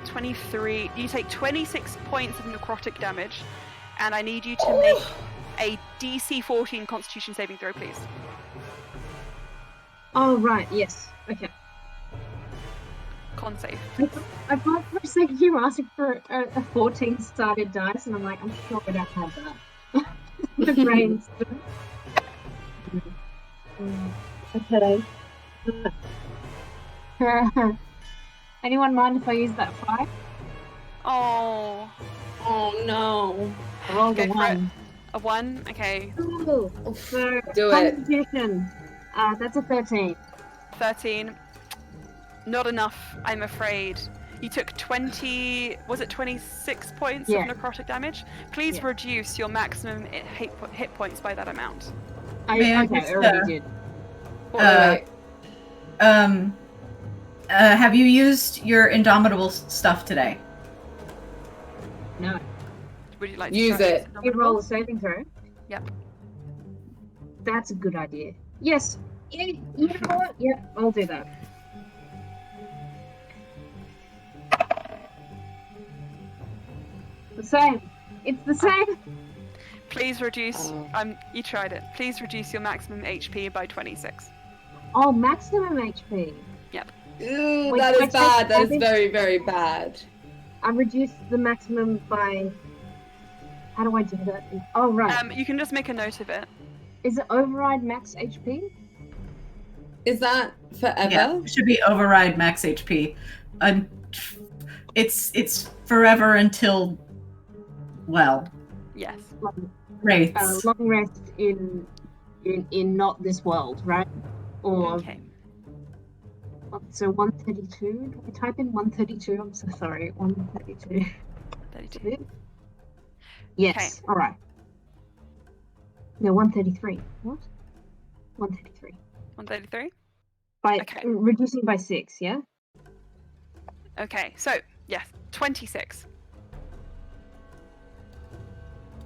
23. You take 26 points of necrotic damage, and I need you to make a DC 14 Constitution saving throw, please. Oh, right, yes. Okay. Con save. I thought for a second you were asking for a 14-sided dice, and I'm like, I'm sure we don't have that. My brain's... Okay. Anyone mind if I use that 5? Oh. Oh no. I rolled Go a for 1. A 1? Okay. Ooh, so, Do it. Constitution. That's a 13. 13. Not enough, I'm afraid. You took 26 points Yeah. of necrotic damage? Please Yeah. reduce your maximum hit points by that amount. May I Okay, just, I already did. Wait. Have you used your Indomitable stuff today? No. Would you like to Use try it. You roll a saving throw? Yep. That's a good idea. Yes. Yeah, you know what? Yeah, I'll do that. The same. It's the same. Please reduce. Oh. You tried it. Please reduce your maximum HP by 26. Oh, maximum HP. Ooh, Wait, that can I is bad. take That is damage? very, very bad. I reduced the maximum by. How do I do that? Oh, right. You can just make a note of it. Is it override max HP? Is that forever? Yeah, it should be override max HP. It's forever until, well, Yes. wraiths. Long rest in not this world, right? Or Okay. so 132. Do I type in 132? I'm so sorry. 132. 32. Yes. All right. No, 133. What? 133. 133? By Okay. reducing by 6. Yeah. Okay, so, yes, 26.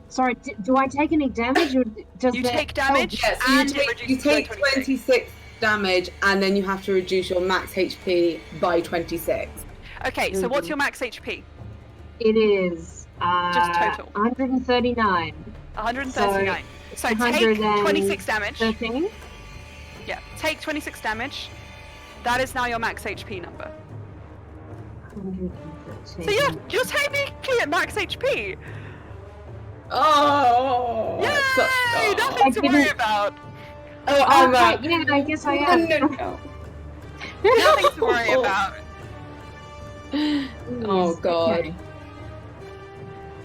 Sorry. Do I take any damage or does You that... take damage, Yes, and you it take, you reduces by take 26 damage, and then you have to reduce your max HP by 26. Okay, so what's your max HP? It is Just total. 139. 139. So take 26 damage. 13. Yeah, take 26 damage. That is now your max HP number. 113. So you're technically at max HP. Oh! Yay! Nothing to worry about. Oh, Oh, I'm right, yeah, I guess I am. No. Nothing to worry about. Oh, God. Okay.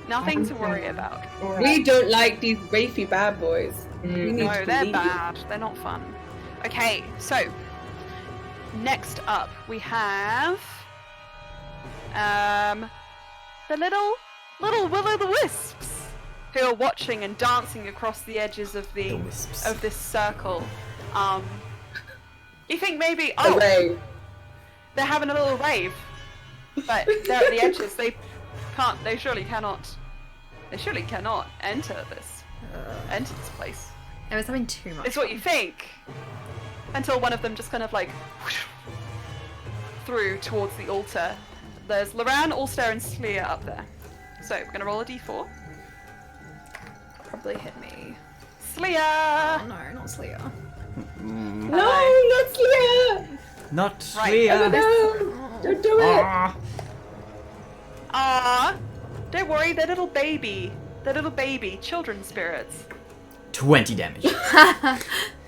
Nothing to worry about. Alright. We don't like these wraithy bad boys. We need No, to they're leave. bad. They're not fun. Okay, so next up we have the little will-o'-the-wisps who are watching and dancing across the edges of The wisps. of this circle. You think maybe Hooray. they're having a little rave, but they're at the edges. They surely cannot enter this place. I was having too much. It's what you think. Until one of them just kind of like whoosh, through towards the altar. There's Loran, Ulster, and Slia up there. So we're gonna roll a d4. Probably hit me. Slia! Oh no, not Slia. No, not Slia! Not Right. Leah. No! Don't do it! Ah. Ah, don't worry, they're little baby children spirits. 20 damage.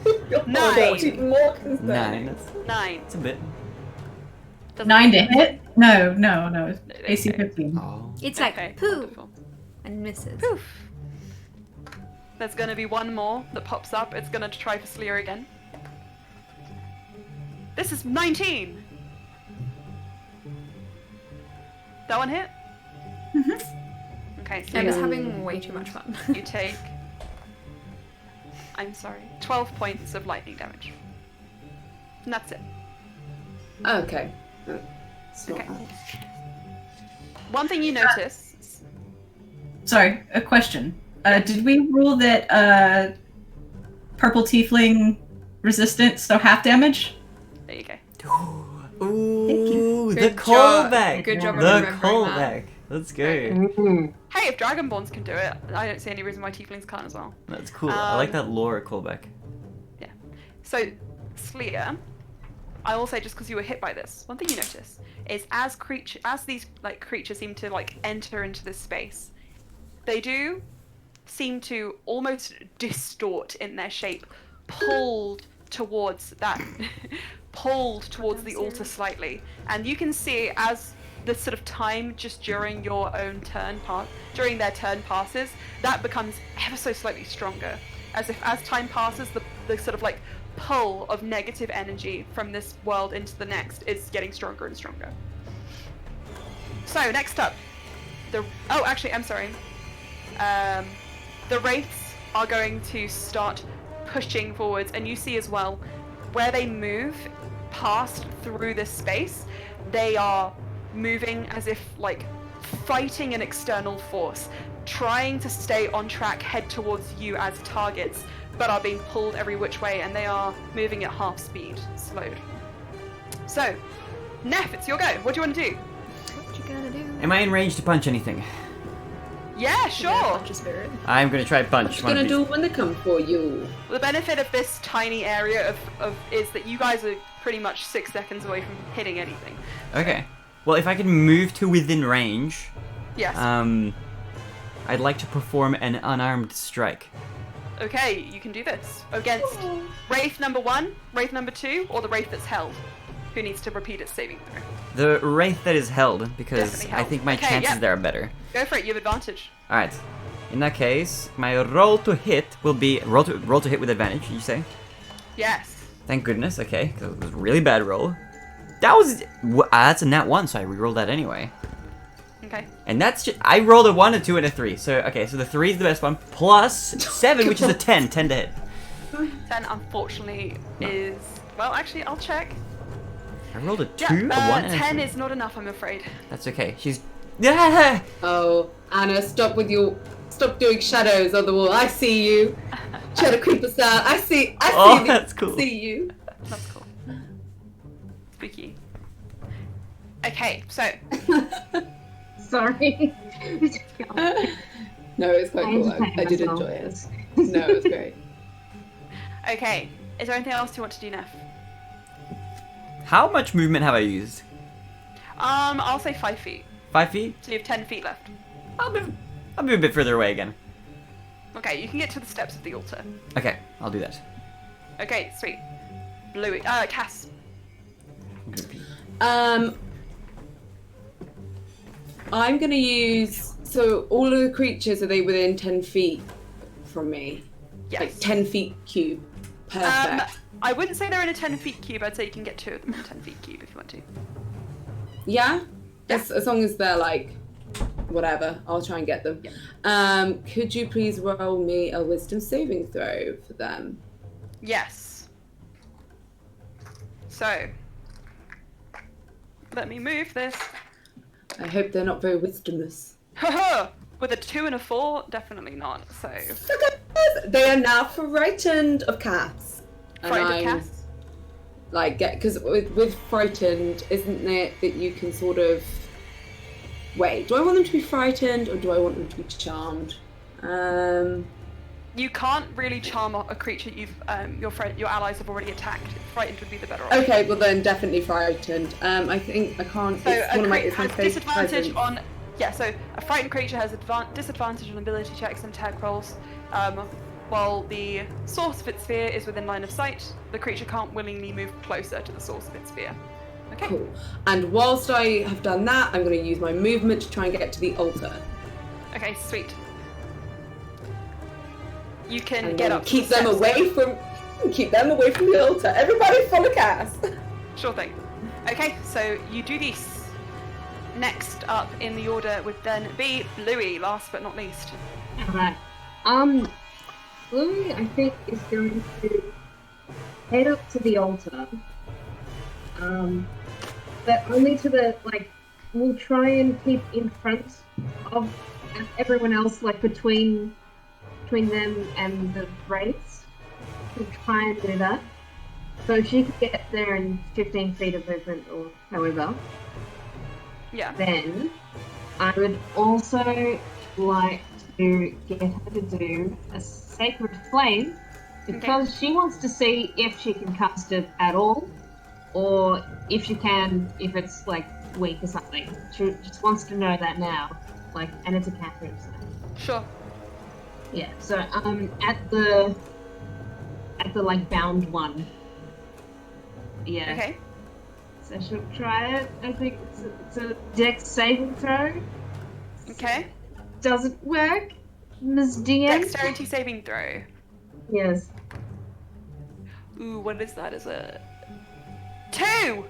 Oh, Nine. that's even more concerning. 9. That's 9. it's a bit. Doesn't 9 to matter. hit? No. AC Okay. 15. Oh. It's like Okay, poo wonderful. and misses. Poof. There's gonna be one more that pops up. It's gonna try for Slia again. This is 19. That one hit? Okay, so I was having way too much fun. you take, I'm sorry, 12 points of lightning damage. And that's it. Okay. It's not Okay. bad. One thing you notice, Sorry, a question. Did we rule that purple tiefling resistant, so half damage? there you go. Ooh, the Good job. callback. Good job The remembering callback. that. Let's go. Hey, if Dragonborns can do it, I don't see any reason why Tieflings can't as well. That's cool. I like that lore callback. So, Slya, I will say, just because you were hit by this, one thing you notice is as these like creatures seem to like enter into this space, they do seem to almost distort in their shape, pulled towards that, pulled towards the altar slightly, and you can see as the sort of time just during your own turn during their turn passes, that becomes ever so slightly stronger, as if as time passes, the sort of like pull of negative energy from this world into the next is getting stronger and stronger. So next up, I'm sorry. The wraiths are going to start pushing forwards, and you see as well where they move past through this space, they are moving as if like fighting an external force, trying to stay on track, head towards you as targets, but are being pulled every which way, and they are moving at half speed, slowed. So, Neff, it's your go. What do you want to do? What you gonna do? Am I in range to punch anything? Yeah, sure. I'm gonna try punch. What you gonna do when they come for you? The benefit of this tiny area of is that you guys are pretty much 6 seconds away from hitting anything. Okay. Well, if I can move to within range, Yes. I'd like to perform an unarmed strike. Okay, you can do this against Wraith number 1, Wraith number 2, or the Wraith that's held, who needs to repeat its saving throw. The wraith that is held, because Definitely I held. think my Okay, chances yeah. there are better. Go for it. You have advantage. All right. In that case, my roll to hit will be roll to hit with advantage. You say? Yes. Thank goodness. Okay, because it was a really bad roll. That's a nat 1, so I rerolled that anyway. Okay. And that's just, I rolled a 1, a 2, and a 3. So okay, so the 3 is the best one, plus 7, which is a 10. 10 to hit. 10, unfortunately, is... Well, actually, I'll check. I rolled a 2, a 1, and a 10 3. is not enough, I'm afraid. That's okay. She's... Yeah. Oh, Anna, stop doing shadows on the wall. I see you. Try to creep us out. I see Oh, you. that's cool. See you. That's cool. Spooky. Okay, so... Sorry. No, it's quite cool. I did enjoy it. No, it was great. Okay, is there anything else you want to do, Neff? How much movement have I used? I'll say 5 feet. 5 feet? So you have 10 feet left. I'll move a bit further away again. Okay, you can get to the steps of the altar. Okay, I'll do that. Okay, sweet. Bluey. Cass. I'm gonna use. So all of the creatures, are they within 10 feet from me? Yes. Like 10 feet cube. Perfect. I wouldn't say they're in a 10 feet cube. I'd say you can get 2 of them in a 10 feet cube if you want to. Yeah. As long as they're like, whatever, I'll try and get them. Yeah. Could you please roll me a wisdom saving throw for them? Yes. So, let me move this. I hope they're not very wisdomless. Haha! With a 2 and a 4, definitely not. So, They are now frightened of cats. And frightened of I'm, Cass. like, because with frightened, isn't it that you can sort of... Wait, do I want them to be frightened or do I want them to be charmed? You can't really charm a creature your allies have already attacked. Frightened would be the better option. Okay, well then definitely frightened. I think I can't. So It's a one of my. creature It's my has favourite disadvantage presents. on. Yeah, so a frightened creature has disadvantage on ability checks and attack rolls. While the source of its fear is within line of sight, the creature can't willingly move closer to the source of its fear. Okay. Cool. And whilst I have done that, I'm going to use my movement to try and get to the altar. Okay, sweet. You can And get then up. to keep the them steps. away from the altar. Everybody follow Cass. Sure thing. Okay, so you do this. Next up in the order would then be Bluey, last but not least. Alright. Bluey, I think, is going to head up to the altar. But only to the, we'll try and keep in front of everyone else, between them and the wraiths. We'll try and do that. So if she could get there in 15 feet of movement or however, Yeah. then I would also like to get her to do a Sacred Flame because she wants to see if she can cast it at all, or if she can, if it's like weak or something. She just wants to know that now, like, and it's a cantrip. So. Sure. Yeah. So at the like bound one. Yeah. Okay. So she'll try it. I think it's a Dex saving throw. Okay. Doesn't work, Ms. DM. Dexterity saving throw. Yes. Ooh, what is that? Is it 2?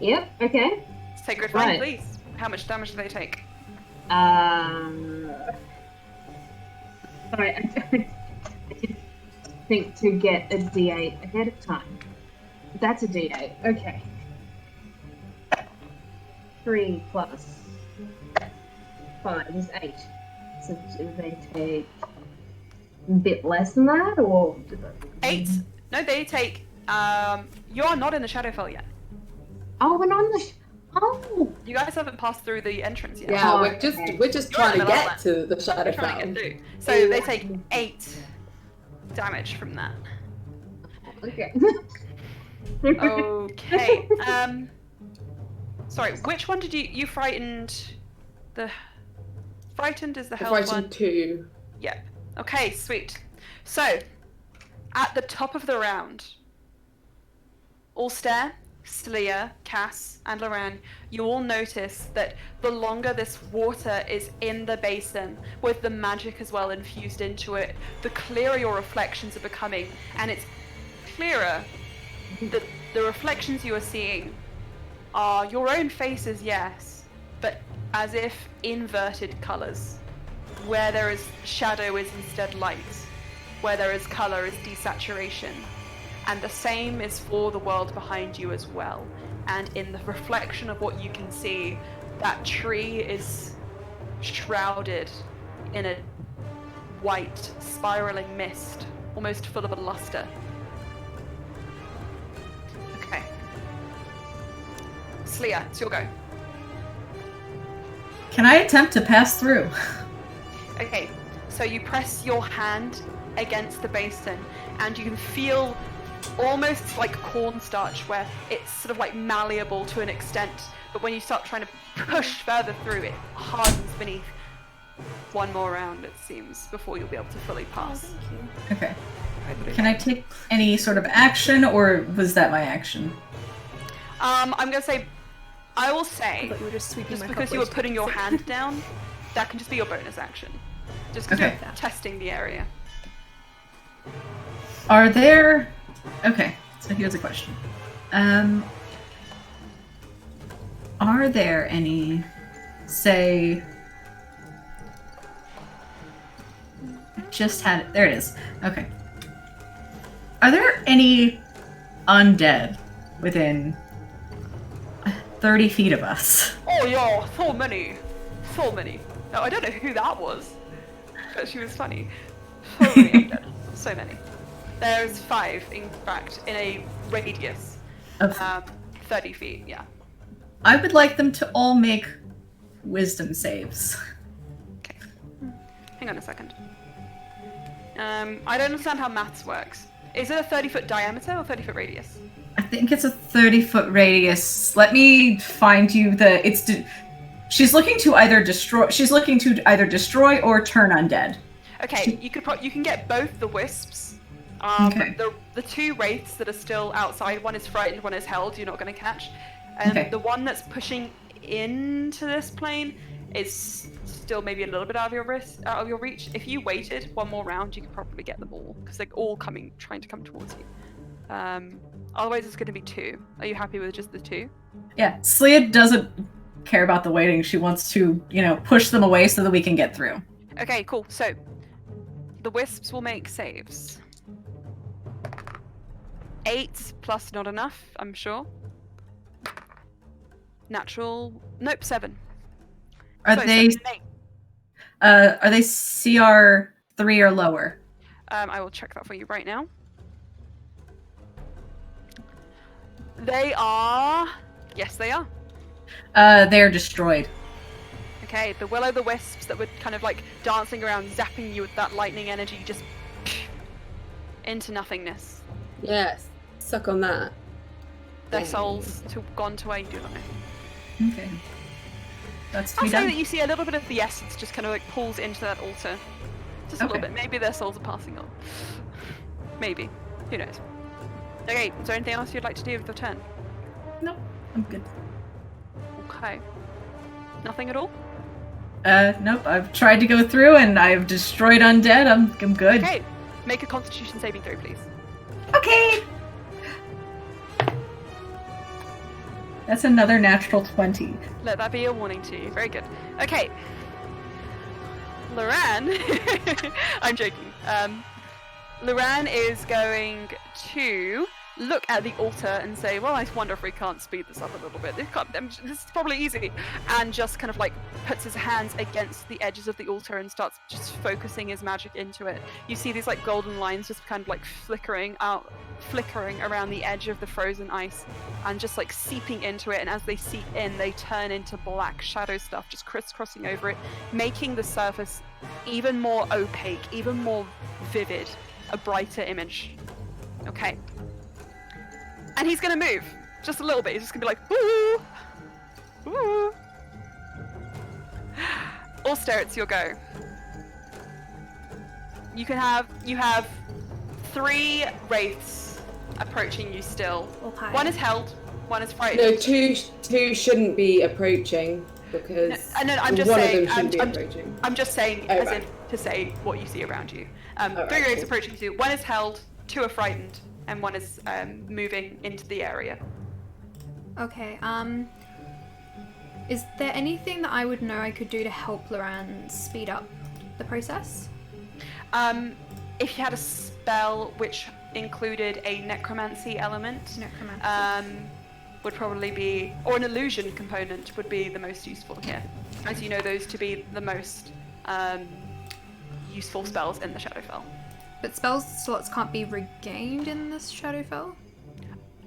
Yep. Okay. Sacred Flame, Right. please. How much damage do they take? Sorry, I didn't think to get a D8 ahead of time. That's a D8. Okay. 3 plus 5 is 8. So do they take a bit less than that, or? 8? No, they take. You're not in the Shadowfell yet. Oh, we're not in the. Oh. You guys haven't passed through the entrance yet. Yeah, Oh, we're just okay. trying to You're in the get to the They're trying to Shadowfell. get through. So they take 8 damage from that. Okay. Okay. Sorry, which one did you frightened? The frightened is the The health Frightened one. 2. Yep. Okay, sweet. So, at the top of the round, Ulster, Slia, Cass, and Loran, you all notice that the longer this water is in the basin, with the magic as well infused into it, the clearer your reflections are becoming, and it's clearer that the reflections you are seeing are your own faces, yes, but as if inverted colours. Where there is shadow is instead light. Where there is colour is desaturation. And the same is for the world behind you as well. And in the reflection of what you can see, that tree is shrouded in a white, spiraling mist, almost full of a luster. Okay. Slia, it's your go. Can I attempt to pass through? Okay, so you press your hand against the basin and you can feel almost like cornstarch where it's sort of like malleable to an extent, but when you start trying to push further through, it hardens beneath. One more round, it seems, before you'll be able to fully pass. Okay. Can I take any sort of action, or was that my action? I'm gonna say, I will say, I thought you were just sweeping just my because you were cobwebs. putting your hand down, that can just be your bonus action. Just because Okay. you're testing the area. Are there... Okay, so here's a question. Are there any, say... I just had it. There it is. Okay. Are there any undead within 30 feet of us? Oh yeah, so many. So many. No, I don't know who that was, but she was funny. So many undead. So many. There's 5, in fact, in a radius. Of 30 feet, yeah. I would like them to all make wisdom saves. Okay. Hang on a second. I don't understand how maths works. Is it a 30-foot diameter or 30-foot radius? I think it's a 30-foot radius. Let me find you the... She's looking to either destroy... She's looking to either destroy or turn undead. Okay, you can get both the wisps. Okay. The 2 wraiths that are still outside, one is frightened, one is held, you're not going to catch. And Okay. the one that's pushing into this plane is still maybe a little bit out of your reach. If you waited one more round, you could probably get them all, because they're all trying to come towards you. Otherwise, it's going to be 2. Are you happy with just the 2? Yeah, Slya doesn't care about the waiting. She wants to, push them away so that we can get through. Okay, cool. So, the wisps will make saves. 8 plus not enough, I'm sure. Natural. Nope, 7. Are Sorry, they 7 and 8. are they CR 3 or lower? I will check that for you right now. They are. Yes, they are. They're destroyed. Okay, the will-o'-the-wisps that were kind of like dancing around, zapping you with that lightning energy, just into nothingness. Yes. Suck on that. Their Yay. souls gone to where you do not know. Okay. That's to I'll be say done. that you see a little bit of the essence just kind of like pulls into that altar. Just a little Okay. bit. Maybe their souls are passing on. Maybe. Who knows? Okay, is there anything else you'd like to do with your turn? No, I'm good. Okay. Nothing at all? Nope. I've tried to go through and I've destroyed undead. I'm good. Okay. Make a constitution saving throw, please. Okay. That's another natural 20. Let that be a warning to you. Very good. Okay. Loran. I'm joking. Loran is going to look at the altar and say, well, I wonder if we can't speed this up a little bit. This is probably easy. And just kind of like puts his hands against the edges of the altar and starts just focusing his magic into it. You see these like golden lines just kind of like flickering around the edge of the frozen ice and just like seeping into it. And as they seep in, they turn into black shadow stuff, just crisscrossing over it, making the surface even more opaque, even more vivid, a brighter image. Okay. And he's gonna move just a little bit. He's just gonna be like, woo, woo. Ulster, it's your go. You have 3 wraiths approaching you still. Okay. One is held, one is frightened. No, two shouldn't be approaching because No, I'm just one saying. of them shouldn't be approaching. I'm just saying, Oh, as right. in to say what you see around you. right, 3 wraiths cool. approaching you. One is held, 2 are frightened, and 1 is moving into the area. Okay, is there anything that I would know I could do to help Loran speed up the process? If you had a spell which included a necromancy element, Necromancy. would probably be, or an illusion component would be the most useful here, as you know those to be the most useful spells in the Shadowfell. But spell slots can't be regained in this Shadowfell?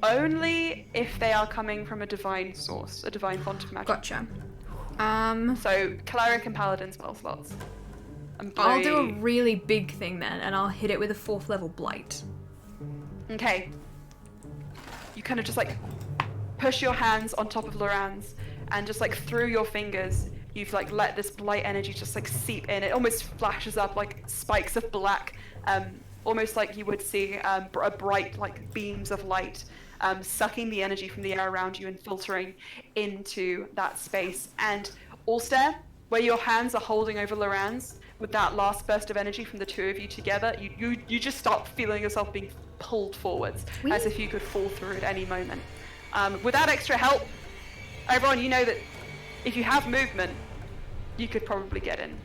Only if they are coming from a divine source, a divine font of magic. Gotcha. So cleric and paladin spell slots. I'll do a really big thing then, and I'll hit it with a 4th level blight. Okay. You kind of just like push your hands on top of Loran's, and just like through your fingers, you've like let this blight energy just like seep in. It almost flashes up like spikes of black, almost like you would see a bright like beams of light, sucking the energy from the air around you and filtering into that space. And Ulster, where your hands are holding over Loran's, with that last burst of energy from the 2 of you together, you just start feeling yourself being pulled forwards, as if you could fall through at any moment. With that extra help, everyone, you know that if you have movement, you could probably get in.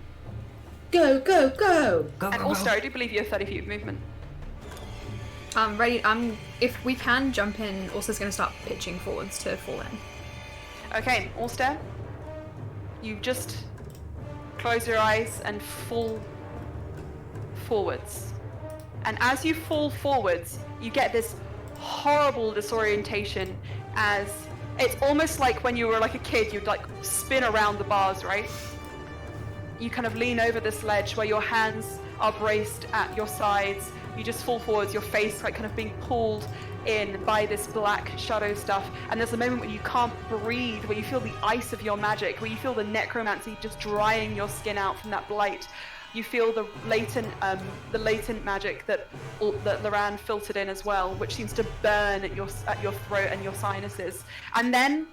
Go, go, go! And also, I do believe you have 30 feet of movement. Ready, if we can jump in, Ulster's gonna start pitching forwards to fall in. Okay, Ulster, you just close your eyes and fall forwards. And as you fall forwards, you get this horrible disorientation, as it's almost like when you were like a kid, you'd like spin around the bars, right? You kind of lean over this ledge where your hands are braced at your sides. You just fall forwards, your face like kind of being pulled in by this black shadow stuff. And there's a moment when you can't breathe, where you feel the ice of your magic, where you feel the necromancy just drying your skin out from that blight. You feel the latent magic that Loran filtered in as well, which seems to burn at your throat and your sinuses. And then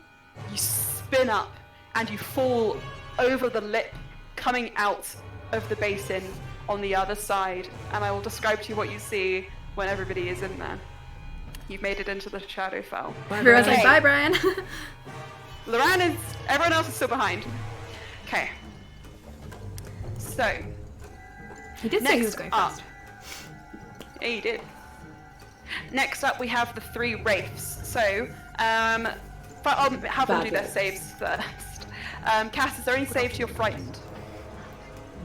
you spin up and you fall over the lip, coming out of the basin on the other side. And I will describe to you what you see when everybody is in there. You've made it into the Shadowfell. Everyone's like, bye, Brian. Loran is... Everyone else is still behind. Okay. So... He did say he was going first. Yeah, he did. Next up, we have the 3 wraiths. So, but I'll have them do their saves first. Cass, is there any saves you're frightened?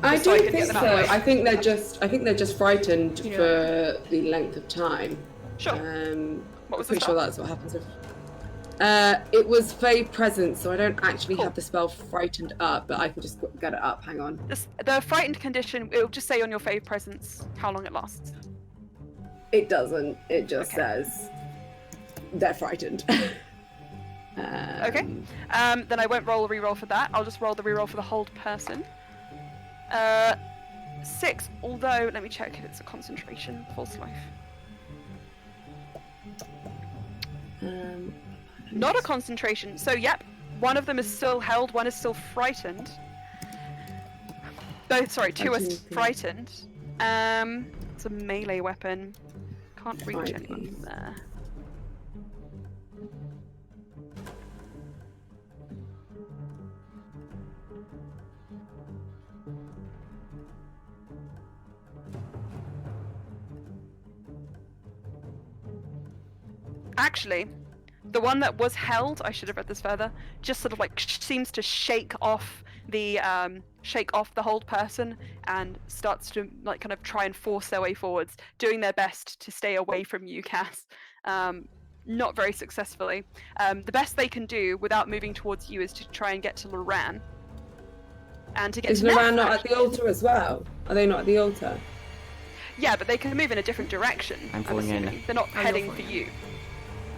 I Just so I don't can think get so. them out of the way. I think they're just frightened for the length of time. Sure. What was the Pretty spell? sure that's what happens. It was Fey Presence, so I don't actually have the spell Frightened up, but I can just get it up. Hang on. The frightened condition, it'll just say on your Fey Presence how long it lasts. It doesn't. It just says they're frightened. Okay. Then I won't roll a reroll for that. I'll just roll the reroll for the hold person. 6, although, let me check if it's a concentration, false life. Not a concentration. So, yep, one of them is still held, one is still frightened. Oh, sorry, 2 are frightened. It's a melee weapon. Can't reach anyone from there. Actually, the one that was held, I should have read this further, just sort of like seems to shake off the hold person and starts to like kind of try and force their way forwards, doing their best to stay away from you, Cass. Not very successfully. The best they can do without moving towards you is to try and get to Loran. And to get Is Loran not at the altar as well? Are they not at the altar? Yeah, but they can move in a different direction. I'm falling in. They're not heading for you.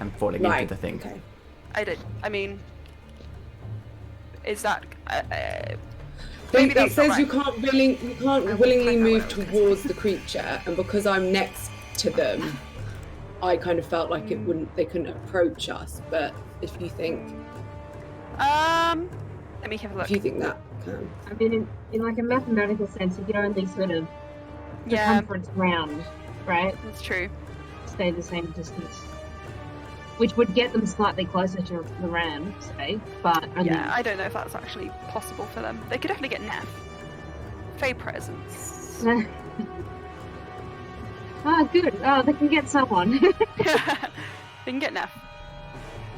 I'm falling into the thing. Okay. I mean, is that? It says you can't willingly move towards the creature, and because I'm next to them, I kind of felt like they couldn't approach us. But if you think, let me have a look. if you think that can, I mean, in like a mathematical sense, you can only sort of circumference round, right? That's true. Stay the same distance, which would get them slightly closer to the ram, say. But I don't know if that's actually possible for them. They could definitely get Neff. Fey Presence. Good. Oh, they can get someone. They can get Neff.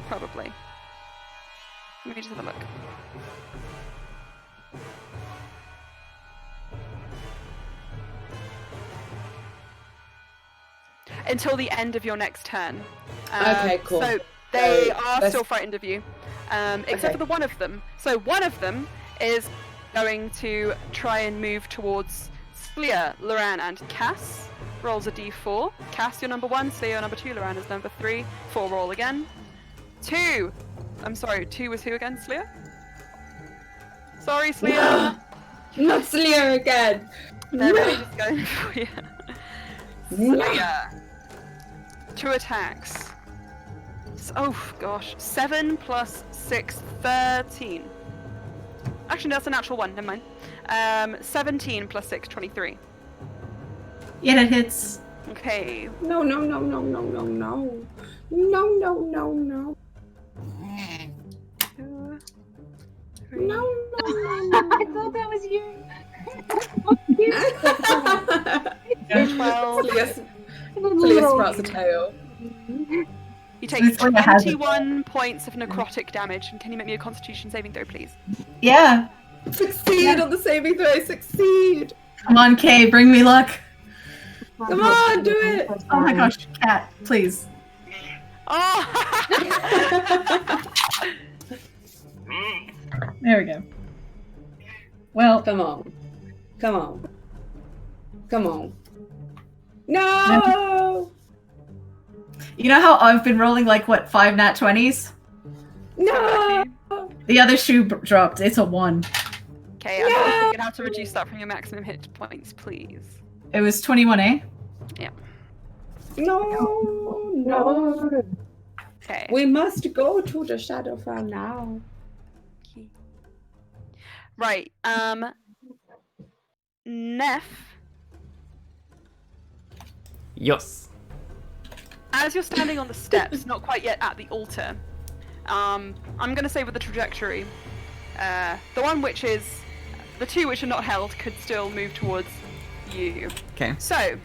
Probably. Let me just have a look. Until the end of your next turn. Okay, cool. So they are still frightened of you, except for the one of them. So one of them is going to try and move towards Slya, Loran, and Cass. Rolls a d4. Cass, you're number 1. Slya, you're number 2. Loran is number 3. 4, roll again. 2. I'm sorry, 2 was who again? Slya? Sorry, Slya. not Slya again. They're really just going for you. Slya. 2 attacks. Oh gosh. 7 plus 6, 13. Actually, that's a natural 1, never mind. 17 plus 6, 23. Yeah, that hits. Okay. No. Two, No. I thought that was you. 12. Slya sprouts a tail. You take It's like a hazard. 21 points of necrotic damage, and can you make me a Constitution saving throw, please? Yeah. Succeed on the saving throw. Succeed. Come on, Kay, bring me luck. Come on, do it. Oh my gosh, Cat, please. Oh! There we go. Well, Come on. No. you know how I've been rolling like, what, 5 nat 20s? No. The other shoe dropped. It's a 1. Okay, I'm gonna have to reduce that from your maximum hit points, please. It was 21, eh? No. Okay. We must go to the Shadowfell now. Right, Neff, Yes. as you're standing on the steps, not quite yet at the altar, I'm gonna say with the trajectory, the one which is, the 2 which are not held could still move towards you. Okay. So,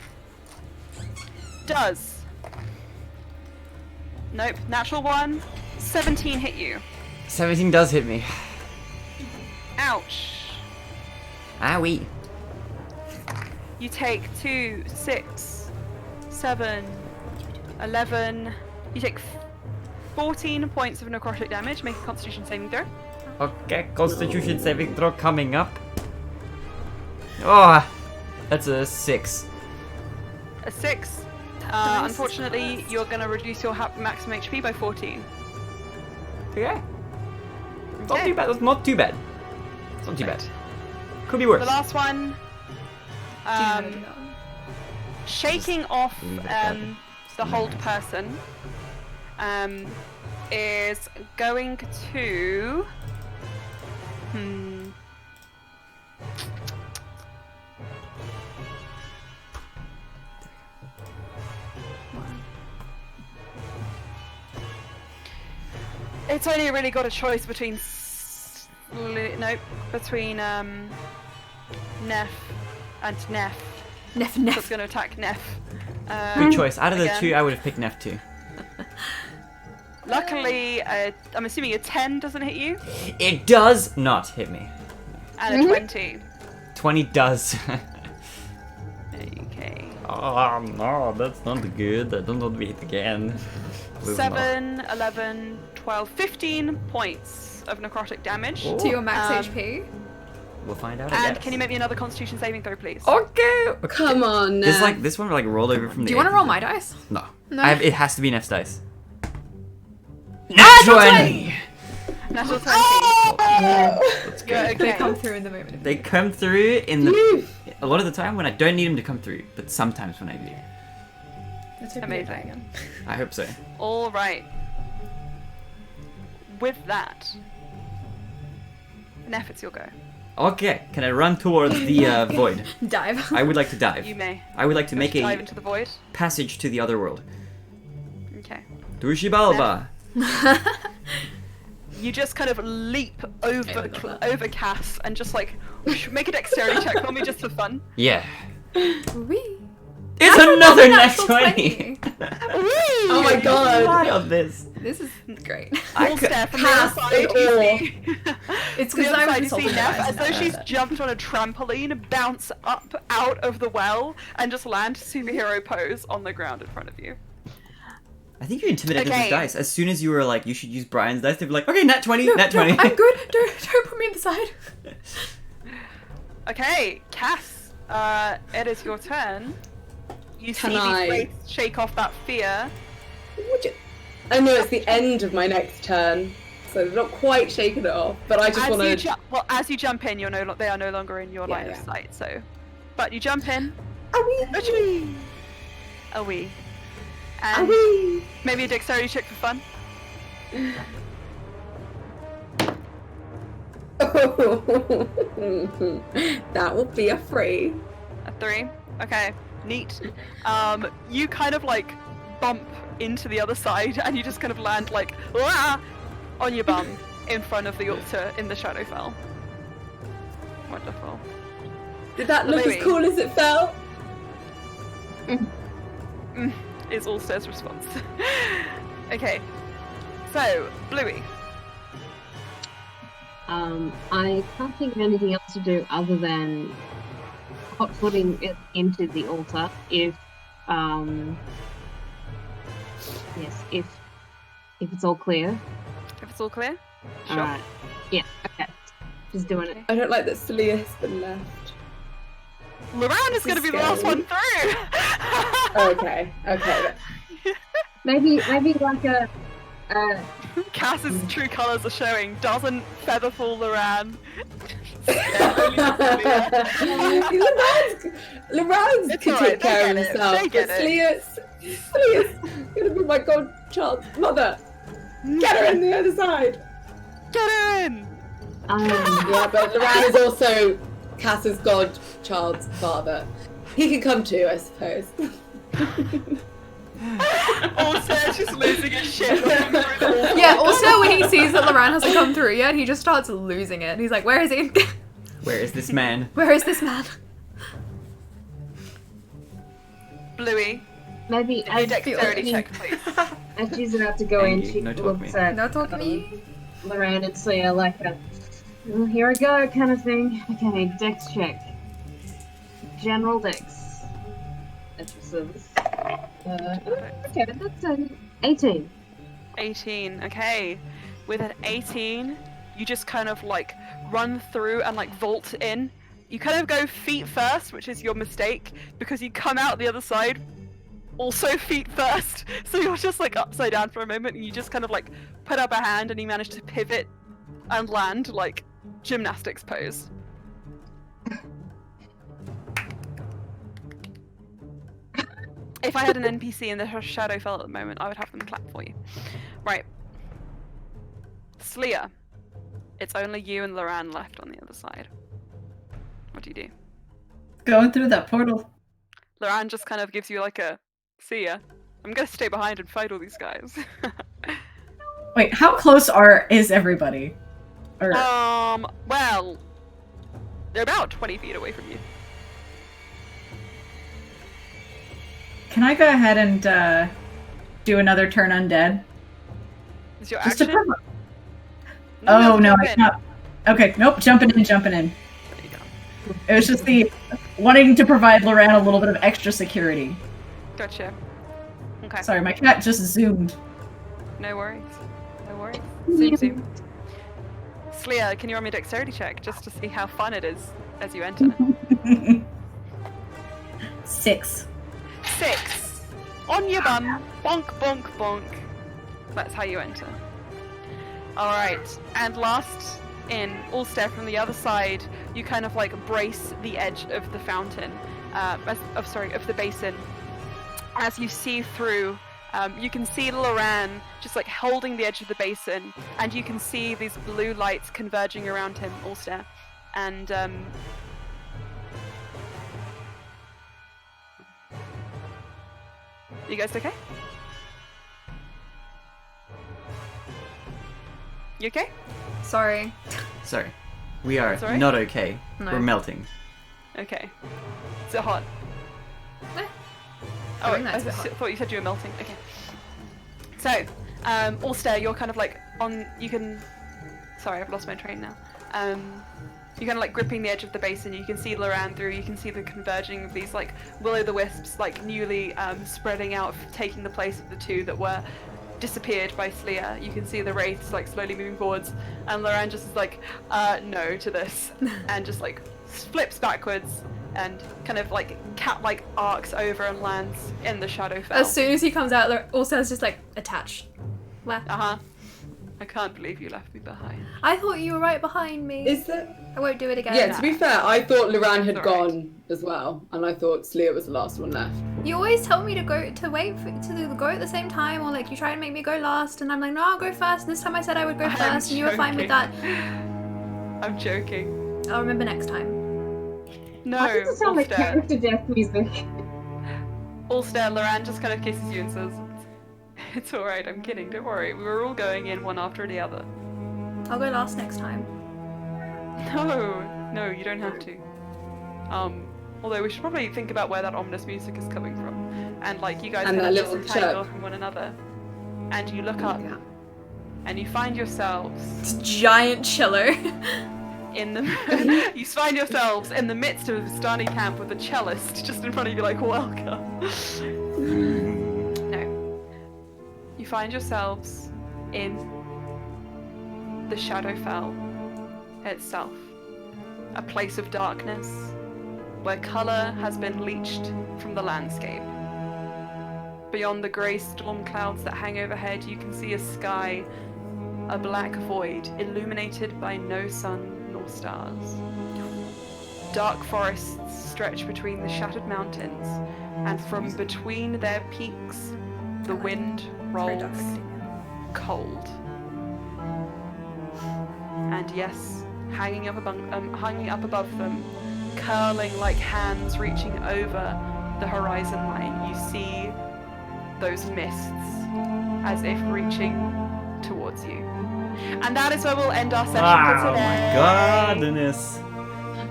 nope, natural 1, 17 hit you. 17 does hit me. Ouch. Owie. You take 2, 6, 7, 11. You take 14 points of necrotic damage. Make a Constitution saving throw. Okay, Constitution saving throw coming up. Oh, that's a 6. A 6. Unfortunately, you're going to reduce your maximum HP by 14. Okay. Not Okay. too bad. That's not too bad. It's not too bad. Could be worse. The last one, shaking off Leave it at that. the hold person, is going to. It's only really got a choice between between Neff and Neff. Neff, So Neff. it's going to attack Neff. Good choice. Out of the again. 2, I would have picked Neff too. Luckily, I'm assuming a 10 doesn't hit you, It does not hit me. and a 20. 20 does. Okay. Oh no, that's not good. I don't want to be hit again. 7, 11, 12, 15 points of necrotic damage. Oh. To your max Um, HP. We'll find out. I And guess. can you make me another Constitution saving throw, please? Okay. Come on, This Neff. like this one like rolled over from the. Do you want to edge. roll my dice? No. No. It has to be Neff's dice. Ah, Nat 20! Natural 20. That's Yeah, good. They okay. come through in the moment. They come through in the a lot of the time when I don't need them to come through, but sometimes when I do. Let's hope you Amazing. get that again. I hope so. All right. With that, Neff, it's your go. Okay, can I run towards the void? Dive. I would like to dive. You may. I would like to make dive a into the void. passage to the other world. Okay. Tushibalba. You just kind of leap over I got that. over Cass and just like whoosh, make a dexterity check for me just for fun. Yeah. Whee. It's Natural another one, nat natural 20. Oh my god. Why on this? This is great. Full stare from the Cass other side. in You awe. see, It's from the because other I side, was you see insulted Neff by as though this. she's jumped on a trampoline, bounce up out of the well, and just land superhero pose on the ground in front of you. I think you intimidated Okay. with dice. As soon as you were like, you should use Brian's dice, they'd be like, okay, nat 20, nat 20. I'm good. Don't put me in the side. Okay, Cass, it is your turn. You Can see I- these wraiths shake off that fear. Would you- I know it's the end of my next turn, so they're not quite shaking it off. But I just want to. As you jump in, they are no longer in your Yeah, line of yeah. sight. So, but you jump in. Awee! A wee. And Awee! maybe a dexterity check for fun. That will be a 3. A 3. Okay. Neat. You kind of like bump into the other side, and you just kind of land like "Wah!" on your bum in front of the altar in the Shadowfell. Wonderful. Did that look Louis. as cool as it felt? Is Ulster's response. Okay. So, Bluey. I can't think of anything else to do other than hot-footing it into the altar if it's all clear. If it's all clear. Sure. Alright. Yeah, okay. Just doing it. I don't like that Celia has been left. Loran is going to be the last Scary. one through. Okay. Maybe like a Cass's true colours are showing. Doesn't feather fall Loran. Lorenz It's can alright, take care of they get it, himself, they get but it. Celia's gonna be my godchild mother. Get her in the other side. Get her in. Yeah, but Loran is also Cass's godchild's father. He can come too, I suppose. Also, it's just losing his shit. Looking through the wall. Yeah, also when he sees that Loran hasn't come through yet, he just starts losing it. He's like, where is he? Where is this man? Where is this man? Bluey, maybe a dexterity check, please. as she's about to go Thank in, you. she No talk looks me. at No talk to me. Loran and Celia like a "Oh, here I go kind of thing. Okay, dex check. General dex. That's okay, that's 18. 18. Okay. With an 18, you just kind of like run through and like vault in. You kind of go feet first, which is your mistake, because you come out the other side also feet first. So you're just like upside down for a moment, and you just kind of like put up a hand and you manage to pivot and land like gymnastics pose. If I had an NPC in the Shadowfell at the moment, I would have them clap for you. Right. Slya. It's only you and Loran left on the other side. What do you do? Going through that portal. Loran just kind of gives you like a, see ya. I'm gonna stay behind and fight all these guys. Wait, how close is everybody? Or... well, they're about 20 feet away from you. Can I go ahead and do another turn undead? Is your Just action? Oh no, I can't. Okay, nope, jumping in. There you go. It was just the wanting to provide Loran a little bit of extra security. Gotcha. Okay. Sorry, my cat just zoomed. No worries. No worries. Zoom, zoom. Slya, can you roll me a dexterity check just to see how fun it is as you enter? 6. 6. On your bum. Bonk, bonk, bonk. That's how you enter. Alright, and last in, Ulster from the other side, you kind of like brace the edge of the fountain, of the basin. As you see through, you can see Loran just like holding the edge of the basin, and you can see these blue lights converging around him, Ulster. And you guys okay? You okay? Sorry. Sorry. We are Sorry? not okay. No. We're melting. Okay. Is it hot? Eh. Oh, I think that's I a bit hot. thought you said you were melting. Okay. So, Ulster, you're kind of like on. You can. Sorry, I've lost my train now. You're kind of like gripping the edge of the basin. You can see Loran through. You can see the converging of these like will-o'-the-wisps, like newly spreading out, taking the place of the two that were disappeared by Slya. You can see the wraiths like slowly moving forwards, and Loran just is like, no to this, and just like flips backwards and kind of like cat-like arcs over and lands in the Shadowfell. As soon as he comes out, Ulster's just like attached. Where? I can't believe you left me behind. I thought you were right behind me. Is that? I won't do it again. Yeah, to be fair, I thought Loran had Alright. gone as well, and I thought Slya was the last one left. You always tell me to go to go at the same time, or like you try to make me go last, and I'm like, no, I'll go first. This time I said I would go I'm first, and you were fine with that. I'm joking. I'll remember next time. No, Why does it sound like Ulster. character death music? Ulster, Loran just kind of kisses you and says, "It's alright, I'm kidding, don't worry. We were all going in one after the other." I'll go last next time. No, you don't have to. Although we should probably think about where that ominous music is coming from. And like you guys And kind that of little disentangle chirp. from one another. And you look up Yeah. and you find yourselves It's giant chiller. in the you find yourselves in the midst of a Vistani camp with a cellist just in front of you like, welcome. No. You find yourselves in the Shadowfell itself. A place of darkness where colour has been leached from the landscape. Beyond the grey storm clouds that hang overhead, you can see a sky, a black void, illuminated by no sun nor stars. Dark forests stretch between the shattered mountains, and from between their peaks, the wind rolls cold. And yes, hanging up above them, curling like hands reaching over the horizon line, you see those mists as if reaching towards you. And that is where we'll end our session for Oh today. my goodness.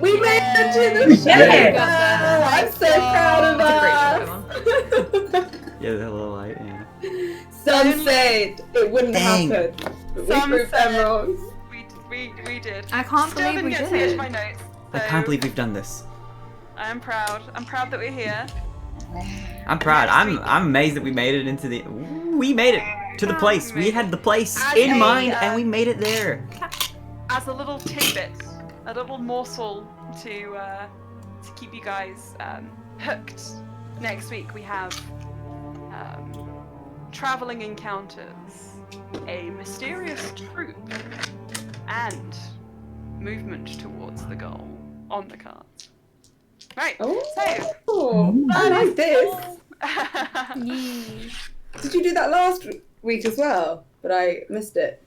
We made it to the show! Yeah. I'm so proud of us! Yeah, the little light, yeah. Some said it wouldn't Dang. happen, but we Some proved them said- wrong. We did. I can't Still believe didn't we get did to finish it. my notes. I so can't believe we've done this. I'm proud. I'm proud that we're here. I'm proud. Next week- I'm amazed that we made it into the. We made it. To the place. We had the place As in a, mind, and we made it there. As a little tidbit, a little morsel to keep you guys hooked. Next week we have traveling encounters, a mysterious troop, and movement towards the goal on the cards. Right. Oh, So I like this. Yee. Did you do that last week as well? But I missed it.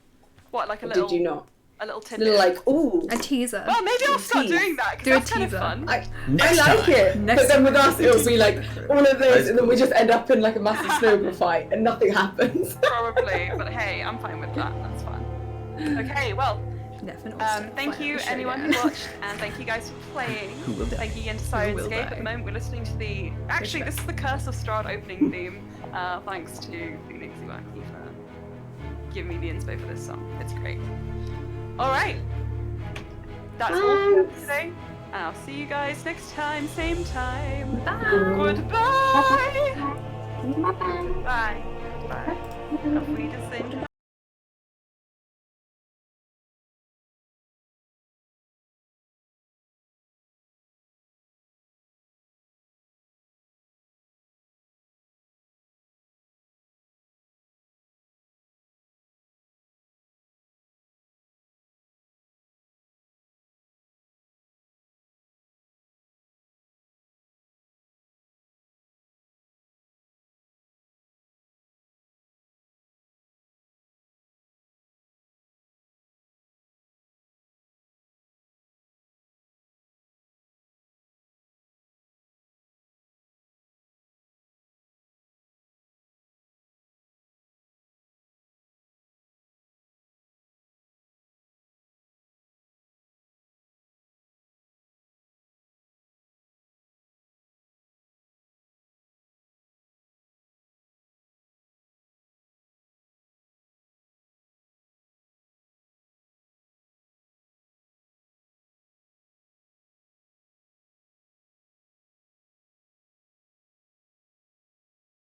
what, like a Or little? did you not? A little A tidbit. little like, ooh. A teaser. Well, maybe I'll start Tease. doing that Do because a that's kind of teaser. fun. I Next like time. it. Next But then with us, it'll be like all of That's this, and then we cool. just end up in like a massive snowball fight, and nothing happens. Probably, but hey, I'm fine with that. That's fun. Okay, well, Definitely. thank you anyone who watched, and thank you guys for playing. Who will die? Thank you again to Who will Slyan'ssun. At die? the moment, we're listening to the. Actually, this is the Curse of Strahd opening theme. Thanks to Phoenix Iwaki for giving me the inspo for this song. It's great. All right, that's all for today, and I'll see you guys next time, same time. Bye. Goodbye. Bye-bye. Bye. Bye. Auf Wiedersehen.